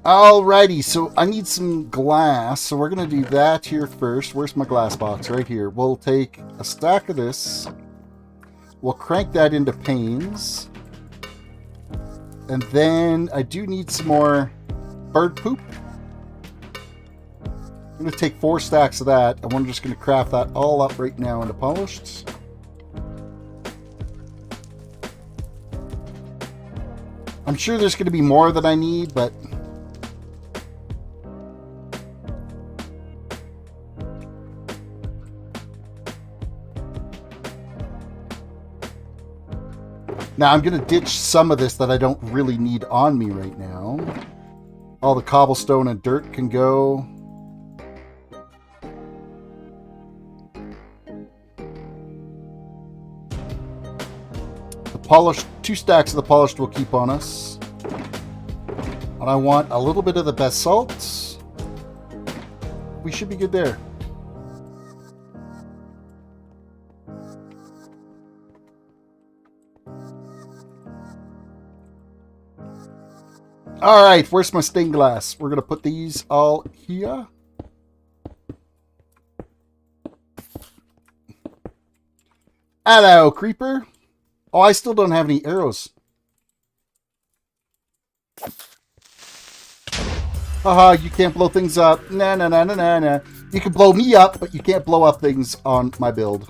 Alrighty, so I need some glass, so we're going to do that here first. Where's my glass box? Right here. We'll take a stack of this. We'll crank that into panes. And then I do need some more bird poop. I'm going to take 4 stacks of that, and I'm just going to craft that all up right now into polished. I'm sure there's going to be more that I need, but Now, I'm going to ditch some of this that I don't really need on me right now. All the cobblestone and dirt can go. The polished, 2 stacks of the polished will keep on us. And I want a little bit of the basalt. We should be good there. All right, where's my stained glass? We're going to put these all here. Hello, creeper. Oh, I still don't have any arrows. Haha, you can't blow things up. Nah, nah, nah, nah, nah, nah. You can blow me up, but you can't blow up things on my build.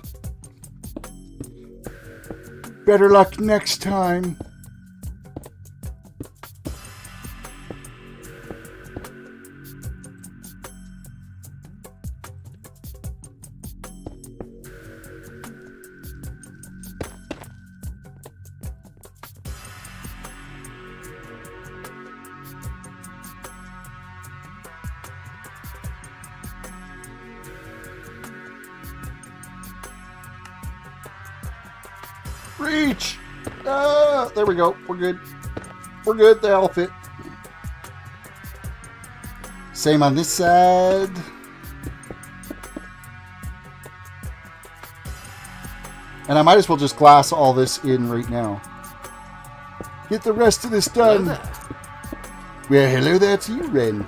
Better luck next time. Reach! Ah, there we go. We're good. We're good. That'll fit. Same on this side. And I might as well just glass all this in right now. Get the rest of this done. Hello there. Well, hello there to you, Ren.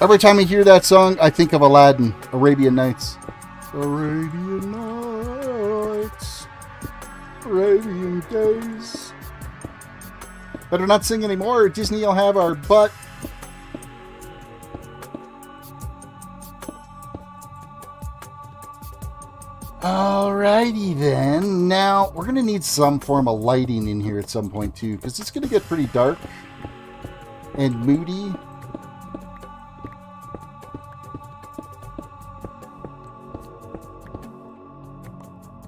Every time I hear that song, I think of Aladdin, Arabian Nights. Arabian Nights, Arabian Days. Better not sing anymore, or Disney will have our butt. Alrighty then. Now, we're going to need some form of lighting in here at some point too, because it's going to get pretty dark and moody.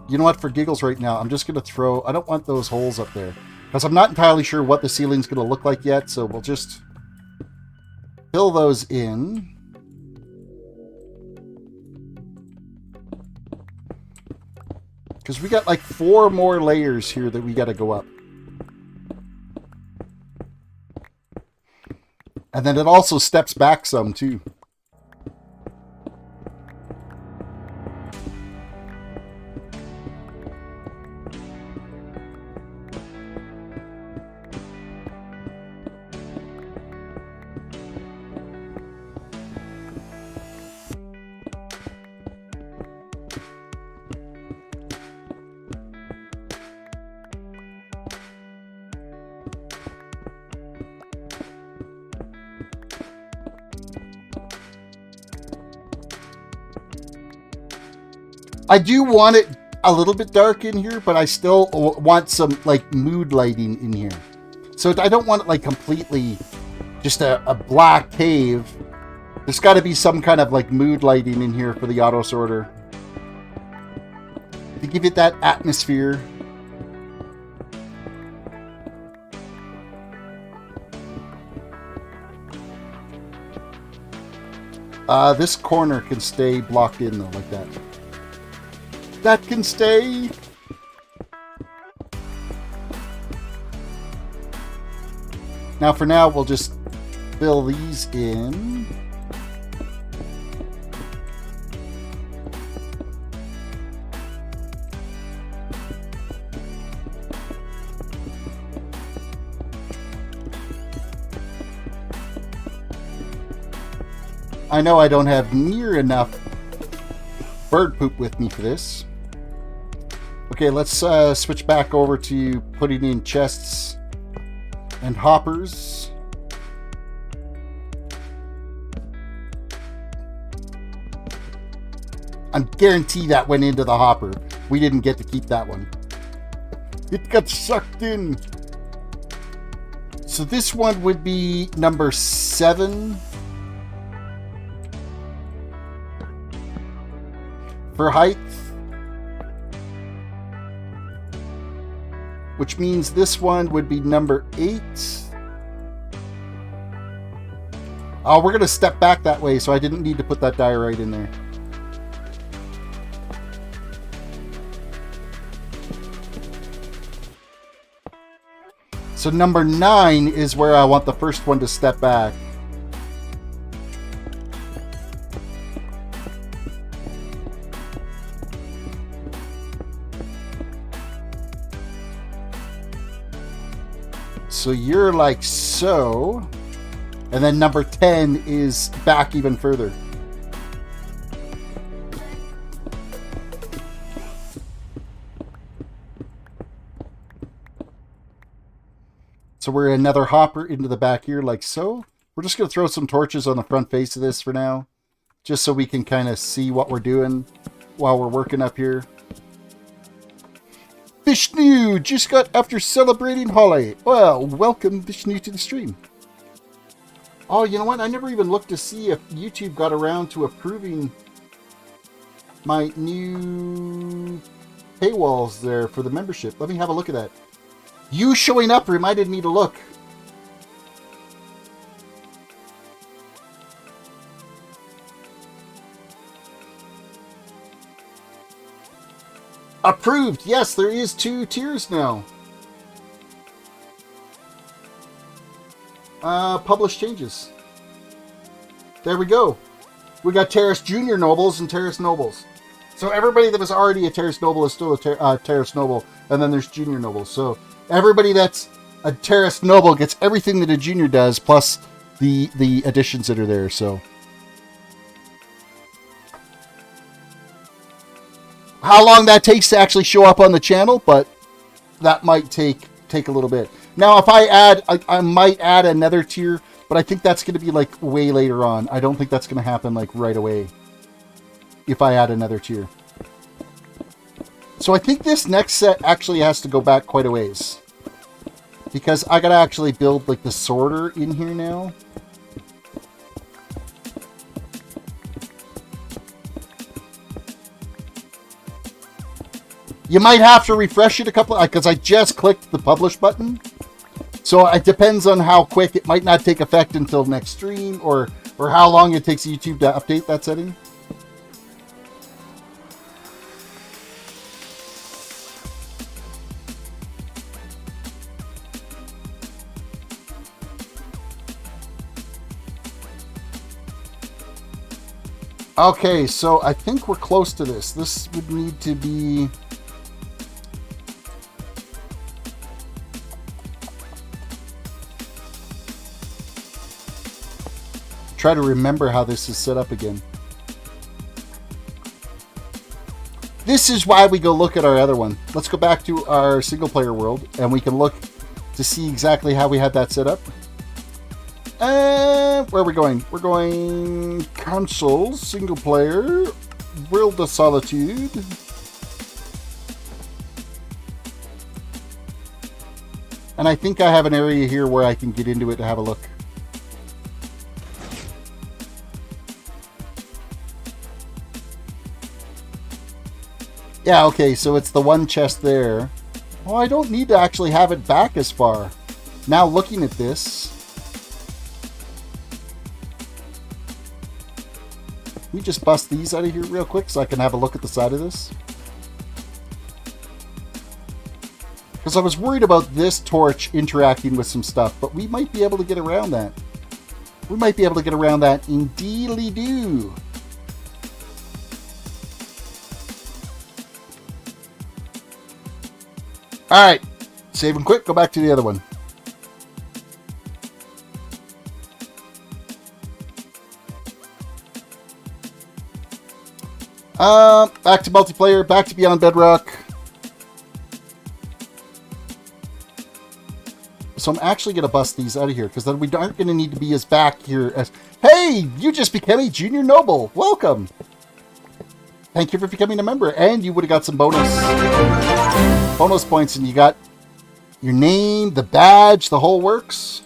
You know what, for giggles right now, I'm just going to throw... I don't want those holes up there. Because I'm not entirely sure what the ceiling's going to look like yet, so we'll just fill those in. Because we got like 4 more layers here that we got to go up. And then it also steps back some, too. I do want it a little bit dark in here, but I still want some like mood lighting in here. So I don't want it like completely just a black cave. There's got to be some kind of like mood lighting in here for the auto sorter to give it that atmosphere. This corner can stay blocked in though, like that. That can stay. Now for now, we'll just fill these in. I know I don't have near enough bird poop with me for this. Okay, let's switch back over to putting in chests and hoppers. I'm guaranteed that went into the hopper. We didn't get to keep that one. It got sucked in. So this one would be number 7. For height. which means this one would be number 8. Oh, we're going to step back that way, so I didn't need to put that diorite in there. So number 9 is where I want the first one to step back. So you're like so. And then number 10 is back even further. So we're another hopper into the back here like so. We're just going to throw some torches on the front face of this for now. Just so we can kind of see what we're doing while we're working up here. Vishnu just got after celebrating Holly. Well, welcome Vishnu to the stream. Oh, you know what? I never even looked to see if YouTube got around to approving my new paywalls there for the membership. Let me have a look at that. You showing up reminded me to look. Approved. Yes, there is 2 tiers now. Publish changes. There we go. We got Terris Junior Nobles and Terris Nobles. So everybody that was already a Terris Noble is still a Terris Noble, and then there's Junior Nobles. So everybody that's a Terris Noble gets everything that a Junior does, plus the additions that are there. So how long that takes to actually show up on the channel, but that might take a little bit. Now, if I add, I might add another tier, but I think that's going to be like way later on. I don't think that's going to happen like right away if I add another tier. So I think this next set actually has to go back quite a ways, because I got to actually build like the sorter in here now. You might have to refresh it a couple, because I just clicked the publish button. So it depends on how quick. It might not take effect until next stream, or how long it takes YouTube to update that setting. Okay, so I think we're close to this. This would need to be... Try to remember how this is set up again. This is why we go look at our other one. Let's go back to our single player world and we can look to see exactly how we had that set up. Where are we going? We're going console, single player, World of Solitude. And I think I have an area here where I can get into it to have a look. Yeah, okay, so it's the one chest there. Well, I don't need to actually have it back as far. Now looking at this, let me just bust these out of here real quick so I can have a look at the side of this. Because I was worried about this torch interacting with some stuff, but we might be able to get around that. We might be able to get around that indeedly-doo. Alright, save and quick, go back to the other one. Back to multiplayer, back to Beyond Bedrock. So I'm actually going to bust these out of here, because then we aren't going to need to be as back here as... Hey, you just became a Junior Noble. Welcome. Thank you for becoming a member, and you would have got some bonus points, and you got your name, the badge, the whole works.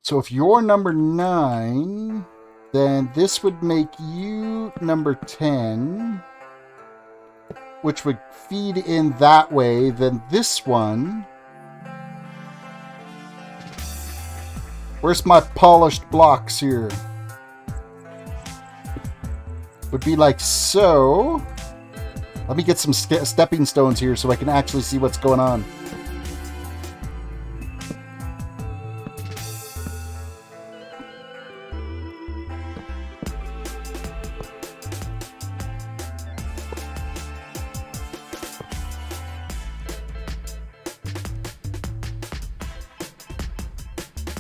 So if you're number 9, then this would make you number 10, which would feed in that way. Then this one... Where's my polished blocks here? Would be like so. Let me get some stepping stones here so I can actually see what's going on.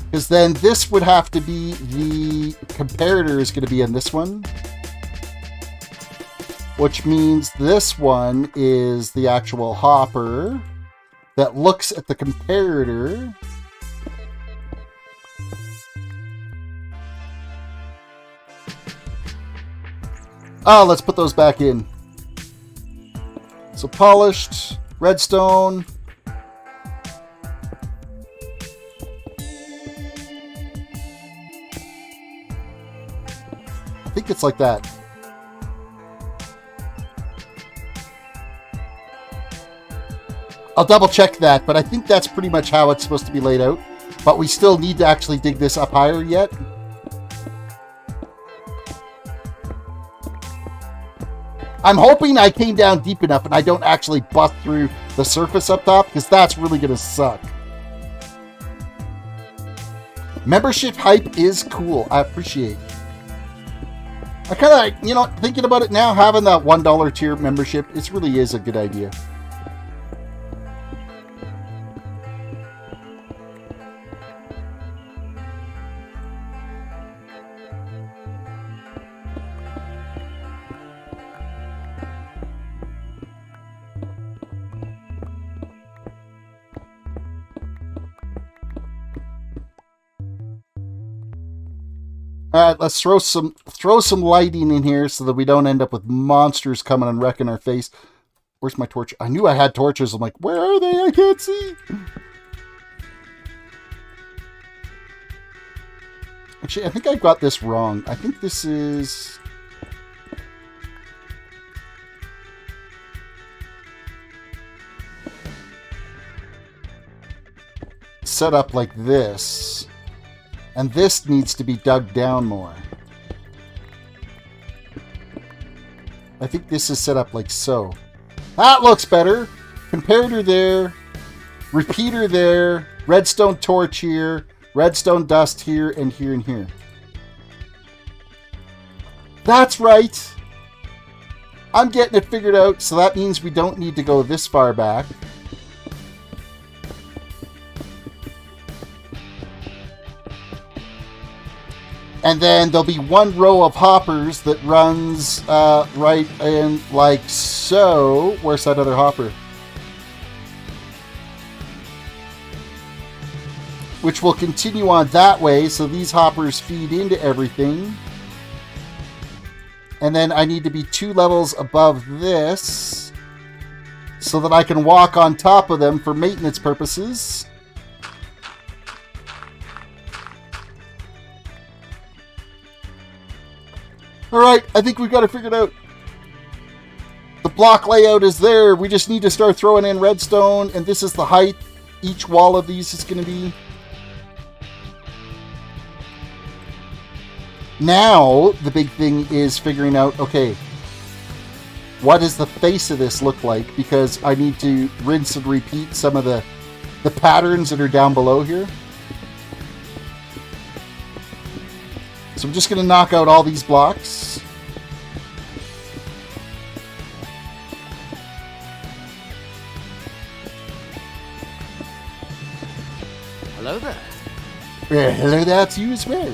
Because then this would have to be the comparator is going to be in this one. Which means this one is the actual hopper that looks at the comparator. Oh, let's put those back in. So polished, redstone. I think it's like that. I'll double check that, but I think that's pretty much how it's supposed to be laid out. But we still need to actually dig this up higher yet. I'm hoping I came down deep enough and I don't actually bust through the surface up top, because that's really going to suck. Membership hype is cool. I appreciate it. I kind of, you know, thinking about it now, having that $1 tier membership, it really is a good idea. All right, let's throw some lighting in here so that we don't end up with monsters coming and wrecking our face. Where's my torch? I knew I had torches. I'm like, where are they? I can't see. Actually, I think I got this wrong. I think this is... set up like this. And this needs to be dug down more. I think this is set up like so. That looks better. Comparator there. Repeater there. Redstone torch here. Redstone dust here and here and here. That's right. I'm getting it figured out, so that means we don't need to go this far back. And then there'll be one row of hoppers that runs right in like so. Where's that other hopper? Which will continue on that way, so these hoppers feed into everything. And then I need to be 2 levels above this so that I can walk on top of them for maintenance purposes. Alright, I think we've got it figured out. The block layout is there. We just need to start throwing in redstone, and this is the height each wall of these is going to be. Now, the big thing is figuring out, okay, what does the face of this look like? Because I need to rinse and repeat some of the patterns that are down below here. So I'm just going to knock out all these blocks. Hello there. Yeah, hello, that's you as well.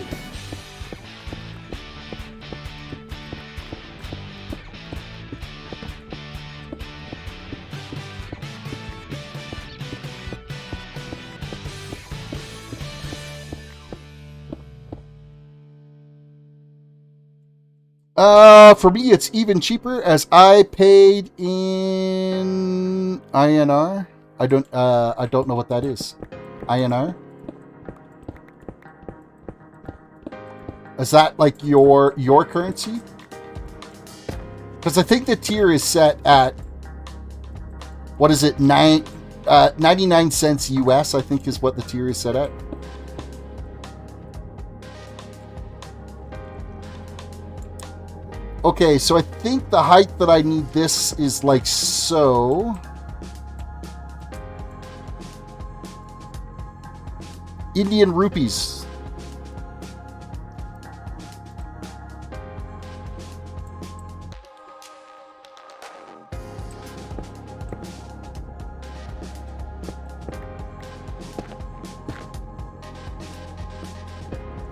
For me, it's even cheaper as I paid in INR. I don't know what that is. INR? Is that like your currency? Because I think the tier is set at, what is it, 99 cents US, I think is what the tier is set at. Okay, so I think the height that I need this is like so. Indian rupees.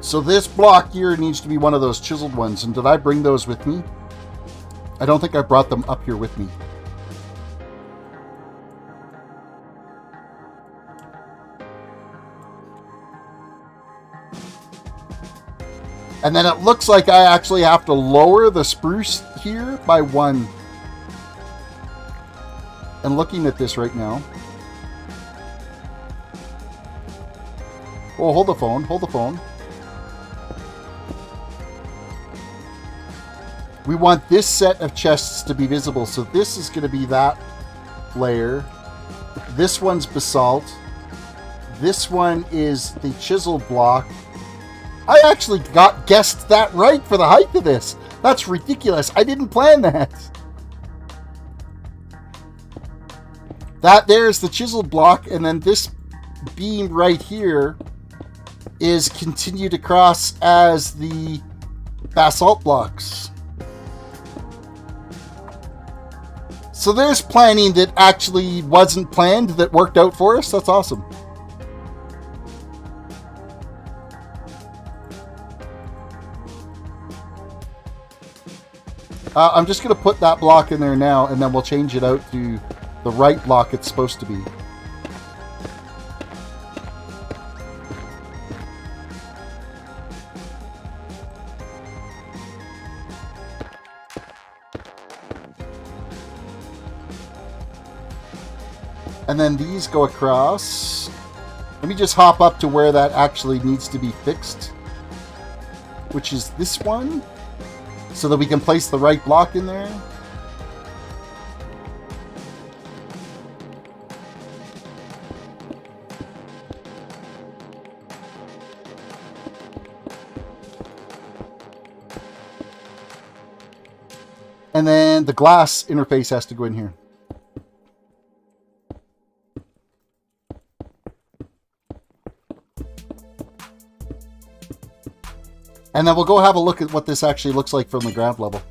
So this block here needs to be one of those chiseled ones. And did I bring those with me? I don't think I brought them up here with me. And then it looks like I actually have to lower the spruce here by 1. And looking at this right now. Oh, hold the phone. Hold the phone. We want this set of chests to be visible. So this is going to be that layer. This one's basalt. This one is the chiseled block. I actually guessed that right for the height of this. That's ridiculous. I didn't plan that. That there's the chiseled block, and then this beam right here is continued across as the basalt blocks. So there's planning that actually wasn't planned that worked out for us. That's awesome. I'm just going to put that block in there now, and then we'll change it out to the right block it's supposed to be. And then these go across. Let me just hop up to where that actually needs to be fixed, which is this one, so that we can place the right block in there. And then the glass interface has to go in here. And then we'll go have a look at what this actually looks like from the ground level.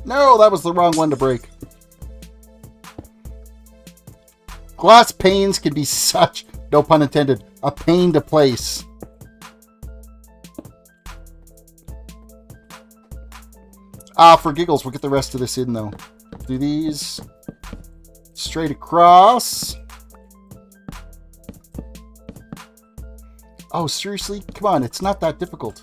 No, that was the wrong one to break. Glass panes can be such, no pun intended, a pain to place. For giggles, we'll get the rest of this in, though. Do these straight across. Oh, seriously? Come on, it's not that difficult.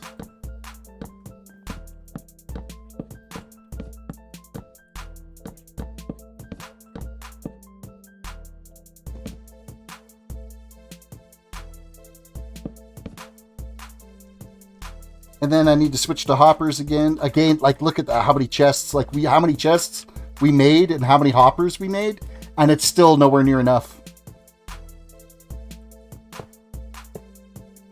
And then I need to switch to hoppers again. Again, like, look at that, how many chests, like, how many chests we made and how many hoppers we made, and it's still nowhere near enough.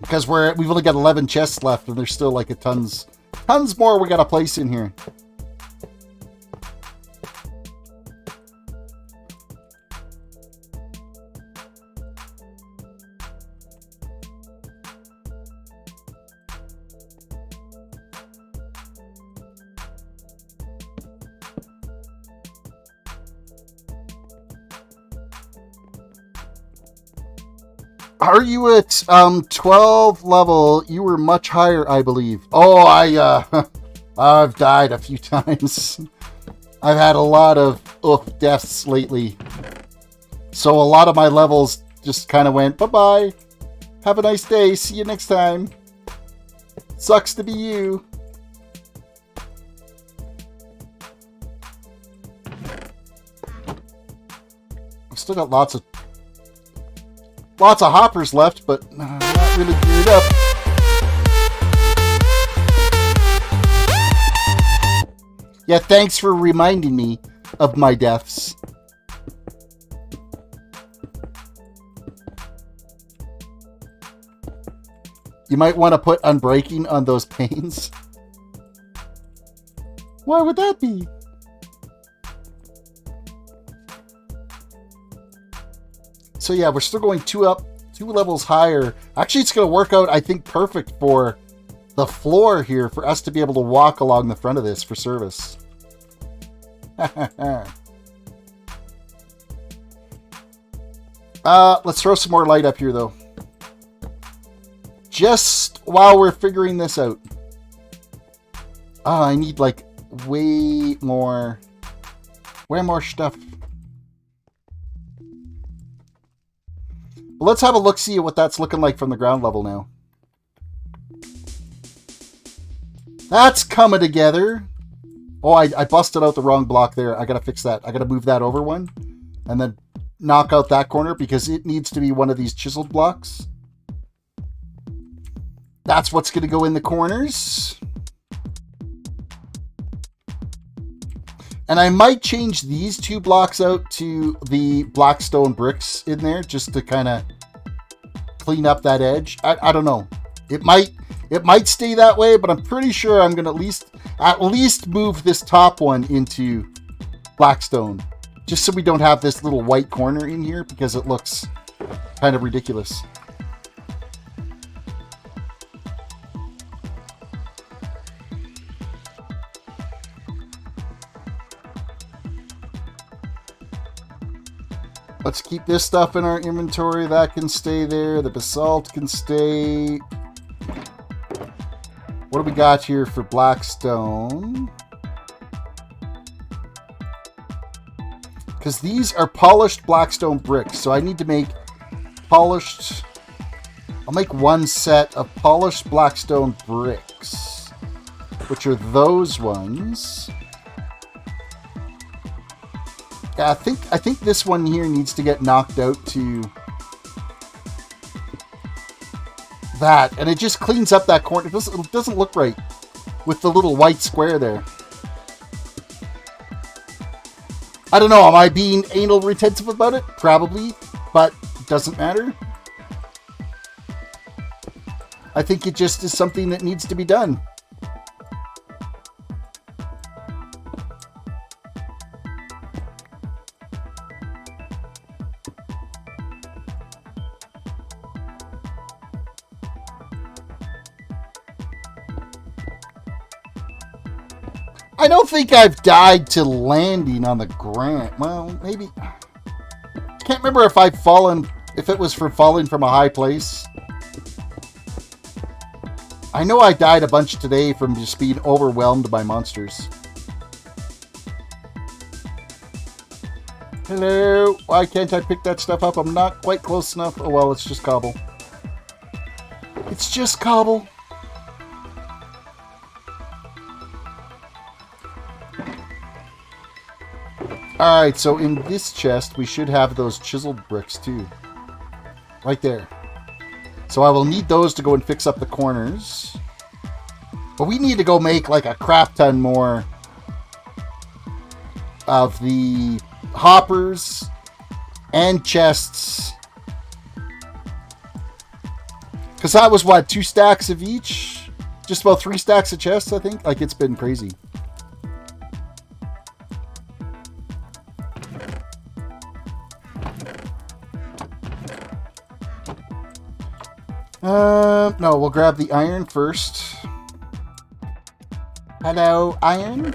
Because we've only got 11 chests left, and there's still like tons more we got to place in here. Are you at 12 level? You were much higher, I believe. Oh, I've died a few times. I've had a lot of deaths lately. So a lot of my levels just kind of went, bye-bye. Have a nice day. See you next time. Sucks to be you. Still got lots of hoppers left, but not really geared up. Yeah, thanks for reminding me of my deaths. You might want to put unbreaking on those panes. Why would that be? So yeah, we're still going two levels higher. Actually, it's going to work out, I think, perfect for the floor here for us to be able to walk along the front of this for service. Let's throw some more light up here, though. Just while we're figuring this out. I need, like, way more stuff. Let's have a look-see at what that's looking like from the ground level now. That's coming together. Oh, I busted out the wrong block there. I gotta fix that. I gotta move that over one. And then knock out that corner because it needs to be one of these chiseled blocks. That's what's gonna go in the corners. And I might change these two blocks out to the black stone bricks in there just to kind of clean up that edge. I don't know. It might stay that way, but I'm pretty sure I'm going to at least move this top one into black stone. Just so we don't have this little white corner in here because it looks kind of ridiculous. Let's keep this stuff in our inventory. That can stay there. The basalt can stay. What do we got here for blackstone? Because these are polished blackstone bricks. So I need to make polished... I'll make one set of polished blackstone bricks. Which are those ones. Yeah, I think this one here needs to get knocked out to that, and it just cleans up that corner. It doesn't look right with the little white square there. I don't know. Am I being anal retentive about it? Probably, but it doesn't matter. I think it just is something that needs to be done. I don't think I've died to landing on the ground. Well, maybe. I can't remember if I've fallen, if it was for falling from a high place. I know I died a bunch today from just being overwhelmed by monsters. Hello? Why can't I pick that stuff up? I'm not quite close enough. Oh, well, it's just cobble. It's just cobble. Alright, so in this chest, we should have those chiseled bricks too. Right there. So I will need those to go and fix up the corners. But we need to go make like a crap ton more of the hoppers and chests. Because that was what, 2 stacks of each? Just about 3 stacks of chests, I think? Like, it's been crazy. No, we'll grab the iron first. Hello, iron.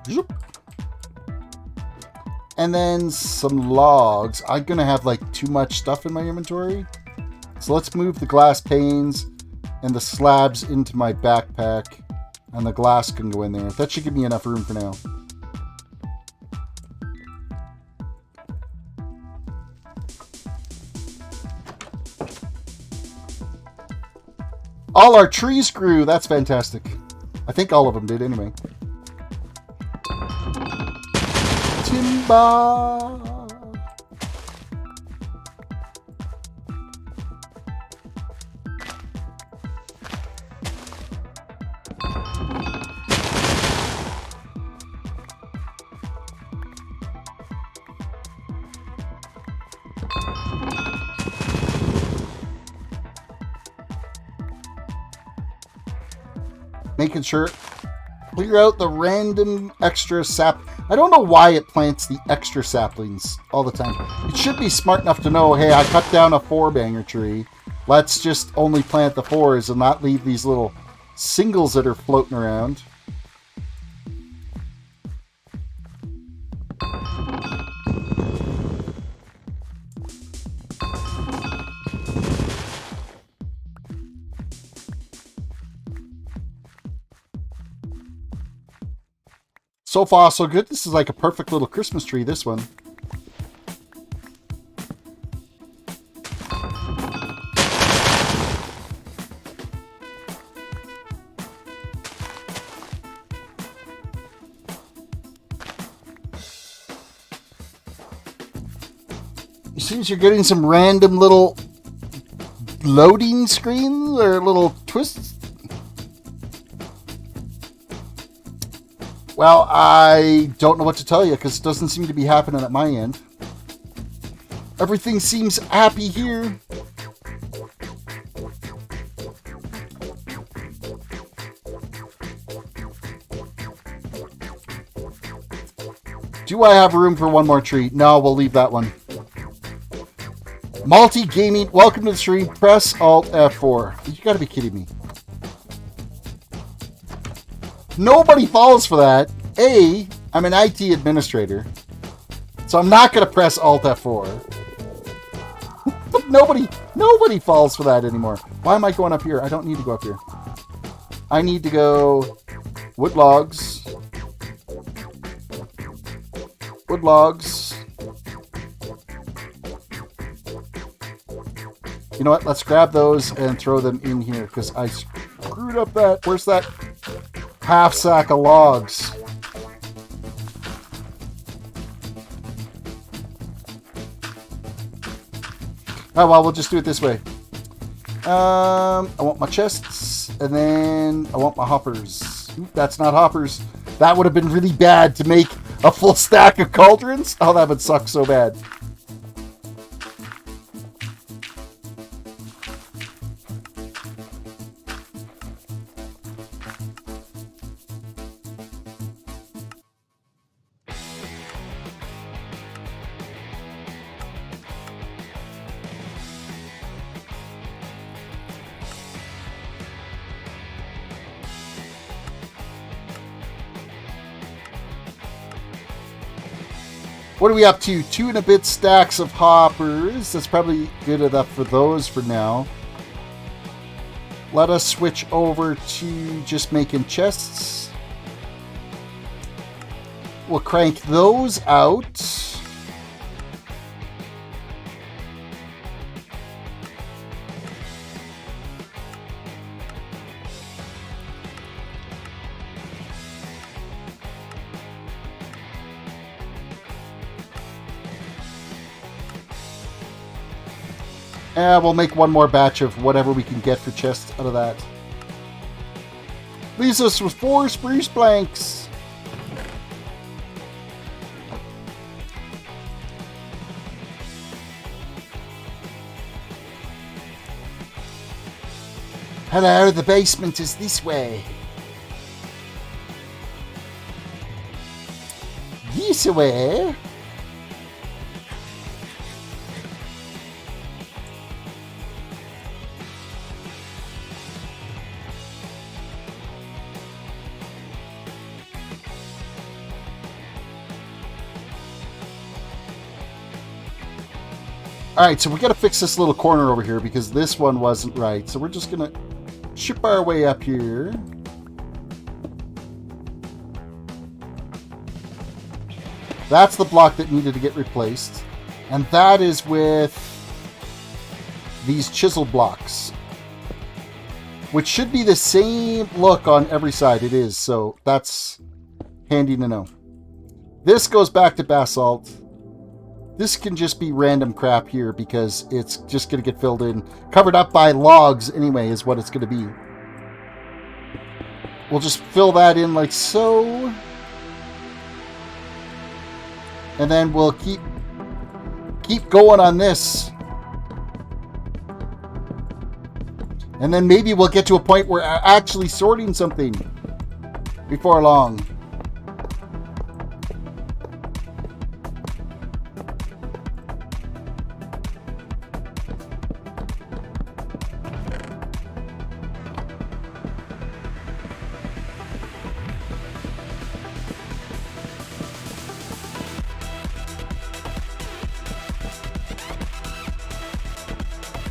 Zoop. And then some logs. I'm gonna have like too much stuff in my inventory. So let's move the glass panes and the slabs into my backpack. And the glass can go in there. That should give me enough room for now. All our trees grew. That's fantastic. I think all of them did anyway. Simba. Making sure, clear out the random extra sap. I don't know why it plants the extra saplings all the time. It should be smart enough to know, hey, I cut down a 4-banger tree. Let's just only plant the 4s and not leave these little singles that are floating around. So far, so good. This is like a perfect little Christmas tree, this one. It seems you're getting some random little loading screens or little twists. Well, I don't know what to tell you because it doesn't seem to be happening at my end. Everything seems happy here. Do I have room for one more tree? No, we'll leave that one. Multi-gaming, welcome to the stream. Press Alt F4. You gotta be kidding me. Nobody falls for that. A, I'm an IT administrator, so I'm not going to press Alt F4. But nobody falls for that anymore. Why am I going up here? I don't need to go up here. I need to go wood logs. Wood logs. You know what? Let's grab those and throw them in here because I screwed up that. Where's that? Half sack of logs. Oh, well, we'll just do it this way. I want my chests, and then I want my hoppers. Oop, that's not hoppers. That would have been really bad to make a full stack of cauldrons. Oh, that would suck so bad. What are we up to? 2 and a bit stacks of hoppers. That's probably good enough for those for now. Let us switch over to just making chests. We'll crank those out. We'll make one more batch of whatever we can get for chests out of that. Leaves us with 4 spruce planks. Hello, the basement is this way. This way? Alright, so we got to fix this little corner over here because this one wasn't right. So we're just going to chip our way up here. That's the block that needed to get replaced. And that is with these chisel blocks, which should be the same look on every side. It is, so that's handy to know. This goes back to basalt. This can just be random crap here because it's just going to get filled in. Covered up by logs anyway is what it's going to be. We'll just fill that in like so. And then we'll keep going on this. And then maybe we'll get to a point where we're actually sorting something before long.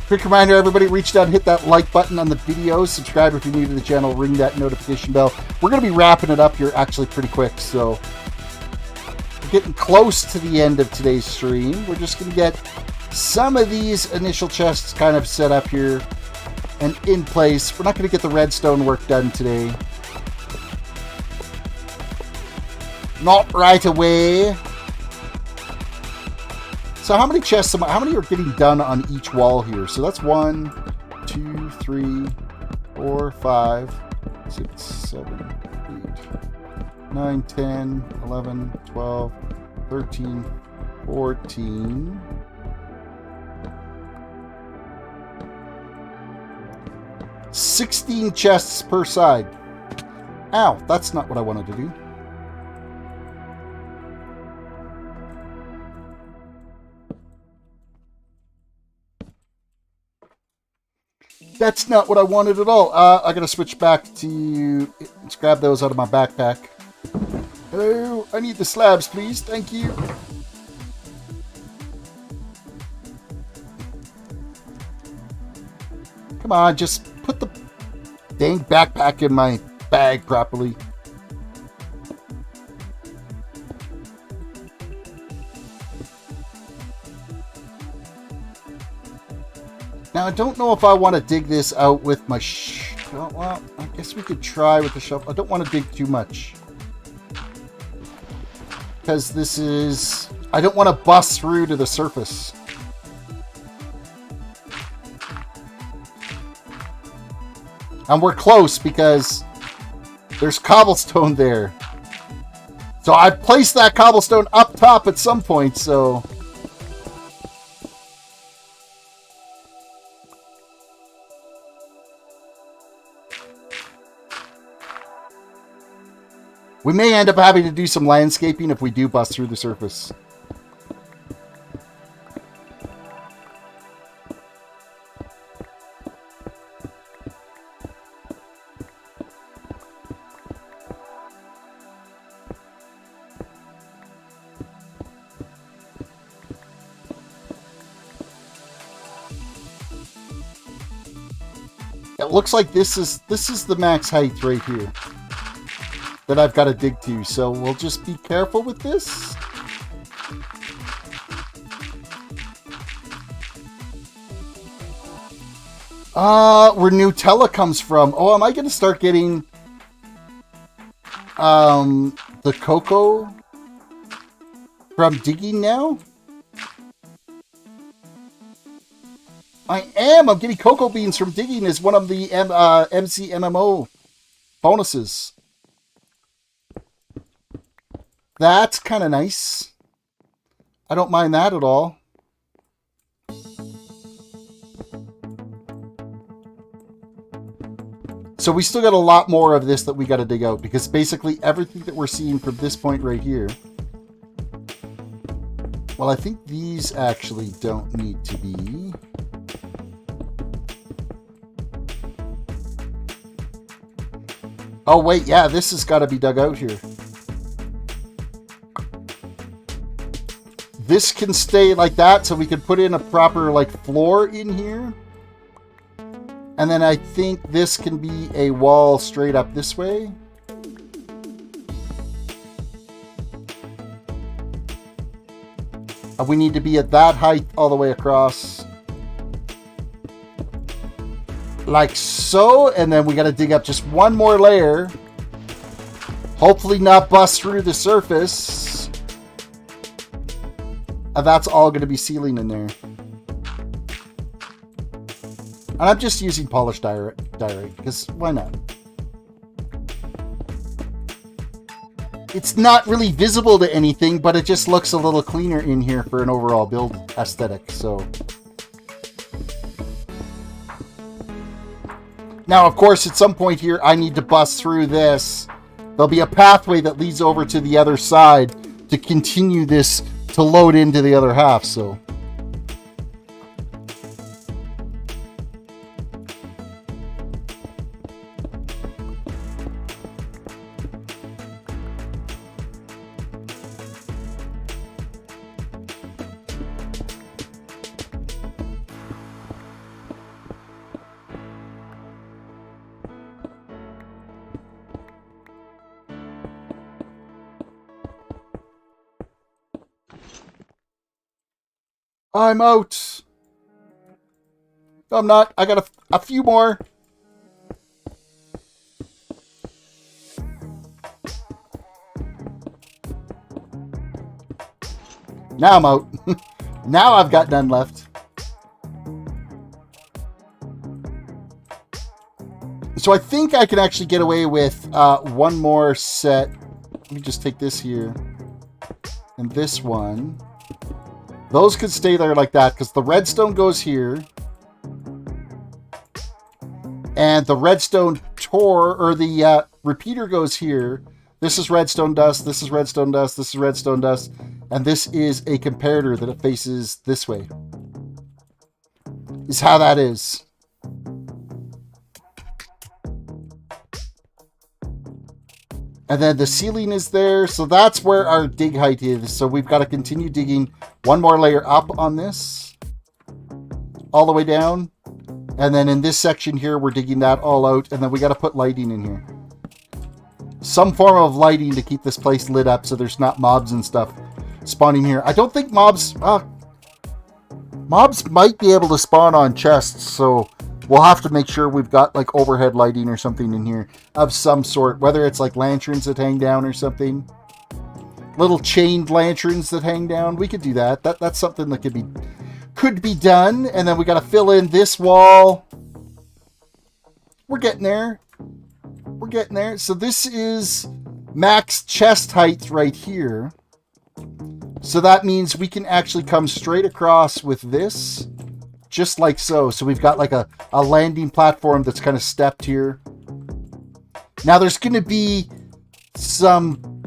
Quick reminder, everybody, reach down and hit that like button on the video. Subscribe if you're new to the channel. Ring that notification bell. We're going to be wrapping it up here actually pretty quick. So we're getting close to the end of today's stream. We're just going to get some of these initial chests kind of set up here and in place. We're not going to get the redstone work done today. Not right away. So how many chests how many are getting done on each wall here? So that's 1, 2, 3, 4, 5, 6, 7, 8, 9, 10, 11, 12, 13, 14. 16 chests per side. Ow, that's not what I wanted to do. That's not what I wanted at all. I gotta switch back to... Let's grab those out of my backpack. Hello, I need the slabs, please. Thank you. Come on, just put the dang backpack in my bag properly. Now, I don't know if I want to dig this out with my well, I guess we could try with the shovel. I don't want to dig too much. Because this is... I don't want to bust through to the surface. And we're close because there's cobblestone there. So I've placed that cobblestone up top at some point, so... We may end up having to do some landscaping if we do bust through the surface. It looks like this is the max height right here that I've got to dig to, so we'll just be careful with this. Where Nutella comes from. Oh, am I going to start getting the cocoa from digging now? I am. I'm getting cocoa beans from digging as one of the MCMMO bonuses. That's kind of nice. I don't mind that at all. So we still got a lot more of this that we got to dig out, because basically everything that we're seeing from this point right here... Well, I think these actually don't need to be... Oh, wait, yeah, this has got to be dug out here. This can stay like that, so we can put in a proper, like, floor in here. And then I think this can be a wall straight up this way. And we need to be at that height all the way across. Like so, and then we got to dig up just one more layer. Hopefully not bust through the surface. that's all going to be ceiling in there. And I'm just using polished diorite because why not? It's not really visible to anything, but it just looks a little cleaner in here for an overall build aesthetic. So now, of course, at some point here, I need to bust through this. There'll be a pathway that leads over to the other side to continue this to load into the other half. So I'm out. No, I'm not. I got a few more. Now I'm out. Now I've got none left. So I think I can actually get away with one more set. Let me just take this here. And this one. Those could stay there like that because the redstone goes here. And the redstone or the repeater goes here. This is redstone dust, this is redstone dust, this is redstone dust. And this is a comparator that it faces this way. Is how that is. And then the ceiling is there. So that's where our dig height is. So we've got to continue digging one more layer up on this. All the way down. And then in this section here, we're digging that all out. And then we got to put lighting in here. Some form of lighting to keep this place lit up so there's not mobs and stuff spawning here. I don't think mobs... mobs might be able to spawn on chests. So we'll have to make sure we've got like overhead lighting or something in here of some sort. Whether it's like lanterns that hang down or something. Little chained lanterns that hang down. We could do that. That's something that could be done. And then we got to fill in this wall. We're getting there. We're getting there. So this is max chest height right here. So that means we can actually come straight across with this. Just like so. So we've got like a landing platform that's kind of stepped here. Now there's going to be some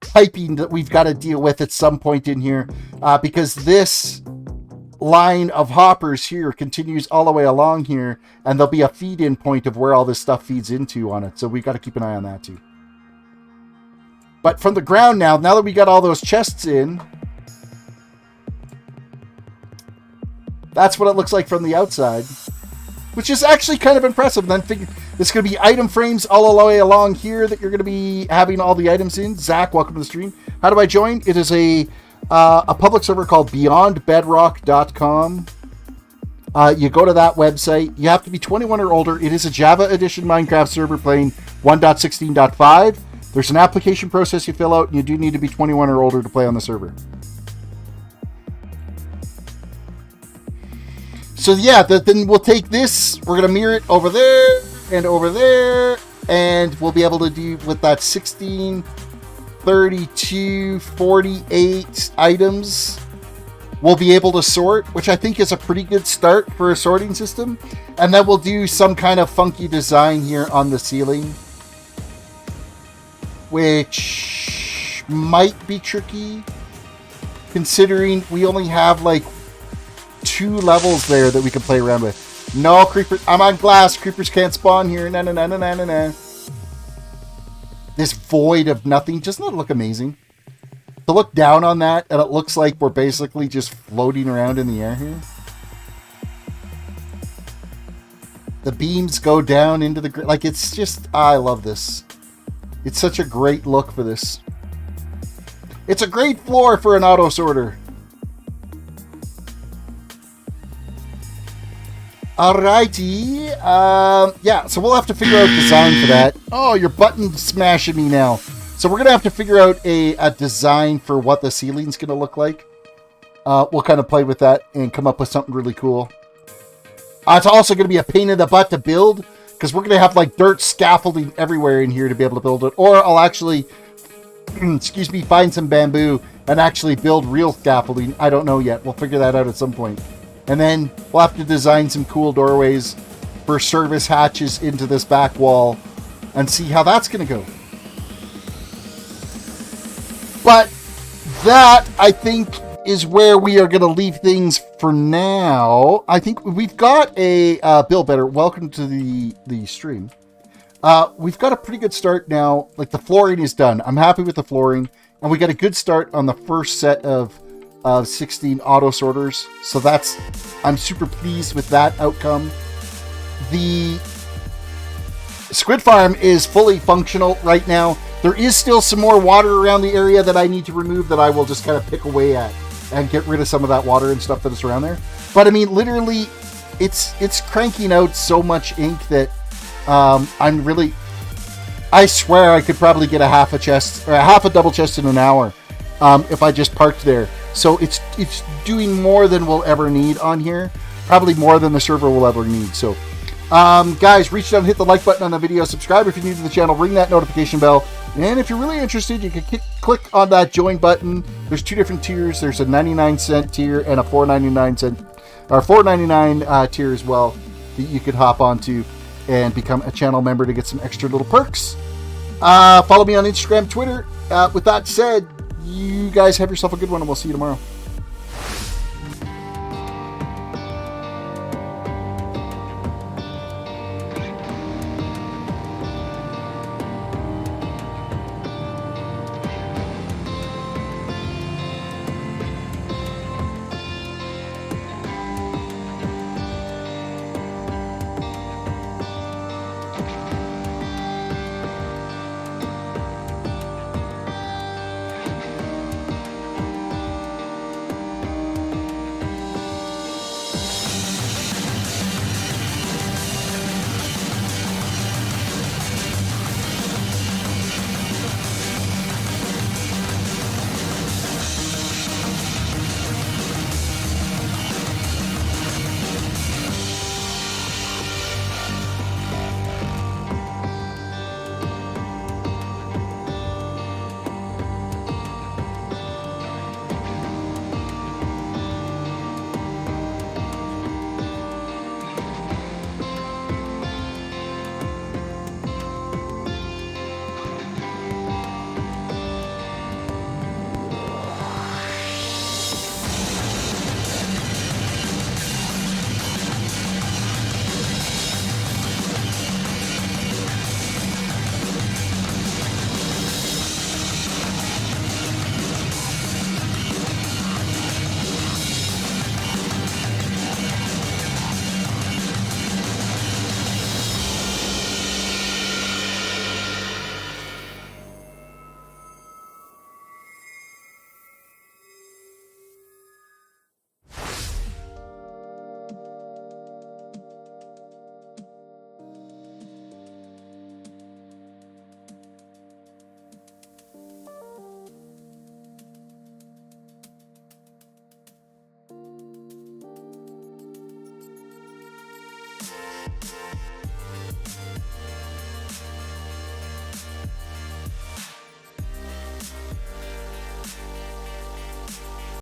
piping that we've got to deal with at some point in here. Because this line of hoppers here continues all the way along here. And there'll be a feed-in point of where all this stuff feeds into on it. So we've got to keep an eye on that too. But from the ground now that we got all those chests in... That's what it looks like from the outside, which is actually kind of impressive. And then there's going to be item frames all the way along here that you're going to be having all the items in. Zach, welcome to the stream. How do I join? It is a public server called beyondbedrock.com. You go to that website. You have to be 21 or older. It is a Java edition Minecraft server playing 1.16.5. There's an application process you fill out, and you do need to be 21 or older to play on the server. So yeah, then we'll take this, we're going to mirror it over there, and we'll be able to do with that 16, 32, 48 items. We'll be able to sort, which I think is a pretty good start for a sorting system. And then we'll do some kind of funky design here on the ceiling, which might be tricky, considering we only have like 2 levels there that we can play around with. No, creepers. I'm on glass. Creepers can't spawn here. No. This void of nothing. Doesn't that look amazing? To look down on that, and it looks like we're basically just floating around in the air here. The beams go down into the... Like, it's just... I love this. It's such a great look for this. It's a great floor for an auto sorter. Alrighty. Yeah, so we'll have to figure out design for that. Oh, you're button smashing me now. So we're going to have to figure out a design for what the ceiling's going to look like. we'll kind of play with that and come up with something really cool. It's also going to be a pain in the butt to build because we're going to have like dirt scaffolding everywhere in here to be able to build it. Or I'll actually, excuse me, find some bamboo and actually build real scaffolding. I don't know yet. We'll figure that out at some point. And then we'll have to design some cool doorways for service hatches into this back wall and see how that's going to go. But that, I think, is where we are going to leave things for now. I think we've got a Bill Better. Welcome to the stream. We've got a pretty good start now. Like the flooring is done. I'm happy with the flooring, and we got a good start on the first set of 16 auto sorters. So I'm super pleased with that outcome. The Squid Farm is fully functional right now. There is still some more water around the area that I need to remove that I will just kind of pick away at and get rid of some of that water and stuff that is around there. But I mean, literally, it's cranking out so much ink that I swear I could probably get a half a double chest in an hour if I just parked there. So it's doing more than we'll ever need on here. Probably more than the server will ever need. So guys, reach down and hit the like button on the video. Subscribe if you're new to the channel. Ring that notification bell. And if you're really interested, you can click on that join button. There's two different tiers. There's a 99-cent tier and a $4.99 tier as well that you could hop onto and become a channel member to get some extra little perks. Follow me on Instagram, Twitter. With that said, you guys have yourself a good one, and we'll see you tomorrow.